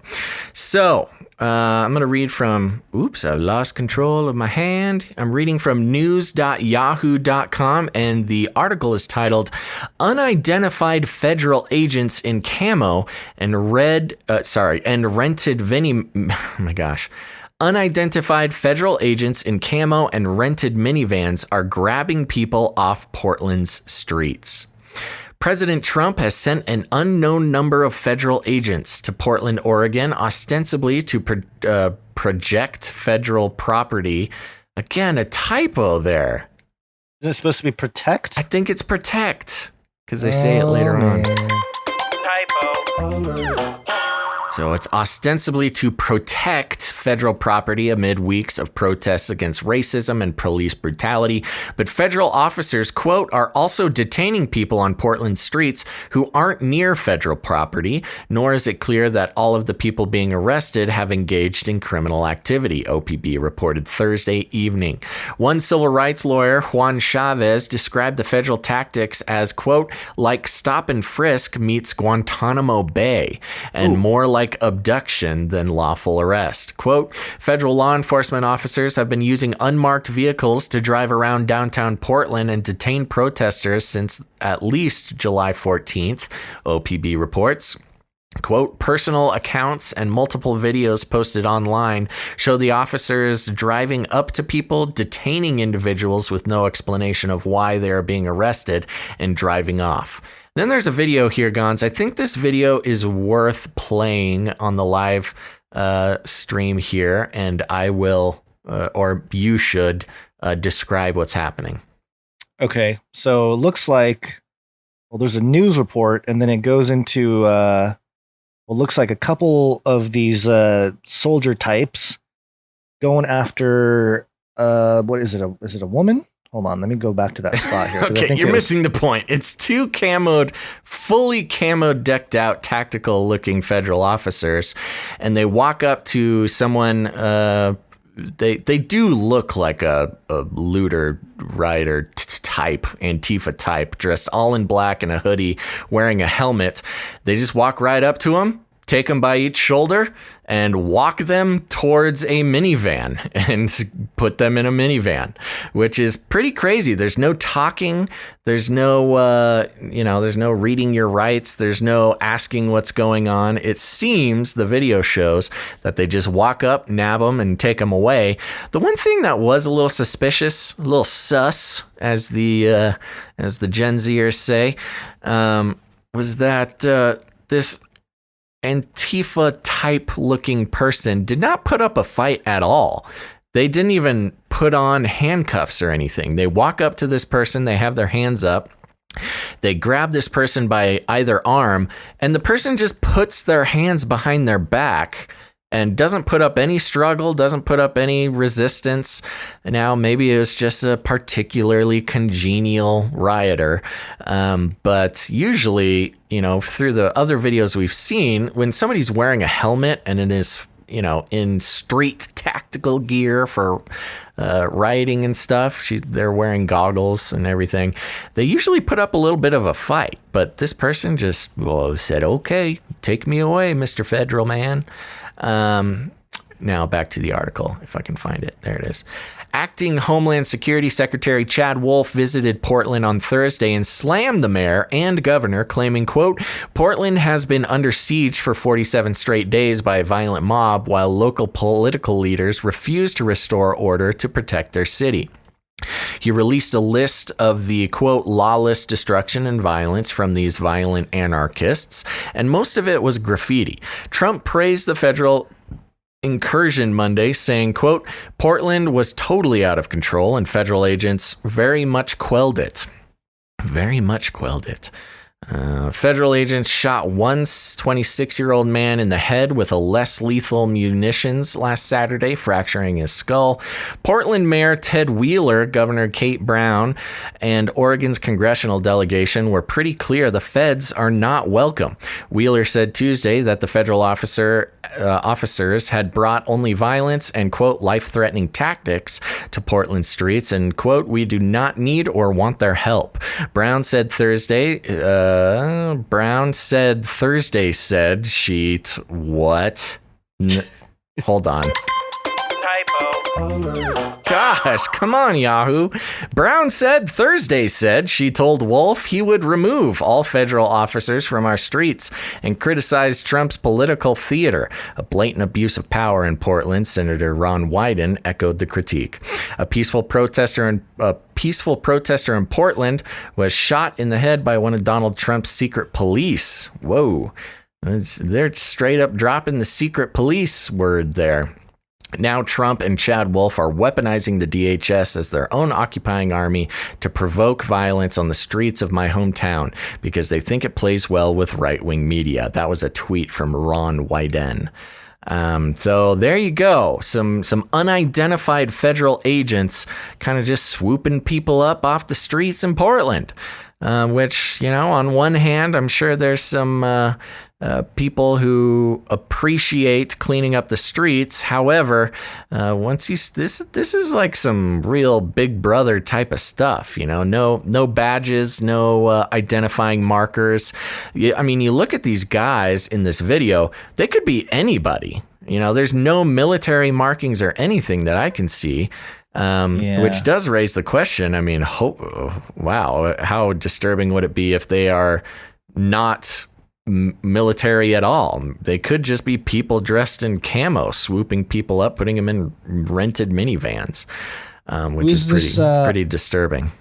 So I'm going to read from, I lost control of my hand. I'm reading from news.yahoo.com, and the article is titled Unidentified Federal Agents in Camo and Rented Unidentified federal agents in camo and rented minivans are grabbing people off Portland's streets. President Trump has sent an unknown number of federal agents to Portland, Oregon, ostensibly to project federal property. Again, a typo there. Is it supposed to be protect? I think it's protect, because they say it later on. Typo. So it's ostensibly to protect federal property amid weeks of protests against racism and police brutality. But federal officers, quote, are also detaining people on Portland streets who aren't near federal property, nor is it clear that all of the people being arrested have engaged in criminal activity, OPB reported Thursday evening. One civil rights lawyer, Juan Chavez, described the federal tactics as, quote, like stop and frisk meets Guantanamo Bay, and more like abduction than lawful arrest. Quote, federal law enforcement officers have been using unmarked vehicles to drive around downtown Portland and detain protesters since at least July 14th, OPB reports. Quote, personal accounts and multiple videos posted online show the officers driving up to people, detaining individuals with no explanation of why they are being arrested, and driving off. Then there's a video here, Gons. I think this video is worth playing on the live stream here, and I will, or you should, describe what's happening. Okay, so it looks like, there's a news report, and then it goes into, looks like a couple of these soldier types going after, what is it? Is it a woman? Hold on, let me go back to that spot here. Okay, you're missing the point. It's two fully camoed, decked out, tactical looking federal officers, and they walk up to someone. They do look like a looter rider type, Antifa type, dressed all in black and a hoodie, wearing a helmet. They just walk right up to him, take them by each shoulder, and walk them towards a minivan and put them in a minivan, which is pretty crazy. There's no talking. There's no, there's no reading your rights. There's no asking what's going on. It seems, the video shows, that they just walk up, nab them, and take them away. The one thing that was a little suspicious, a little sus, as the Gen Zers say, was that this Antifa type looking person did not put up a fight at all. They didn't even put on handcuffs or anything. They walk up to this person, they have their hands up, they grab this person by either arm, and the person just puts their hands behind their back and doesn't put up any struggle, doesn't put up any resistance. Now, maybe it was just a particularly congenial rioter. But usually, through the other videos we've seen, when somebody's wearing a helmet and it is in street tactical gear for rioting and stuff. They're wearing goggles and everything. They usually put up a little bit of a fight, but this person just said, "Okay, take me away, Mr. Federal Man." Now back to the article, if I can find it. There it is. Acting Homeland Security Secretary Chad Wolf visited Portland on Thursday and slammed the mayor and governor, claiming, quote, "Portland has been under siege for 47 straight days by a violent mob, while local political leaders refuse to restore order to protect their city." He released a list of the, quote, "lawless destruction and violence from these violent anarchists," and most of it was graffiti. Trump praised the federal incursion Monday, saying, quote, "Portland was totally out of control and federal agents very much quelled it." Very much quelled it. Federal agents shot one 26-year-old man in the head with a less lethal munitions last Saturday, fracturing his skull. Portland Mayor Ted Wheeler, Governor Kate Brown, and Oregon's congressional delegation were pretty clear the feds are not welcome. Wheeler said Tuesday that the federal officers had brought only violence and, quote, "life-threatening tactics to Portland streets," and, quote, "we do not need or want their help." Brown said Thursday said sheet what? Hold on. Typo. Gosh, come on, Yahoo. Brown said Thursday said she told Wolf he would remove all federal officers from our streets and criticized Trump's political theater. A blatant abuse of power in Portland, Senator Ron Wyden echoed the critique. A peaceful protester in Portland was shot in the head by one of Donald Trump's secret police. Whoa. They're straight up dropping the secret police word there. Now Trump and Chad Wolf are weaponizing the DHS as their own occupying army to provoke violence on the streets of my hometown because they think it plays well with right-wing media. That was a tweet from Ron Wyden. So there you go. Some unidentified federal agents kind of just swooping people up off the streets in Portland, which, on one hand, I'm sure there's some people who appreciate cleaning up the streets. However, this is like some real Big Brother type of stuff. No badges, no identifying markers. I mean, you look at these guys in this video; they could be anybody. There's no military markings or anything that I can see. Which does raise the question. I mean, wow, how disturbing would it be if they are not military at all? They could just be people dressed in camo, swooping people up, putting them in rented minivans, which is pretty disturbing.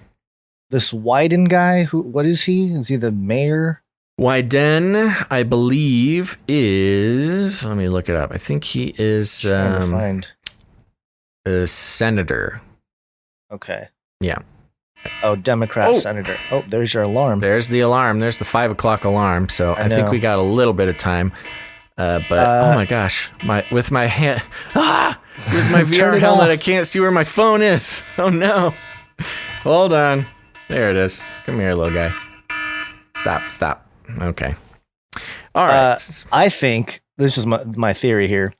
This Wyden guy, what is he? Is he the mayor? Wyden, I believe, is. Let me look it up. I think he is a senator. Okay. Yeah. Oh, Democrat senator. Oh, there's your alarm. There's the alarm. There's the 5 o'clock alarm. So I think we got a little bit of time. But oh my gosh, with my hand, with my VR helmet, I can't see where my phone is. Oh no. Hold on. There it is. Come here, little guy. Stop. Okay. All right. I think this is my theory here.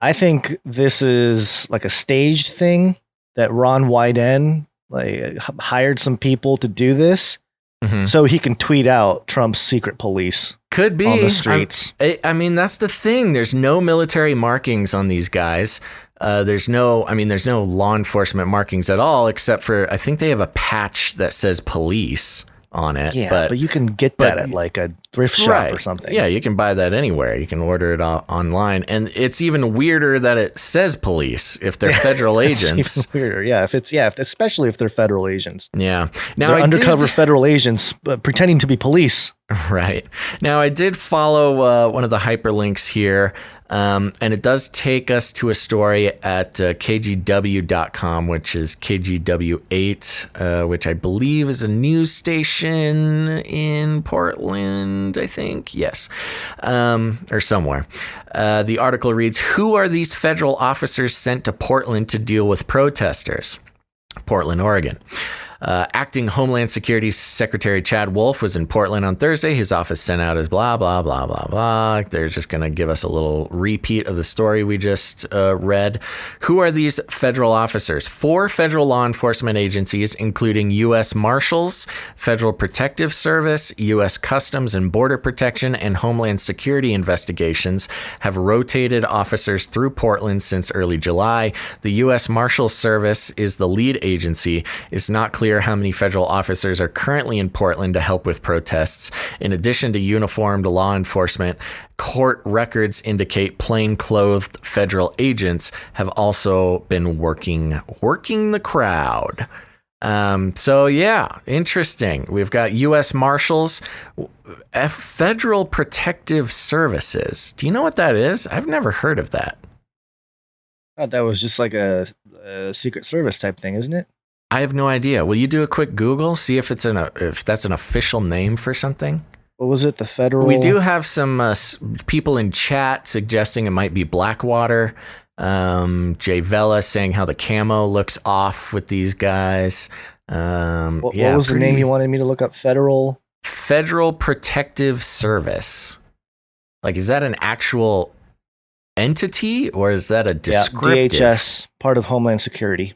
I think this is like a staged thing that Ron Wyden hired some people to do this so he can tweet out Trump's secret police. Could be on the streets. I mean, that's the thing. There's no military markings on these guys. There's no law enforcement markings at all, except for I think they have a patch that says police on it. Yeah, but you can get that at like a thrift shop or something. Yeah, you can buy that anywhere. You can order it online. And it's even weirder that it says police if they're federal agents. Even weirder. Yeah, especially if they're federal agents. Yeah. Now they're undercover federal agents pretending to be police. Right. Now I did follow one of the hyperlinks here. And it does take us to a story at kgw.com, which is KGW8, which I believe is a news station in Portland, I think. Yes. Or somewhere. The article reads, "Who are these federal officers sent to Portland to deal with protesters?" Portland, Oregon. Acting Homeland Security Secretary Chad Wolf was in Portland on Thursday. His office sent out his blah, blah, blah, blah, blah. They're just going to give us a little repeat of the story we just read. Who are these federal officers? 4 federal law enforcement agencies, including U.S. Marshals, Federal Protective Service, U.S. Customs and Border Protection, and Homeland Security Investigations, have rotated officers through Portland since early July. The U.S. Marshals Service is the lead agency. It's not clear how many federal officers are currently in Portland to help with protests. In addition to uniformed law enforcement, court records indicate plain-clothed federal agents have also been working the crowd. So yeah, interesting. We've got U.S. Marshals, Federal Protective Services. Do you know what that is? I've never heard of that. I thought that was just like a Secret Service type thing, isn't it? I have no idea. Will you do a quick Google, see if it's if that's an official name for something? What was it? The federal? We do have some people in chat suggesting it might be Blackwater. Jay Vela saying how the camo looks off with these guys. What was the name you wanted me to look up? Federal Protective Service. Like, is that an actual entity or is that a descriptive? Yeah, DHS, part of Homeland Security.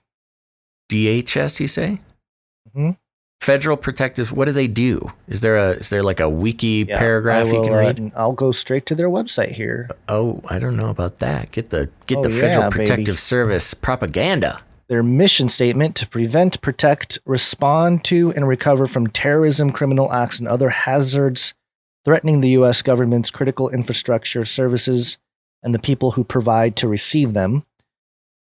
DHS, you say? Mm-hmm. Federal Protective. What do they do? Is there like a wiki paragraph you can read? I'll go straight to their website here. Oh, I don't know about that. Get the Federal Protective Service propaganda. Their mission statement: to prevent, protect, respond to, and recover from terrorism, criminal acts, and other hazards threatening the U.S. government's critical infrastructure, services, and the people who provide to receive them.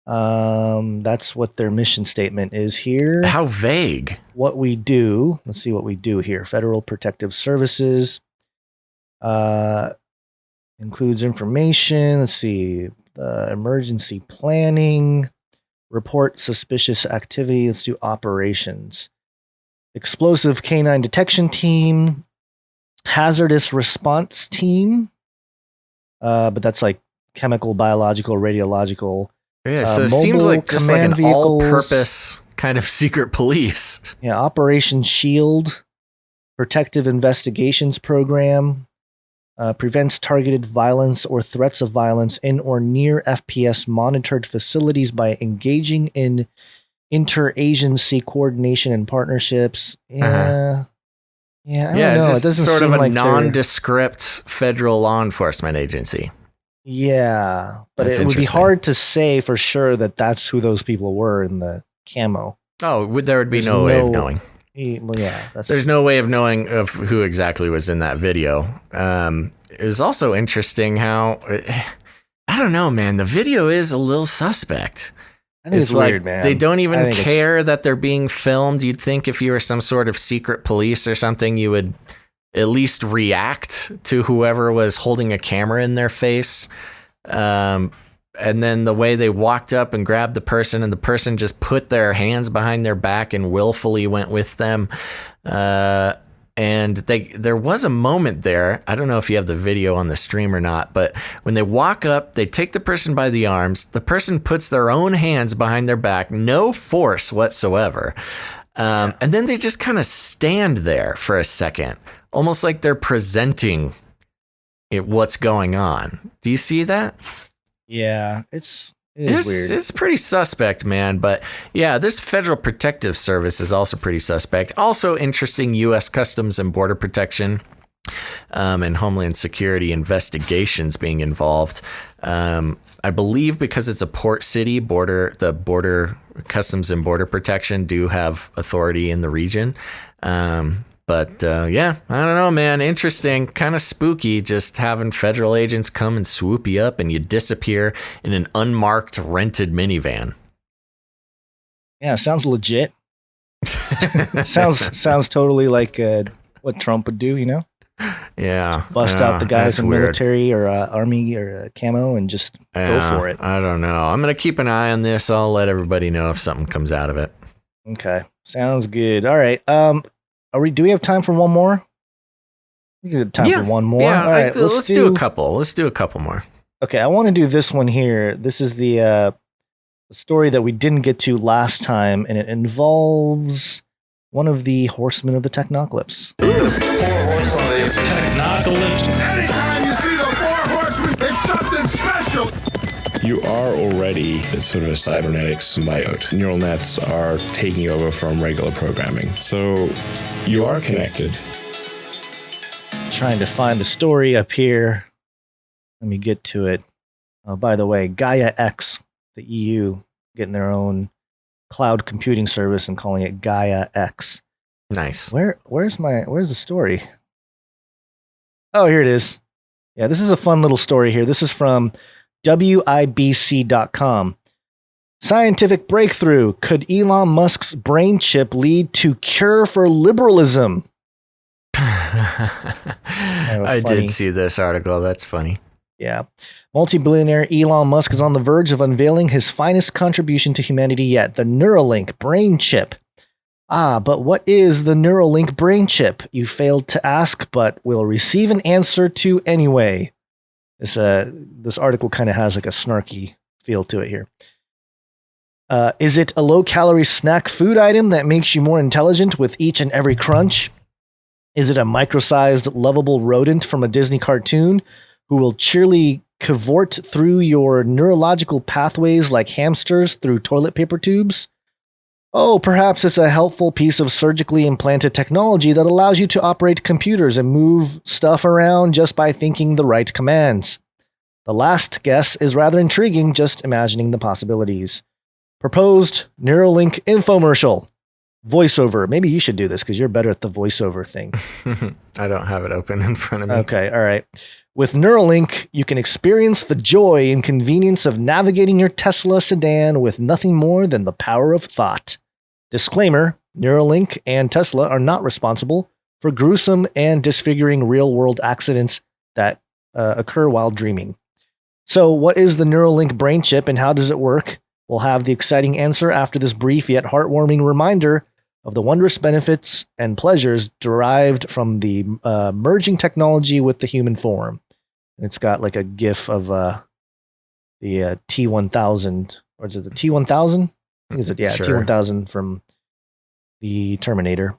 That's what their mission statement is here. How vague. What we do. Let's see what we do here. Federal Protective Services includes information. Let's see. Emergency planning. Report suspicious activity. Let's do operations. Explosive canine detection team. Hazardous response team. But that's like chemical, biological, radiological. Yeah, so it seems like just like an all-purpose kind of secret police. Yeah, Operation Shield, Protective Investigations Program, prevents targeted violence or threats of violence in or near FPS monitored facilities by engaging in interagency coordination and partnerships. Yeah, I don't know. Just it doesn't sort seem of a like nondescript federal law enforcement agency. Yeah, but That's it would be hard to say for sure that that's who those people were in the camo. Oh, there would be no way of knowing. Well, yeah, there's no way of knowing of who exactly was in that video. It was also interesting how, I don't know, man, the video is a little suspect. I think it's like weird, man. They don't even care that they're being filmed. You'd think if you were some sort of secret police or something, you would at least react to whoever was holding a camera in their face. And then the way they walked up and grabbed the person and the person just put their hands behind their back and willfully went with them. And there was a moment there, I don't know if you have the video on the stream or not, but when they walk up, they take the person by the arms, the person puts their own hands behind their back, no force whatsoever. And then they just kind of stand there for a second, almost like they're presenting what's going on. Do you see that? Yeah, it is weird. It's pretty suspect, man. But yeah, this Federal Protective Service is also pretty suspect. Also interesting, U.S. Customs and Border Protection and Homeland Security investigations being involved. I believe because it's a port city, the Border Customs and Border Protection do have authority in the region. But yeah, I don't know, man. Interesting, kind of spooky just having federal agents come and swoop you up and you disappear in an unmarked rented minivan. Yeah, sounds legit. sounds totally like what Trump would do, you know? Yeah. Just bust out the guys in military or army or camo and just go for it. I don't know. I'm going to keep an eye on this. I'll let everybody know if something comes out of it. Okay. Sounds good. All right. Do we have time for one more? We have time for one more. Yeah, all right, let's do a couple. Let's do a couple more. Okay, I want to do this one here. This is the story that we didn't get to last time, and it involves one of the horsemen of the Technocalypse. Anytime you see the four horsemen, it's something special. You are already sort of a cybernetic symbiote. Neural nets are taking over from regular programming. So you are connected. Trying to find the story up here. Let me get to it. Oh, by the way, Gaia X, the EU, getting their own cloud computing service and calling it Gaia X. Nice. Where's the story? Oh, here it is. Yeah, this is a fun little story here. This is from WIBC.com. Scientific breakthrough. Could Elon Musk's brain chip lead to cure for liberalism? I did see this article. That's funny. Yeah. Multi-billionaire Elon Musk is on the verge of unveiling his finest contribution to humanity yet, the Neuralink brain chip. But what is the Neuralink brain chip? You failed to ask, but will receive an answer to anyway. This article kind of has like a snarky feel to it here. Is it a low-calorie snack food item that makes you more intelligent with each and every crunch? Is it a micro-sized, lovable rodent from a Disney cartoon who will cheerily cavort through your neurological pathways like hamsters through toilet paper tubes? Oh, perhaps it's a helpful piece of surgically implanted technology that allows you to operate computers and move stuff around just by thinking the right commands. The last guess is rather intriguing, just imagining the possibilities. Proposed Neuralink infomercial. Voiceover. Maybe you should do this because you're better at the voiceover thing. I don't have it open in front of me. Okay, all right. With Neuralink, you can experience the joy and convenience of navigating your Tesla sedan with nothing more than the power of thought. Disclaimer, Neuralink and Tesla are not responsible for gruesome and disfiguring real-world accidents that occur while dreaming. So what is the Neuralink brain chip and how does it work? We'll have the exciting answer after this brief yet heartwarming reminder of the wondrous benefits and pleasures derived from the merging technology with the human form. And it's got like a GIF of the T-1000, or is it the T-1000? I think it's Sure. T-1000 from the Terminator.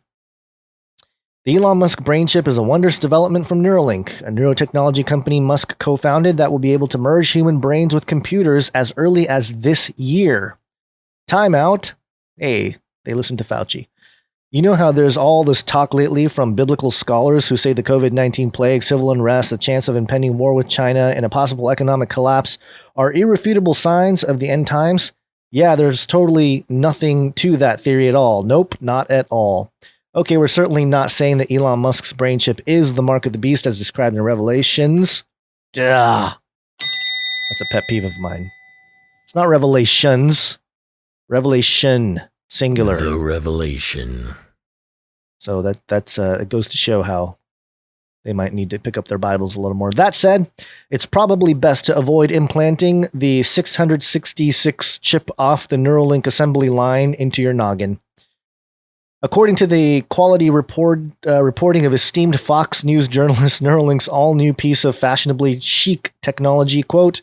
The Elon Musk brain chip is a wondrous development from Neuralink, a neurotechnology company Musk co-founded that will be able to merge human brains with computers as early as this year. Timeout. Hey, they listen to Fauci. You know how there's all this talk lately from biblical scholars who say the COVID-19 plague, civil unrest, the chance of impending war with China, and a possible economic collapse are irrefutable signs of the end times? Yeah, there's totally nothing to that theory at all. Nope, not at all. Okay, we're certainly not saying that Elon Musk's brain chip is the mark of the beast as described in Revelations. Duh. That's a pet peeve of mine. It's not Revelations. Revelation. Singular. The revelation. So that's it goes to show how they might need to pick up their Bibles a little more. That said, it's probably best to avoid implanting the 666 chip off the Neuralink assembly line into your noggin. According to the quality reporting of esteemed Fox News journalist, Neuralink's all-new piece of fashionably chic technology, quote,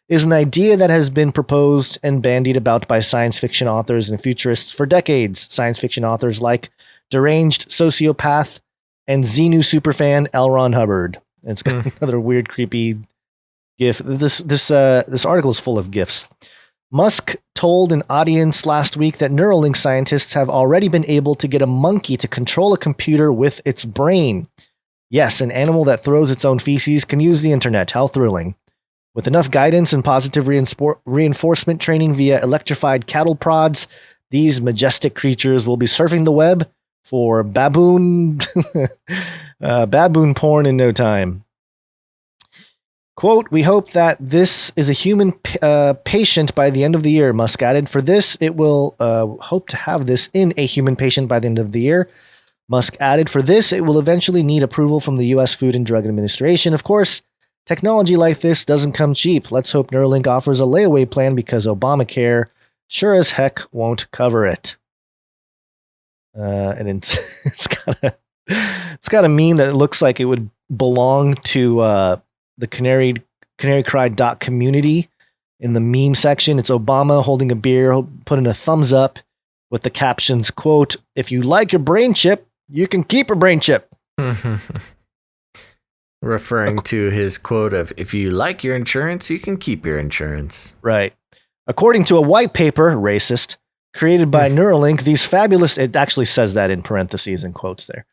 is an idea that has been proposed and bandied about by science fiction authors and futurists for decades. Science fiction authors like deranged sociopath and Xenu superfan L. Ron Hubbard. And it's got another weird, creepy GIF. This article is full of GIFs. Musk told an audience last week that Neuralink scientists have already been able to get a monkey to control a computer with its brain. Yes, an animal that throws its own feces can use the internet. How thrilling. With enough guidance and positive reinforcement training via electrified cattle prods, these majestic creatures will be surfing the web for baboon porn in no time. Quote, we hope that this is a human patient by the end of the year, Musk added. For this, it will hope to have this in a human patient by the end of the year. Musk added, for this, it will eventually need approval from the U.S. Food and Drug Administration. Of course, technology like this doesn't come cheap. Let's hope Neuralink offers a layaway plan because Obamacare sure as heck won't cover it. And it's got a meme that looks like it would belong to the Canary Cry community in the meme section. It's Obama holding a beer, putting a thumbs up, with the captions, quote, "If you like your brain chip, you can keep a brain chip." Referring to his quote of, "If you like your insurance, you can keep your insurance." Right. According to a white paper, racist, created by Neuralink, these fabulous, it actually says that in parentheses and quotes there.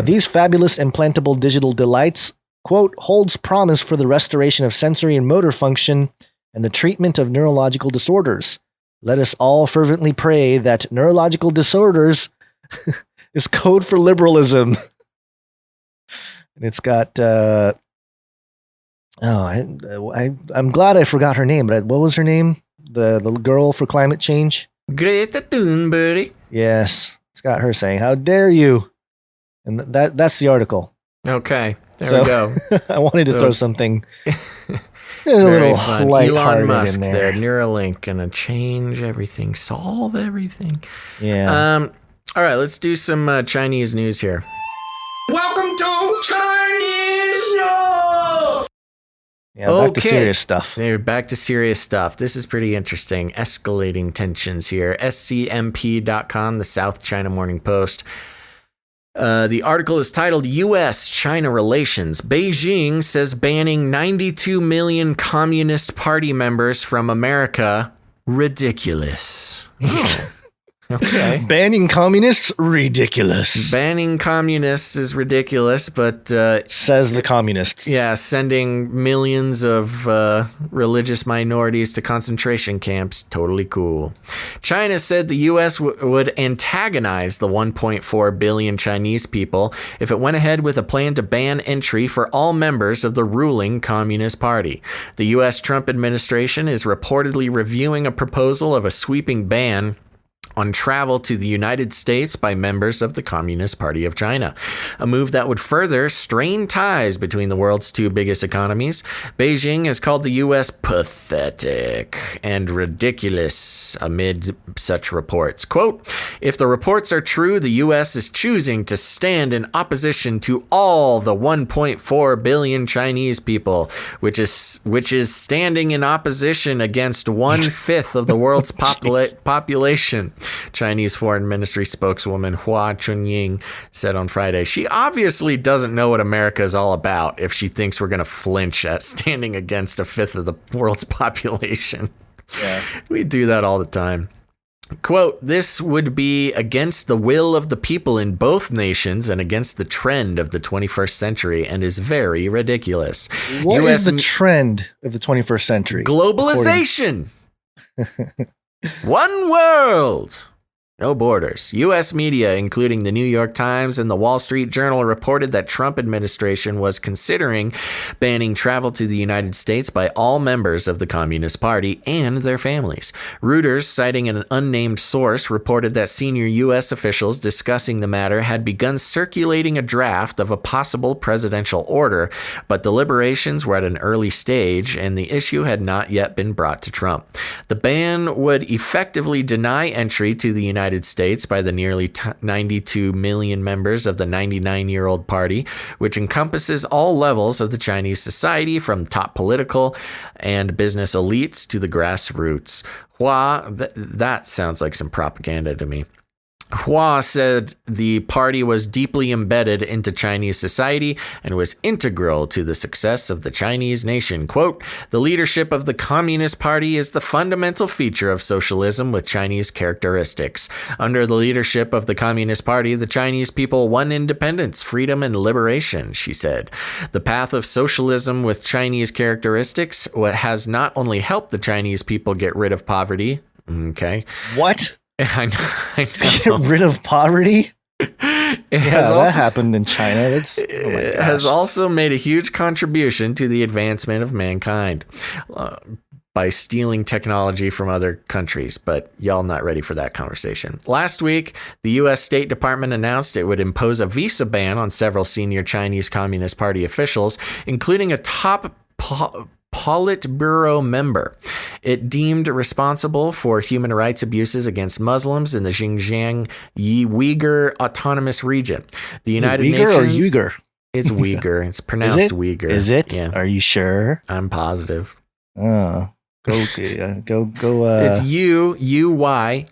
These fabulous implantable digital delights, quote, "holds promise for the restoration of sensory and motor function and the treatment of neurological disorders. Let us all fervently pray that neurological disorders is code for liberalism." And it's got, I'm glad I forgot her name, but what was her name? The little girl for climate change? Greta Thunberg. Yes. It's got her saying, "How dare you?" And that's the article. Okay. There we go. I wanted to throw something a very little fun. lighthearted Elon Musk in there. there. Neuralink gonna change everything, solve everything. Yeah. All right, let's do some Chinese news here. Welcome to Chinese News! Yeah, back to serious stuff. They're back to serious stuff. This is pretty interesting. Escalating tensions here. SCMP.com, the South China Morning Post. The article is titled U.S.-China Relations. Beijing says banning 92 million Communist Party members from America. Ridiculous. Oh. Okay. Banning communists? Ridiculous. Banning communists is ridiculous, but... says the communists. Yeah, sending millions of religious minorities to concentration camps, totally cool. China said the U.S. would antagonize the 1.4 billion Chinese people if it went ahead with a plan to ban entry for all members of the ruling Communist Party. The U.S. Trump administration is reportedly reviewing a proposal of a sweeping ban on travel to the United States by members of the Communist Party of China, a move that would further strain ties between the world's two biggest economies. Beijing has called the U.S. pathetic and ridiculous amid such reports. Quote, "If the reports are true, the U.S. is choosing to stand in opposition to all the 1.4 billion Chinese people, which is standing in opposition against 1/5 of the world's population." Chinese Foreign Ministry spokeswoman Hua Chunying said on Friday. She obviously doesn't know what America is all about if she thinks we're going to flinch at standing against 1/5 of the world's population. Yeah. We do that all the time. Quote, "This would be against the will of the people in both nations and against the trend of the 21st century and is very ridiculous." What is the trend of the 21st century? Globalization. One world. No borders. U.S. media, including the New York Times and the Wall Street Journal, reported that Trump administration was considering banning travel to the United States by all members of the Communist Party and their families. Reuters, citing an unnamed source, reported that senior U.S. officials discussing the matter had begun circulating a draft of a possible presidential order, but deliberations were at an early stage and the issue had not yet been brought to Trump. The ban would effectively deny entry to the United States by the nearly 92 million members of the 99-year-old party, which encompasses all levels of the Chinese society, from top political and business elites to the grassroots. Hua, that sounds like some propaganda to me. Hua said the party was deeply embedded into Chinese society and was integral to the success of the Chinese nation. Quote, "The leadership of the Communist Party is the fundamental feature of socialism with Chinese characteristics. Under the leadership of the Communist Party, the Chinese people won independence, freedom, and liberation," she said. "The path of socialism with Chinese characteristics has not only helped the Chinese people get rid of poverty." Okay. What? I know. Get rid of poverty? That happened in China. It has also made a huge contribution to the advancement of mankind by stealing technology from other countries. But y'all not ready for that conversation. Last week, the U.S. State Department announced it would impose a visa ban on several senior Chinese Communist Party officials, including a top Politburo member. It deemed responsible for human rights abuses against Muslims in the Xinjiang Uyghur Autonomous Region. The United Nations. Uyghur or Uyghur? It's Uyghur. It's pronounced Uyghur. Is it? Yeah. Are you sure? I'm positive. Oh. Go. It's Uyghur.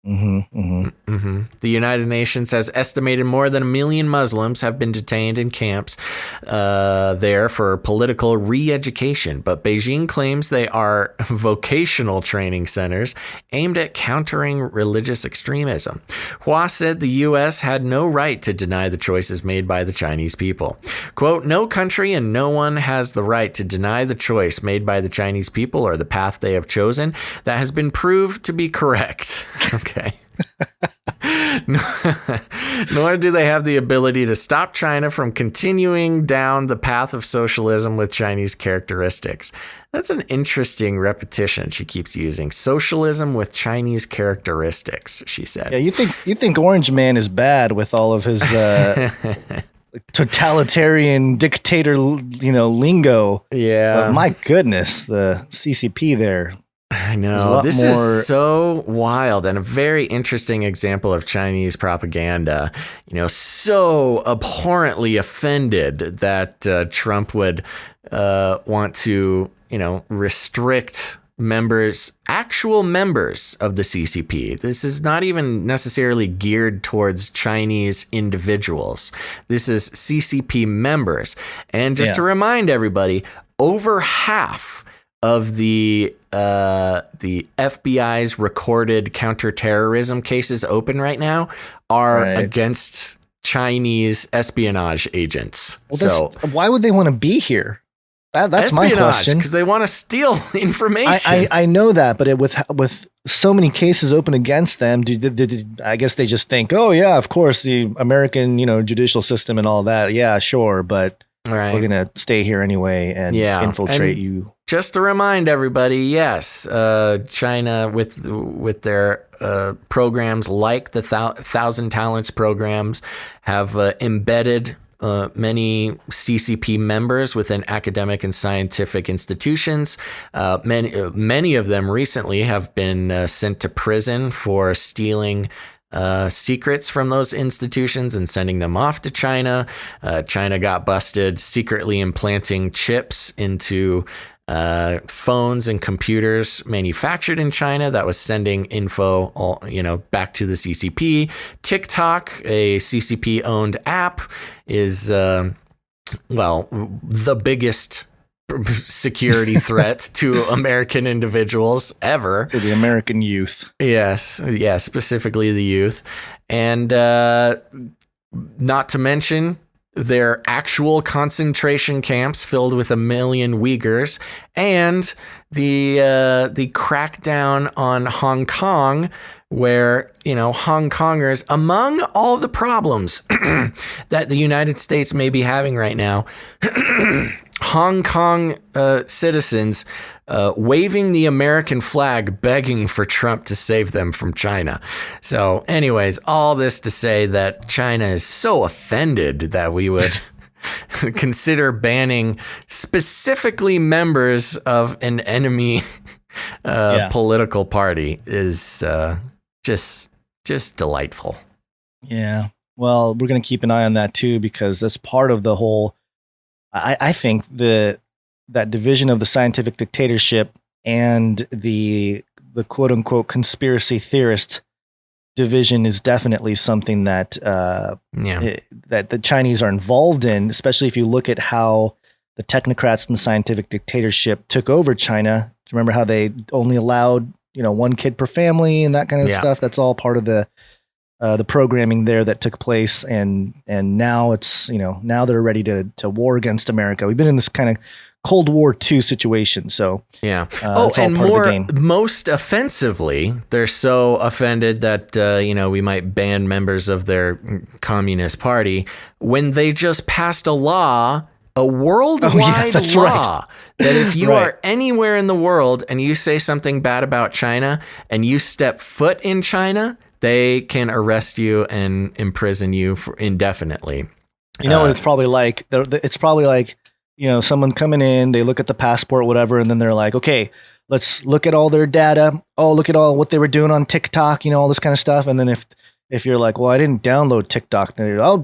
The United Nations has estimated more than 1 million Muslims have been detained in camps there for political re-education, but Beijing claims they are vocational training centers aimed at countering religious extremism. Hua said the U.S. had no right to deny the choices made by the Chinese people. Quote, no country and no one has the right to deny the choice made by the Chinese people or the path they have chosen that has been proved to be correct. Okay. Nor do they have the ability to stop China from continuing down the path of socialism with Chinese characteristics. That's an interesting repetition she keeps using. Socialism with Chinese characteristics, she said. Yeah, you think Orange Man is bad with all of his totalitarian dictator, lingo. Yeah. But my goodness, the CCP there. I know. This is so wild and a very interesting example of Chinese propaganda. So abhorrently offended that Trump would want to, restrict actual members of the CCP. This is not even necessarily geared towards Chinese individuals. This is CCP members. And just to remind everybody, over half of the FBI's recorded counterterrorism cases open right now are against Chinese espionage agents. Well, why would they want to be here? That's my question. Because they want to steal information. I know that, but with so many cases open against them, I guess they just think, oh yeah, of course, the American judicial system and all that. Yeah, sure, but we're gonna stay here anyway and infiltrate you. Just to remind everybody, yes, China with their programs like the Thousand Talents programs have embedded many CCP members within academic and scientific institutions. Many of them recently have been sent to prison for stealing secrets from those institutions and sending them off to China. China got busted secretly implanting chips into phones and computers manufactured in China that was sending info, back to the CCP. TikTok, a CCP-owned app, is the biggest security threat to American individuals ever. To the American youth. Yes, specifically the youth. And not to mention their actual concentration camps filled with 1 million Uyghurs, and the crackdown on Hong Kong, where Hong Kongers, among all the problems that the United States may be having right now, Hong Kong citizens waving the American flag, begging for Trump to save them from China. So anyways, all this to say that China is so offended that we would consider banning specifically members of an enemy political party is just delightful. Yeah. Well, we're going to keep an eye on that too, because that's part of the whole, I think that division of the scientific dictatorship and the quote unquote conspiracy theorist division is definitely something that that the Chinese are involved in, especially if you look at how the technocrats and the scientific dictatorship took over China. Do you remember how they only allowed, one kid per family and that kind of stuff? That's all part of the programming there that took place, and now it's now they're ready to war against America. We've been in this kind of Cold War II situation, so and most offensively, they're so offended that we might ban members of their communist party when they just passed a worldwide law that if you are anywhere in the world and you say something bad about China and you step foot in China, they can arrest you and imprison you for indefinitely. What it's probably like? It's probably like, someone coming in, they look at the passport, whatever, and then they're like, okay, let's look at all their data. Oh, look at all what they were doing on TikTok, all this kind of stuff. And then if you're like, well, I didn't download TikTok, then you're, all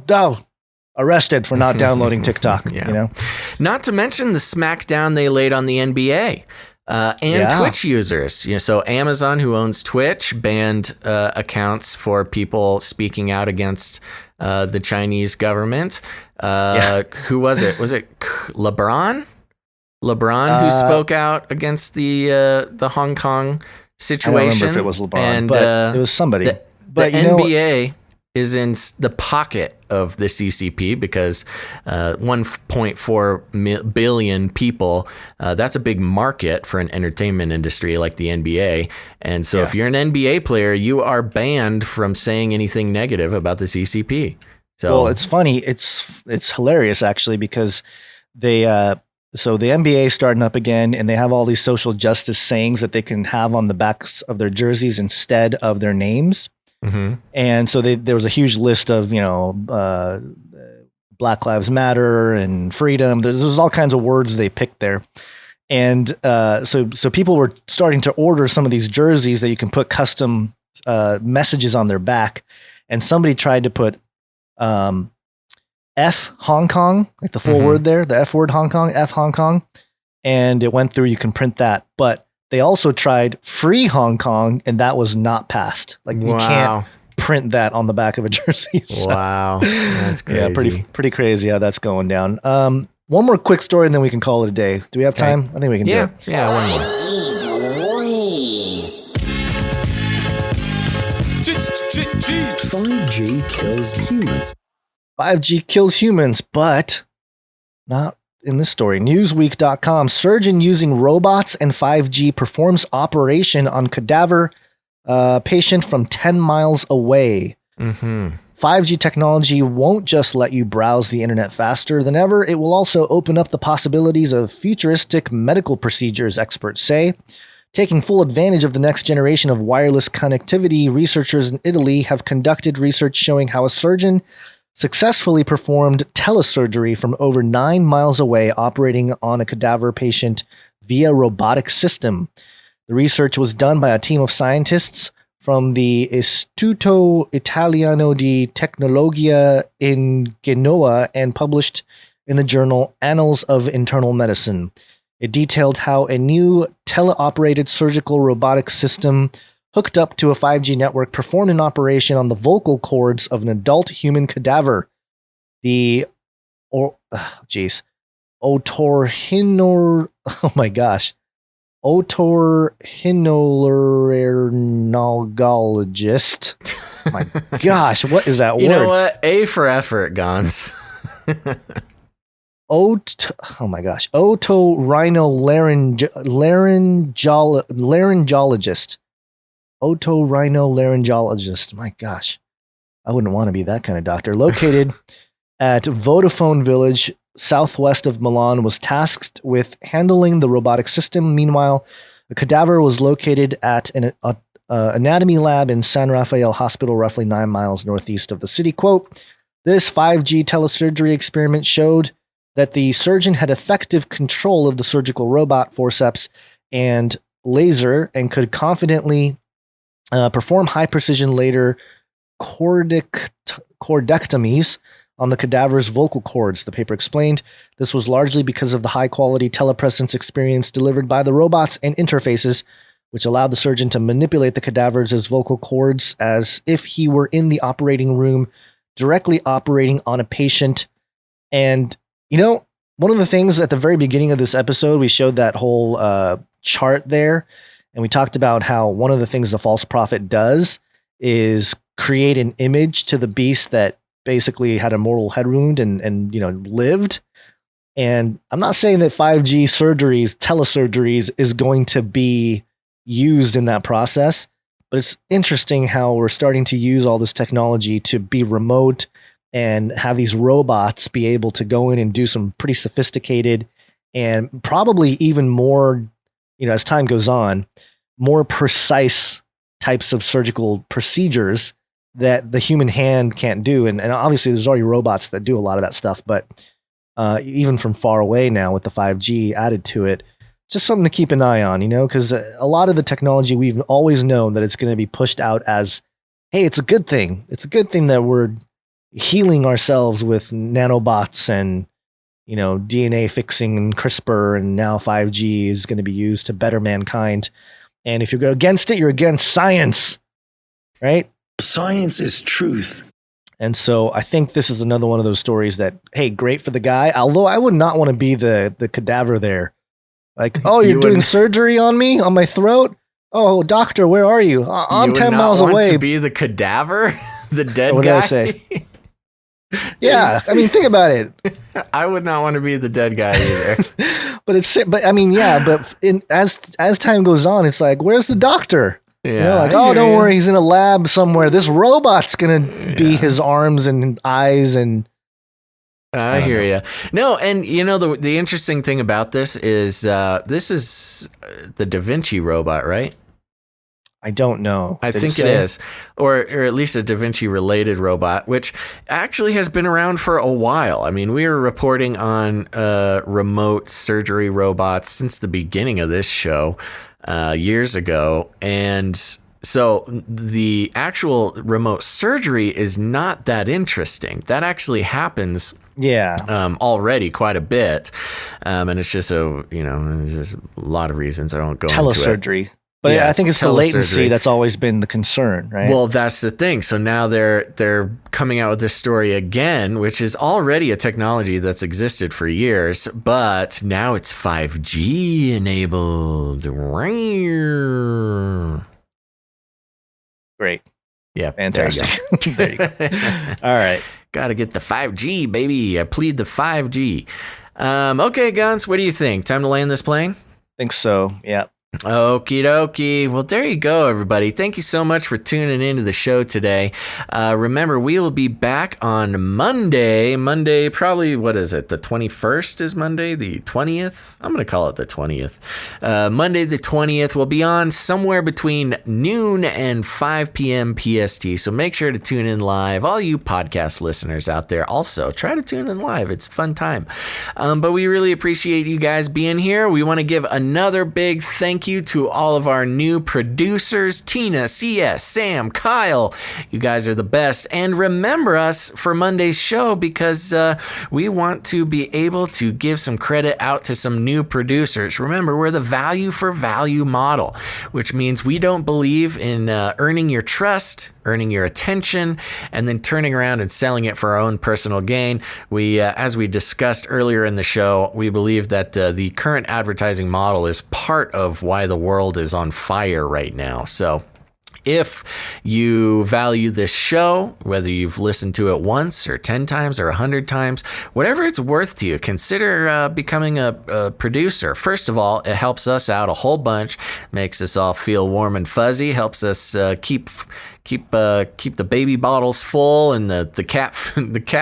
arrested for not downloading TikTok. Yeah. You know, not to mention the smackdown they laid on the NBA. And Twitch users. So Amazon, who owns Twitch, banned accounts for people speaking out against the Chinese government. Who was it? Was it LeBron? LeBron who spoke out against the Hong Kong situation. I don't remember if it was LeBron, but it was somebody. But the NBA is in the pocket of the CCP because 1.4 billion people, that's a big market for an entertainment industry like the NBA. And so if you're an NBA player, you are banned from saying anything negative about the CCP. So, well, it's funny. It's hilarious, actually, because so the NBA starting up again, and they have all these social justice sayings that they can have on the backs of their jerseys instead of their names. Mm-hmm. And so there was a huge list of, Black Lives Matter and freedom. There's all kinds of words they picked there. And so people were starting to order some of these jerseys that you can put custom messages on their back. And somebody tried to put F Hong Kong, like the full word there, the F word Hong Kong, F Hong Kong. And it went through, you can print that. But they also tried free Hong Kong, and that was not passed. Like you can't print that on the back of a jersey. So, wow. That's crazy. Yeah, pretty crazy how that's going down. One more quick story and then we can call it a day. Do we have time? I think we can do it. Yeah, one more. 5G kills humans. 5G kills humans, but not in this story. Newsweek.com, surgeon using robots and 5G performs operation on cadaver patient from 10 miles away. 5G technology won't just let you browse the internet faster than ever. It will also open up the possibilities of futuristic medical procedures, experts say. Taking full advantage of the next generation of wireless connectivity, researchers in Italy have conducted research showing how a surgeon successfully performed telesurgery from over 9 miles away, operating on a cadaver patient via robotic system. The research was done by a team of scientists from the Istituto Italiano di Tecnologia in Genoa and published in the journal Annals of Internal Medicine. It detailed how a new teleoperated surgical robotic system hooked up to a 5G network performed an operation on the vocal cords of an adult human cadaver. The otorhinolaryngologist. My gosh, what is that word? You know what? A for effort, Gons. Otorhinolaryngologist. Otorhinolaryngologist. My gosh. I wouldn't want to be that kind of doctor. Located at Vodafone Village, southwest of Milan, was tasked with handling the robotic system. Meanwhile, a cadaver was located at an anatomy lab in San Rafael Hospital, roughly 9 miles northeast of the city. Quote, this 5G telesurgery experiment showed that the surgeon had effective control of the surgical robot, forceps, and laser, and could confidently perform high-precision laser cordectomies on the cadaver's vocal cords, the paper explained. This was largely because of the high-quality telepresence experience delivered by the robots and interfaces, which allowed the surgeon to manipulate the cadaver's vocal cords as if he were in the operating room, directly operating on a patient. And, one of the things at the very beginning of this episode, we showed that whole chart there, and we talked about how one of the things the false prophet does is create an image to the beast that basically had a mortal head wound and lived. And I'm not saying that 5G surgeries, telesurgeries, is going to be used in that process, but it's interesting how we're starting to use all this technology to be remote and have these robots be able to go in and do some pretty sophisticated and probably even more, as time goes on, more precise types of surgical procedures that the human hand can't do. And obviously there's already robots that do a lot of that stuff, but even from far away now with the 5G added to it, just something to keep an eye on, because a lot of the technology we've always known that it's going to be pushed out as, hey, it's a good thing. It's a good thing that we're healing ourselves with nanobots and, DNA fixing and CRISPR, and now 5G is going to be used to better mankind. And if you go against it, you're against science, right? Science is truth. And so I think this is another one of those stories that, hey, great for the guy. Although I would not want to be the cadaver there. Like, oh, you're doing surgery on me, on my throat? Oh, doctor, where are you? I'm 10 miles away. Want to be the cadaver? The dead what guy? What did I say? Yeah, I mean, think about it. I would not want to be the dead guy either. but I mean, yeah, but as time goes on, it's like, where's the doctor? Yeah, don't worry, he's in a lab somewhere. This robot's gonna be his arms and eyes and. I hear you. No, and the interesting thing about this is this is the Da Vinci robot, right? I don't know. I think it is, or at least a Da Vinci related robot, which actually has been around for a while. I mean, we were reporting on remote surgery robots since the beginning of this show years ago, and so the actual remote surgery is not that interesting. That actually happens. Yeah. Already quite a bit, and it's just there's just a lot of reasons I don't go telesurgery. Into it. But I think it's the latency that's always been the concern, right? Well, that's the thing. So now they're coming out with this story again, which is already a technology that's existed for years, but now it's 5G enabled. Great. Yeah, fantastic. There you go. All right. Got to get the 5G, baby. I plead the 5G. Okay, Guns, what do you think? Time to land this plane? Think so, yeah. Okie dokie. Well, there you go, everybody. Thank you so much for tuning into the show today. Remember, we will be back on Monday. Monday, probably, what is it? The 21st is Monday? The 20th? I'm going to call it the 20th. Monday the 20th. We'll be on somewhere between noon and 5 p.m. PST. So make sure to tune in live. All you podcast listeners out there, also try to tune in live. It's a fun time. But we really appreciate you guys being here. We want to give another big thank you to all of our new producers, Tina, CS, Sam, Kyle. You guys are the best. And remember us for Monday's show, because we want to be able to give some credit out to some new producers. Remember, we're the value for value model, which means we don't believe in earning your trust, earning your attention, and then turning around and selling it for our own personal gain. We, as we discussed earlier in the show, we believe that the current advertising model is part of why the world is on fire right now. So if you value this show, whether you've listened to it once or 10 times or 100 times, whatever it's worth to you, consider becoming a producer. First of all, it helps us out a whole bunch, makes us all feel warm and fuzzy, helps us keep the baby bottles full and the cat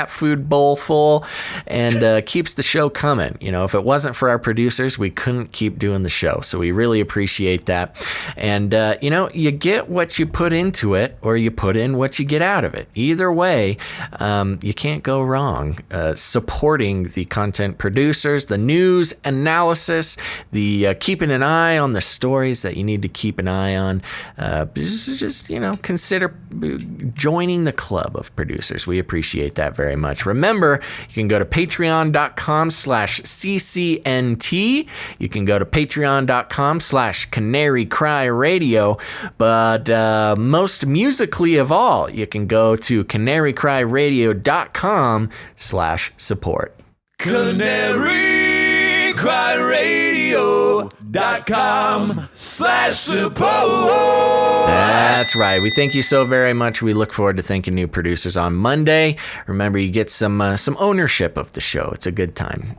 food bowl full, and keeps the show coming. If it wasn't for our producers, we couldn't keep doing the show. So we really appreciate that. And you get what you put into it, or you put in what you get out of it. Either way, you can't go wrong supporting the content producers, the news analysis, the keeping an eye on the stories that you need to keep an eye on. Just consider joining the club of producers. We appreciate that very much. Remember, you can go to patreon.com/CCNT. You can go to patreon.com/Canary Cry Radio. But most musically of all, you can go to canarycryradio.com/support. canarycryradio.com/support. That's right. We thank you so very much. We look forward to thanking new producers on Monday. Remember, you get some ownership of the show. It's a good time.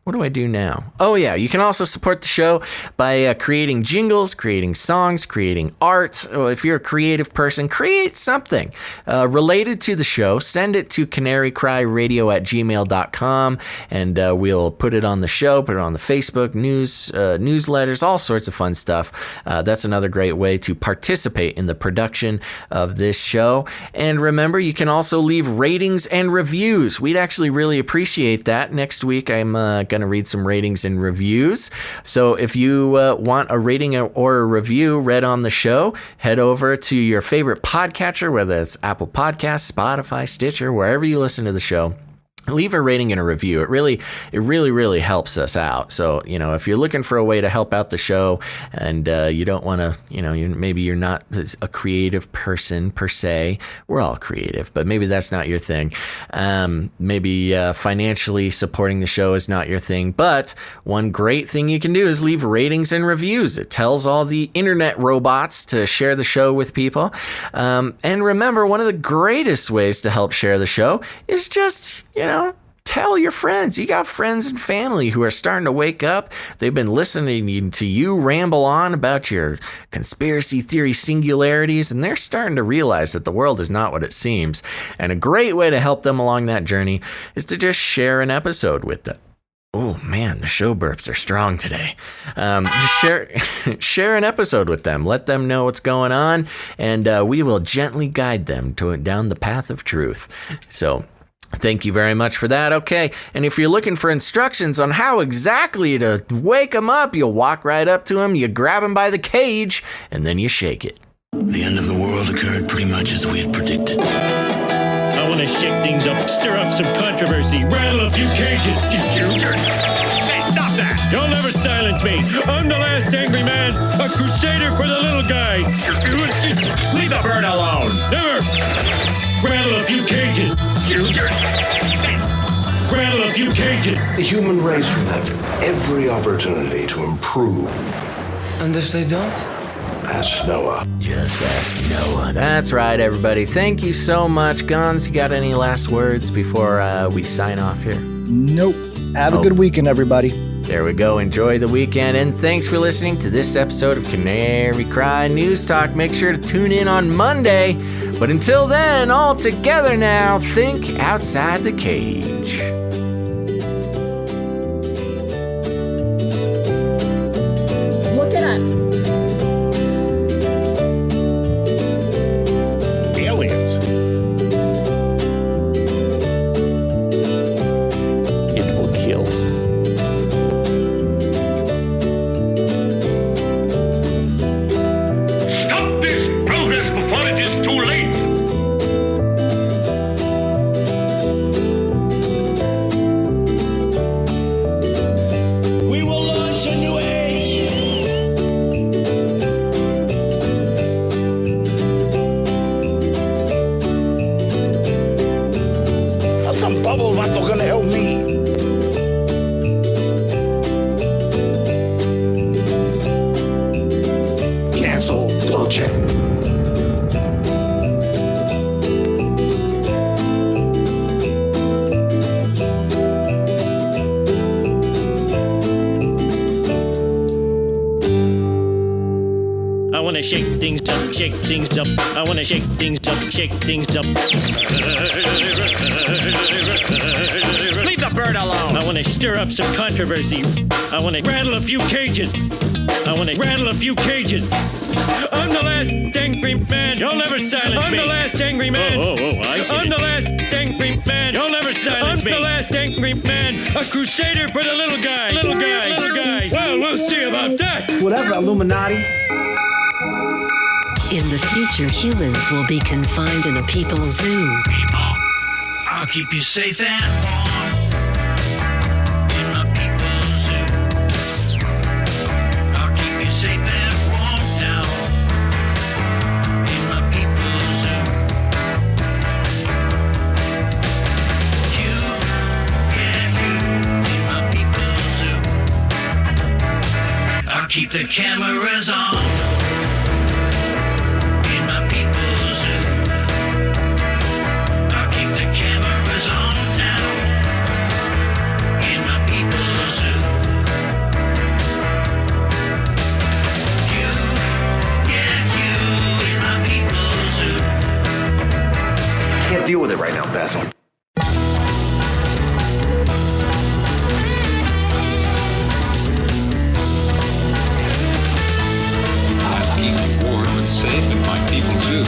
What do I do now? Oh, yeah. You can also support the show by creating jingles, creating songs, creating art. If you're a creative person, create something related to the show. Send it to canarycryradio@gmail.com, and we'll put it on the show, put it on the Facebook, newsletters, all sorts of fun stuff. That's another great way to participate in the production of this show. And remember, you can also leave ratings and reviews. We'd actually really appreciate that. Next week, I'm going going to read some ratings and reviews. So if you want a rating or a review read on the show, head over to your favorite podcatcher, whether it's Apple Podcasts, Spotify, Stitcher, wherever you listen to the show. Leave a rating and a review. It really helps us out. So, if you're looking for a way to help out the show and you don't want to, maybe you're not a creative person per se. We're all creative, but maybe that's not your thing. Maybe financially supporting the show is not your thing. But one great thing you can do is leave ratings and reviews. It tells all the internet robots to share the show with people. And remember, one of the greatest ways to help share the show is just, tell your friends. You got friends and family who are starting to wake up. They've been listening to you ramble on about your conspiracy theory singularities, and they're starting to realize that the world is not what it seems. And a great way to help them along that journey is to just share an episode with them. Oh man, the show burps are strong today. Just share an episode with them. Let them know what's going on, and we will gently guide them down the path of truth. So, thank you very much for that. Okay, and if you're looking for instructions on how exactly to wake them up, you walk right up to them, you grab them by the cage, and then you shake it. The end of the world occurred pretty much as we had predicted. I want to shake things up, stir up some controversy, rattle a few cages. Hey, stop that! You'll never silence me. I'm the last angry man, a crusader for the little guy. Leave the bird alone. Never. Rattle a few cages. Rattle a few cages. The human race will have every opportunity to improve. And if they don't? Ask Noah. Just ask Noah. That's right, everybody. Thank you so much. Guns, you got any last words before we sign off here? Nope. Have a good weekend, everybody. There we go. Enjoy the weekend. And thanks for listening to this episode of Canary Cry News Talk. Make sure to tune in on Monday. But until then, all together now, think outside the cage. Look it up. Aliens. It will kill. Stop this progress before it is too late. We will launch a new age. Some bubble bath are gonna help me. Cancel culture. I want to shake things up, shake things up. I want to shake things up, shake things up. Leave the bird alone. I want to stir up some controversy. I want to rattle a few cages. I want to rattle a few cages. I'm the last angry man. You'll never silence me. I'm the last angry man. I'm the last angry man. You'll never silence me. I'm the last angry man. A crusader for the little guy. Little guy. Little guy. Well, we'll see about that. Whatever, Illuminati. In the future, humans will be confined in a people's zoo. People, I'll keep you safe and warm in my people's zoo. I'll keep you safe and warm now in my people's zoo. You and you in my people's zoo. I'll keep the cameras on. Can't deal with it right now, Basil. I'll keep you warm and safe in my people's zoo.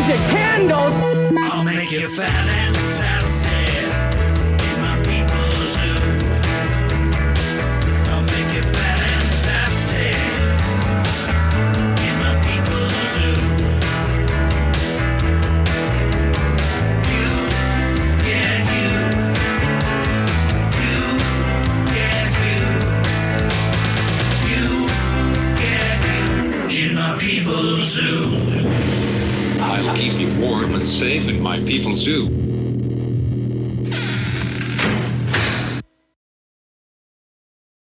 bunch of candles. I'll make you fat and sassy in my people's zoo. I'll make you fat and sassy in my people's zoo. You get you. You get you. You get you in my people's zoo. I'll keep you warm and safe in my people's zoo.